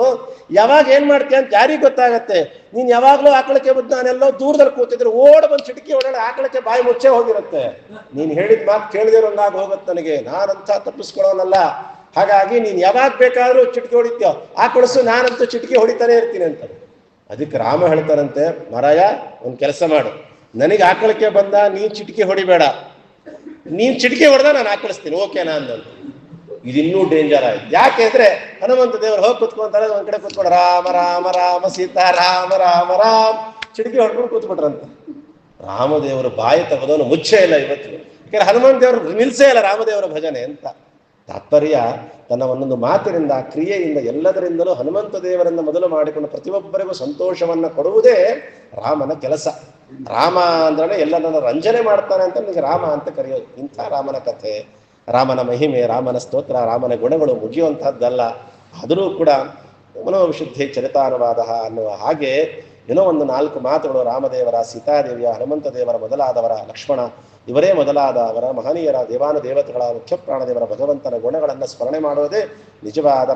S1: ಯಾವಾಗ ಏನ್ ಮಾಡ್ತೀಯ ಅಂತ ಯಾರಿಗ್ ಗೊತ್ತಾಗತ್ತೆ? ನೀನ್ ಯಾವಾಗ್ಲೂ ಆಕಳಕ್ಕೆ ಬಂದು ನಾನೆಲ್ಲೋ ದೂರದಲ್ಲಿ ಕೂತಿದ್ರೆ ಓಡ್ ಬಂದು ಚಿಟಕಿ ಹೊಡೆಯಲ್ಲ, ಆಕಳಕ್ಕೆ ಬಾಯಿ ಮುಚ್ಚೆ ಹೋಗಿರುತ್ತೆ. ನೀನ್ ಹೇಳಿದ ಮಾತು ಕೇಳದಿರೋಂಗಾಗ ಹೋಗುತ್ತೆ ನನಗೆ, ನಾನಂತ ತಪ್ಪಿಸ್ಕೊಳ್ಳೋನಲ್ಲ. ಹಾಗಾಗಿ ನೀನ್ ಯಾವಾಗ ಬೇಕಾದ್ರೂ ಚಿಟಕಿ ಹೊಡಿತೀಯೋ ಆಕಳಿಸು, ನಾನಂತೂ ಚಿಟಕಿ ಹೊಡಿತಾನೆ ಇರ್ತೀನಿ ಅಂತ. ಅದಕ್ಕೆ ರಾಮ ಹೇಳ್ತಾರಂತೆ, ಮರಾಯ ಒಂದ್ ಕೆಲಸ ಮಾಡು, ನನಗೆ ಆಕಳಕ್ಕೆ ಬಂದ ನೀನ್ ಚಿಟಕಿ ಹೊಡಿಬೇಡ, ನೀನ್ ಚಿಟಿಕೆ ಹೊಡೆದ ನಾನು ಆಕಳಿಸ್ತೀನಿ, ಓಕೆನಾ ಅಂದಂತ. ಇದಿನ್ನೂ ಡೇಂಜರ್ ಆಯ್ತು. ಯಾಕೆಂದ್ರೆ ಹನುಮಂತ ದೇವರು ಹೋಗಿ ಕುತ್ಕೊಂತಾರೆ, ಒಂದ್ ಕಡೆ ಕುತ್ಕೊಂಡು ರಾಮ ರಾಮ ರಾಮ ಸೀತಾ ರಾಮ ರಾಮ ರಾಮ್ ಚಿಟಿಕೆ ಹೊಡ್ಕೊಂಡು ಕೂತ್ಬಿಟ್ರಂತ. ರಾಮದೇವರು ಬಾಯಿ ತಗೋದವನು ಮುಚ್ಚೇ ಇಲ್ಲ ಇವತ್ತು. ಯಾಕಂದ್ರೆ ಹನುಮಂತ ದೇವರು ನಿಲ್ಸೇ ಇಲ್ಲ ರಾಮದೇವರ ಭಜನೆ ಅಂತ. ತಾತ್ಪರ್ಯ ತನ್ನ ಒಂದೊಂದು ಮಾತಿನಿಂದ, ಕ್ರಿಯೆಯಿಂದ, ಎಲ್ಲದರಿಂದಲೂ ಹನುಮಂತ ದೇವರನ್ನು ಮೊದಲು ಮಾಡಿಕೊಂಡು ಪ್ರತಿಯೊಬ್ಬರಿಗೂ ಸಂತೋಷವನ್ನ ಕೊಡುವುದೇ ರಾಮನ ಕೆಲಸ. ರಾಮ ಅಂದ್ರೆ ಎಲ್ಲರನ್ನ ರಂಜನೆ ಮಾಡ್ತಾನೆ ಅಂತ ನಿಮಗೆ ರಾಮ ಅಂತ ಕರೆಯೋದು. ಇಂಥ ರಾಮನ ಕಥೆ, ರಾಮನ ಮಹಿಮೆ, ರಾಮನ ಸ್ತೋತ್ರ, ರಾಮನ ಗುಣಗಳು ಮುಗಿಯುವಂತಹದ್ದಲ್ಲ. ಆದರೂ ಕೂಡ ಮನೋವಿಶುದ್ಧಿ ಚರಿತಾನುವಾದ ಅನ್ನುವ ಹಾಗೆ ಏನೋ ಒಂದು 4 ಮಾತುಗಳು ರಾಮದೇವರ, ಸೀತಾದೇವಿಯ, ಹನುಮಂತ ದೇವರ ಮೊದಲಾದವರ, ಲಕ್ಷ್ಮಣ ಇವರೇ ಮೊದಲಾದವರ ಮಹನೀಯರ ದೇವಾನುದೇವತೆಗಳ ಮುಖ್ಯ ಪ್ರಾಣದೇವರ ಭಗವಂತನ ಗುಣಗಳನ್ನು ಸ್ಮರಣೆ ಮಾಡೋದೇ ನಿಜವಾದ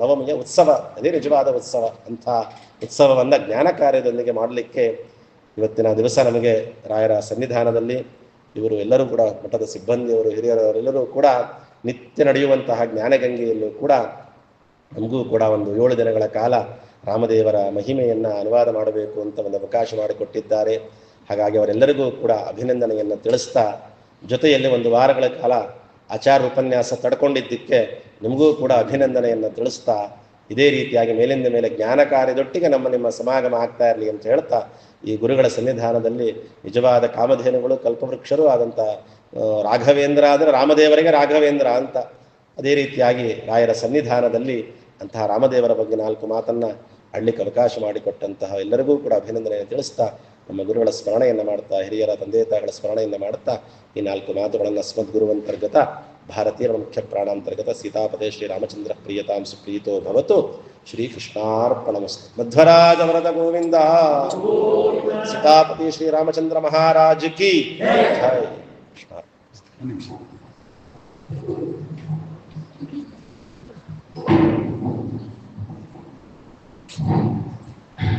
S1: ನವಮಿಯ ಉತ್ಸವ. ಅದೇ ನಿಜವಾದ ಉತ್ಸವ. ಅಂಥ ಉತ್ಸವವನ್ನ ಜ್ಞಾನ ಕಾರ್ಯದೊಂದಿಗೆ ಮಾಡಲಿಕ್ಕೆ ಇವತ್ತಿನ ದಿವಸ ನಮಗೆ ರಾಯರ ಸನ್ನಿಧಾನದಲ್ಲಿ ಇವರು ಎಲ್ಲರೂ ಕೂಡ, ಮಠದ ಸಿಬ್ಬಂದಿಯವರು, ಹಿರಿಯರವರೆಲ್ಲರೂ ಕೂಡ ನಿತ್ಯ ನಡೆಯುವಂತಹ ಜ್ಞಾನಗಂಗೆಯಲ್ಲೂ ಕೂಡ ನಮಗೂ ಕೂಡ ಒಂದು 7 ದಿನಗಳ ಕಾಲ ರಾಮದೇವರ ಮಹಿಮೆಯನ್ನ ಅನುವಾದ ಮಾಡಬೇಕು ಅಂತ ಒಂದು ಅವಕಾಶ ಮಾಡಿಕೊಟ್ಟಿದ್ದಾರೆ. ಹಾಗಾಗಿ ಅವರೆಲ್ಲರಿಗೂ ಕೂಡ ಅಭಿನಂದನೆಯನ್ನು ತಿಳಿಸ್ತಾ, ಜೊತೆಯಲ್ಲಿ 1 ವಾರಗಳ ಕಾಲ ಆಚಾರ್ಯ ಉಪನ್ಯಾಸ ತಡ್ಕೊಂಡಿದ್ದಕ್ಕೆ ನಿಮಗೂ ಕೂಡ ಅಭಿನಂದನೆಯನ್ನು ತಿಳಿಸ್ತಾ, ಇದೇ ರೀತಿಯಾಗಿ ಮೇಲಿಂದ ಮೇಲೆ ಜ್ಞಾನ ಕಾರ್ಯದೊಟ್ಟಿಗೆ ನಿಮ್ಮ ಸಮಾಗಮ ಆಗ್ತಾ ಇರಲಿ ಅಂತ ಹೇಳ್ತಾ, ಈ ಗುರುಗಳ ಸನ್ನಿಧಾನದಲ್ಲಿ ನಿಜವಾದ ಕಾಮಧೇನುಗಳು, ಕಲ್ಪವೃಕ್ಷರು ಆದಂಥ ರಾಘವೇಂದ್ರ ಆದರೆ ರಾಮದೇವರಿಗೆ ರಾಘವೇಂದ್ರ ಅಂತ, ಅದೇ ರೀತಿಯಾಗಿ ರಾಯರ ಸನ್ನಿಧಾನದಲ್ಲಿ ಅಂತಹ ರಾಮದೇವರ ಬಗ್ಗೆ 4 ಮಾತನ್ನ ಆಡಲಿಕ್ಕೆ ಅವಕಾಶ ಮಾಡಿಕೊಟ್ಟಂತಹ ಎಲ್ಲರಿಗೂ ಕೂಡ ಅಭಿನಂದನೆಯನ್ನು ತಿಳಿಸ್ತಾ, ನಮ್ಮ ಗುರುಗಳ ಸ್ಮರಣೆಯನ್ನು ಮಾಡ್ತಾ, ಹಿರಿಯರ ತಂದೆ ತಾಯಿಗಳ ಸ್ಮರಣೆಯನ್ನು ಮಾಡುತ್ತಾ, ಈ 4 ಮಾತುಗಳನ್ನು ಅಸ್ಮದ್ಗುರುವಂತರ್ಗತ ಭಾರತೀಯ ಮುಖ್ಯ ಪ್ರಾಣಾಂತರ್ಗತ ಸೀತಾಪದೇ ಶ್ರೀ ರಾಮಚಂದ್ರ ಪ್ರಿಯತಾಂ ಸುಪ್ರೀತೋ ಭವತು. ಶ್ರೀಕೃಷ್ಣಾರ್ಪಣಮಸ್ತು. ಮಧ್ವರಾಜ ವರದ ಗೋವಿಂದ. ಸೀತಾಪತಿ ಶ್ರೀ ರಾಮಚಂದ್ರ ಮಹಾರಾಜ್ ಕಿ ಜೈ.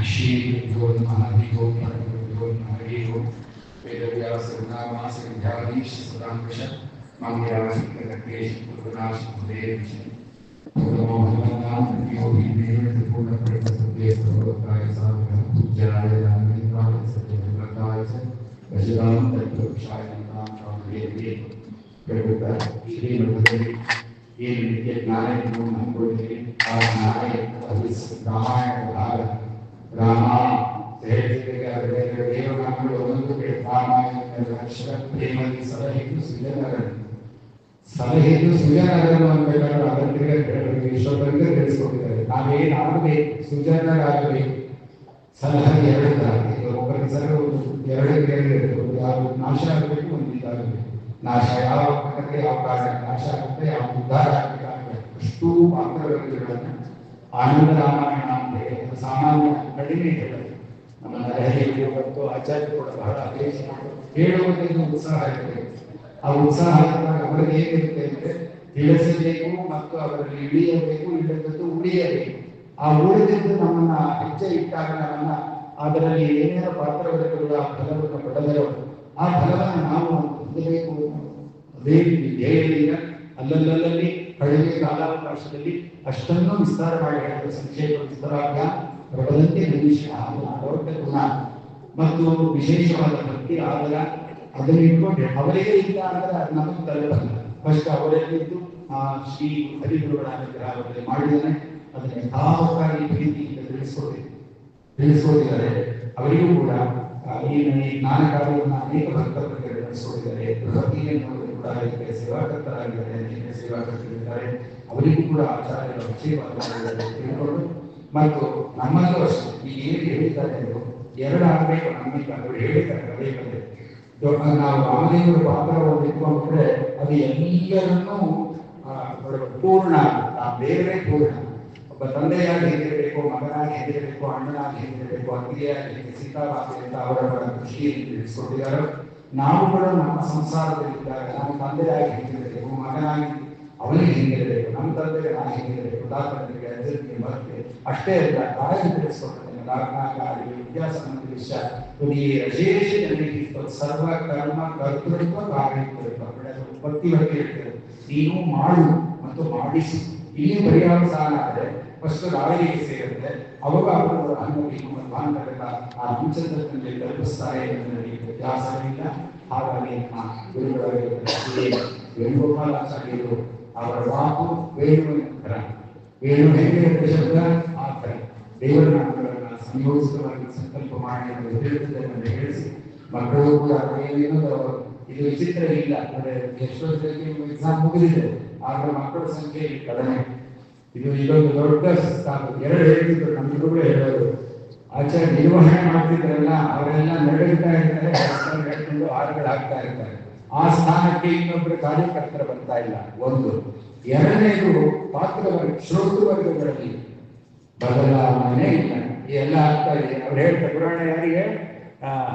S2: ಶ್ರೀ ವೇದವ್ಯಾಸ ರಾಮ ದೇವನಾಮಗಳು ಒಂದೊಂದು ಕಡೆ ರಾಮಾಯಣ ಪ್ರೇಮದಲ್ಲಿ ಸಲಹೆಯನ್ನು ಸುಜನರನ್ನು ಅನ್ಬೇಕಾದ್ರೆ ಅದಕ್ಕೆ ವಿಶ್ವಕರ್ಗ ತಿಳಿಸ್ಕೊಟ್ಟಿದ್ದಾರೆ. ನಾವೇನಾಗಬೇಕು, ಸುಜನರಾಗಬೇಕು. ಸಲಹೆ ಎರಡು ತರ, ಒಬ್ಬರ ಹೆಸರು ಎರಡು ಇರ್ತದೆ. ಯಾರು ನಾಶ ಆಗಬೇಕು, ಒಂದು ಇದಾಗಬೇಕು. ನಾಶ ಯಾವ ಪಕ್ಕಕ್ಕೆ ಯಾವ ಕಾರಣ ನಾಶ ಆಗುತ್ತೆ, ಯಾವ ಉದ್ಧಾರ ಆಗಬೇಕಾಗುತ್ತೆ. ಅಷ್ಟೂ ಪಾತ್ರಗಳನ್ನು ಆನಂದ ರಾಮಾಯಣ ಅಂತ ಹೇಳಿ ಸಾಮಾನ್ಯ ಕಡಿಮೆ ಹೇಳೋದು. ನಮ್ಮ ನರಹರಿಯಲ್ಲಿ ಮತ್ತು ಆಚಾರ್ಯ ಕೂಡ ಬಹಳ ಅಭ್ಯಾಸ ಹೇಳುವುದರಿಂದ ಉತ್ಸಾಹ ಇರಬೇಕು. ಆ ಉತ್ಸಾಹ ಅವರಿಗೆ ಹೇಗಿರುತ್ತೆ ಅಂದ್ರೆ ತಿಳಿಸಬೇಕು ಮತ್ತು ಅವರಲ್ಲಿ ಇಳಿಯಬೇಕು, ಇಳಿದದ್ದು ಉಳಿಯಬೇಕು. ಆ ಉಳಿದಿದ್ದು ನಮ್ಮನ್ನ ಹೆಜ್ಜೆ ಇಟ್ಟಾಗ ನಮ್ಮನ್ನ ಅದರಲ್ಲಿ ಏನೇನೋ ಪಾತ್ರವರ್ಗಗಳು ಆ ಫಲವನ್ನು ಪಡೆದರು, ಆ ಫಲವನ್ನು ನಾವು ಹೊಂದಬೇಕು. ಅದೇ ರೀತಿ ಧ್ಯೇಯದಿಂದ ಅಲ್ಲಲ್ಲಿ ಕಡಿಮೆ ಕಾಲಾವಕಾಶದಲ್ಲಿ ಅಷ್ಟನ್ನು ವಿಸ್ತಾರ ಮಾಡಿ ಹೇಳಿದ ಸಂಕ್ಷೇಪ ವಿಸ್ತಾರಾಜ್ಞ ಪ್ರಬಲಂತೆ ನಿಮಿಷ ದೊಡ್ಡ ಗುಣ ಮತ್ತು ವಿಶೇಷವಾದ ಭಕ್ತಿ ಆಗಲ ಅದನ್ನು ಇಟ್ಕೊಂಡ್ರೆ ಅವರಿಗೆ ಇಲ್ಲ ಅಂದ್ರೆ ನಮಗೆ ತಲುಪಲ್ಲ. ಫಸ್ಟ್ ಅವರಲ್ಲಿದ್ದು ಆ ಶ್ರೀ ಹರಿಗುರುಗಳ ಅನುಗ್ರಹ ಅವರಲ್ಲಿ ಮಾಡಿದ್ದಾನೆ. ಅದನ್ನ ಯಥಾವತ್ತಾಗಿ ಪ್ರೀತಿಯಿಂದ ತಿಳಿಸ್ಕೊಟ್ಟಿದ್ದಾರೆ. ಅವರಿಗೂ ಕೂಡ ಈ ಜ್ಞಾನ ಕಾರ್ಯವನ್ನು ಅನೇಕ ಭಕ್ತರಿಗೆ ನಡೆಸಿಕೊಟ್ಟಿದ್ದಾರೆ. ಬೃಹತಿಯನ್ನು ಕೂಡ ಇದಕ್ಕೆ ಸೇವಾಕರ್ತರಾಗಿದ್ದಾರೆ, ಅನೇಕ ಸೇವಾಕರ್ತರಿದ್ದಾರೆ. ಅವರಿಗೂ ಕೂಡ ಆಚಾರ್ಯರ ಆಶೀರ್ವಾದ ತಿಳ್ಕೊಂಡು ಮತ್ತು ನಮ್ಮಲ್ಲೂ ಅಷ್ಟೇ ಈಗ ಏನು ಹೇಳಿದ್ದಾರೆ ಎರಡು ಆಗಬೇಕು. ನಮಗೆ ಅವರು ಹೇಳಿದ್ದಾರೆ ಪದೇ ಪದೇ ನಾವು ರಾಮದೇವರ ಪಾತ್ರವನ್ನು ಇಟ್ಕೊಂಡ್ರೆ ಅದು ಎಲ್ಲರನ್ನೂ ಪೂರ್ಣ, ಬೇರೆ ಪೂರ್ಣ. ಒಬ್ಬ ತಂದೆಯಾಗಿ ಹೇಗಿರಬೇಕು, ಮಗನಾಗಿ ಹೇಗಿರಬೇಕು, ಅಣ್ಣನಾಗಿ ಹೇಗಿರಬೇಕು, ಅತ್ತಿಗೆಯಾಗಿ ಹೇಗೆ ಸೀತಾರಾಮಿ ಅಂತ ಅವರವರ ದೃಷ್ಟಿಯಲ್ಲಿ ತಿಳಿಸ್ಕೊಟ್ಟಿದ್ದಾರೆ. ನಾವು ಕೂಡ ನಮ್ಮ ಸಂಸಾರದಲ್ಲಿದ್ದಾಗ ನಮ್ಮ ತಂದೆಯಾಗಿ ಹೇಗಿರಬೇಕು, ಮಗನಾಗಿ ಅವನಿಗೆ ಹೇಗಿರಬೇಕು, ನಮ್ಮ ತಂದೆಗೆ ನಾನು ಹೇಗಿರಬೇಕು, ದಾತನಿಗೆ ಅಜ್ಜನಿಗೆ ಮತ್ತೆ ಅಷ್ಟೇ ಅಲ್ಲ ಕಾಳಜಿ ತಿಳಿಸ್ಕೊಡ್ತೇನೆ. ವಿದ್ಯಾಸಂಬಂಧಿತ ವಿಶೇಷ ಸರ್ವ ಕರ್ಮ ಕರ್ತೃತ್ವ ಕಾರ್ಯತ್ವ ಉತ್ಪತ್ತಿ ಬಗ್ಗೆ ಹೇಳ್ತೇವೆ. ನೀನು ಮಾಡು ಮತ್ತು ಮಾಡಿಸಿ. ಇಲ್ಲಿ ಪರ್ಯಾವಸಾನ ಆದರೆ ಫಸ್ಟ್ ರಾಳಿಗೆ ಸೇರುತ್ತೆ. ಅವಾಗ ಅವರು ಅನ್ನೋದು ಬಾಂಧವೆಲ್ಲ ಆ ಹಂಚದಲ್ಲಿ ಕಲ್ಪಿಸ್ತಾರೆ ಎನ್ನುವುದರಲ್ಲಿ ವ್ಯತ್ಯಾಸವಿಲ್ಲ. ಹಾಗಾಗಿ ವೇಣುಗೋಪಾಲಾಚಾರ್ಯರು ಅವರ ವಾಕು ವೇಣುವಿನ ವೇಣು ಹೇಗೆ ಶಬ್ದ ಆ ಥರ ದೇವರ ನಾಮಗಳನ್ನು ಸಂಯೋಜಿತವಾಗಿ ಸಂಕಲ್ಪ ಮಾಡಿ ತಿಳಿದುದನ್ನು ಹೇಳಿಸಿ ಮಕ್ಕಳು ಕೂಡ ಏನೇನೋ ಇದು ವಿಚಿತ್ರ ಇಲ್ಲ. ಅಂದ್ರೆ ಎಷ್ಟೋ ಜನಕ್ಕೆ ಎಕ್ಸಾಮ್ ಮುಗಿದಿದೆ, ಆದ್ರೆ ಮಕ್ಕಳ ಸಂಖ್ಯೆ ಕಡಿಮೆ. ಇದೊಂದು ದೊಡ್ಡ ಎರಡು ಹೇಳ್ತಿದ್ರು ನಮ್ಗೂ ಹೇಳೋದು. ಆಚಾರ್ಯ ನಿರ್ವಹಣೆ ಮಾಡ್ತಿದ್ರಲ್ಲ ಅವರೆಲ್ಲ ನಡೆಯುತ್ತಾ ಇರ್ತಾರೆ, ಹೇಳ್ಕೊಂಡು ಹಾಡುಗಳು ಹಾಕ್ತಾ ಇರ್ತಾರೆ. ಆ ಸ್ಥಾನಕ್ಕೆ ಇನ್ನೊಬ್ಬರು ಕಾರ್ಯಕರ್ತರು ಬರ್ತಾ ಇಲ್ಲ. ಒಂದು ಎರಡನೇದು ಪಾತ್ರವರ್ಗ ಶ್ರೋತೃವರ್ಗಗಳಲ್ಲಿ ಬದಲಾವಣೆ ಇಲ್ಲ, ಎಲ್ಲ ಆಗ್ತಾ ಇದೆ. ಅವ್ರು ಹೇಳ್ತಾರೆ ಪುರಾಣ ಯಾರಿಗೆ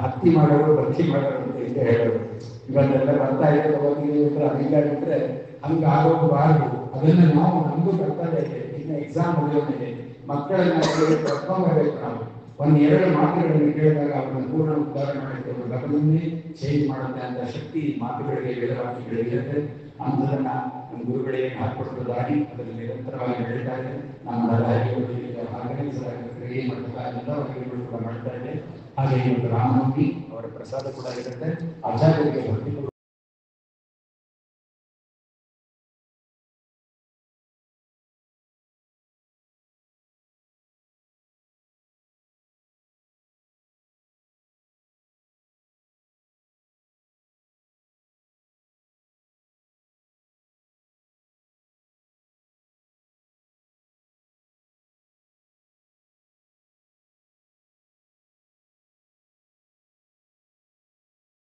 S2: ಹತ್ತಿ ಮಾಡೋರು ಭಕ್ತಿ ಮಾಡೋರು ಅಂತ ಹೇಳೋರು. ಇವತ್ತೆಲ್ಲ ಬರ್ತಾ ಇದೆ ಅಧಿಕಾರಿದ್ರೆ ಹಂಗ ಆಗೋಗಬಾರದು. ಅದನ್ನ ನಾವು ನಮಗೂ ಕರ್ತವ್ಯ ಇದೆ. ಇನ್ನು ಎಕ್ಸಾಮ್ ಮುಗಿಯೋದಿದೆ, ಮಕ್ಕಳನ್ನ ಕರ್ಕೊಂಡ್ಬರ್ಬೇಕು. ನಾವು ಒಂದ್ ಎರಡು ಮಾತುಗಳನ್ನು ಕೇಳಿದಾಗ ಅವ್ರನ್ನ ಪೂರ್ಣ ಉದ್ಧಾರ ಮಾಡಿಕೊಂಡು ಗಮನವನ್ನೇ ಚೇಂಜ್ ಮಾಡುತ್ತೆ ಅಂತ ಶಕ್ತಿ ಮಾತುಗಳಿಗೆ ವೇದವಾಕ್ಯಗಳಿರುತ್ತೆ. ಅಂಥದನ್ನ ನಮ್ಮ ಗುರುಗಳಿಗೆ ಹಾಕೊಟ್ಟು ದಾರಿ ಅದರಲ್ಲಿ ನಿರಂತರವಾಗಿ ಹೇಳ್ತಾ ಇದೆ. ನಮ್ಮ ಆರ್ಗನೈಸರ್ ಕ್ರಿಯೆ ಮಾಡ್ತಾ ಎಲ್ಲ ಕೂಡ ಮಾಡ್ತಾ ಇದೆ. ಹಾಗೆ ಇವತ್ತು ರಾಮನವಮಿ ಅವರ ಪ್ರಸಾದ ಕೂಡ ಇರುತ್ತೆ. ಆಚಾರ್ಯರಿಗೆ ಭಕ್ತಿ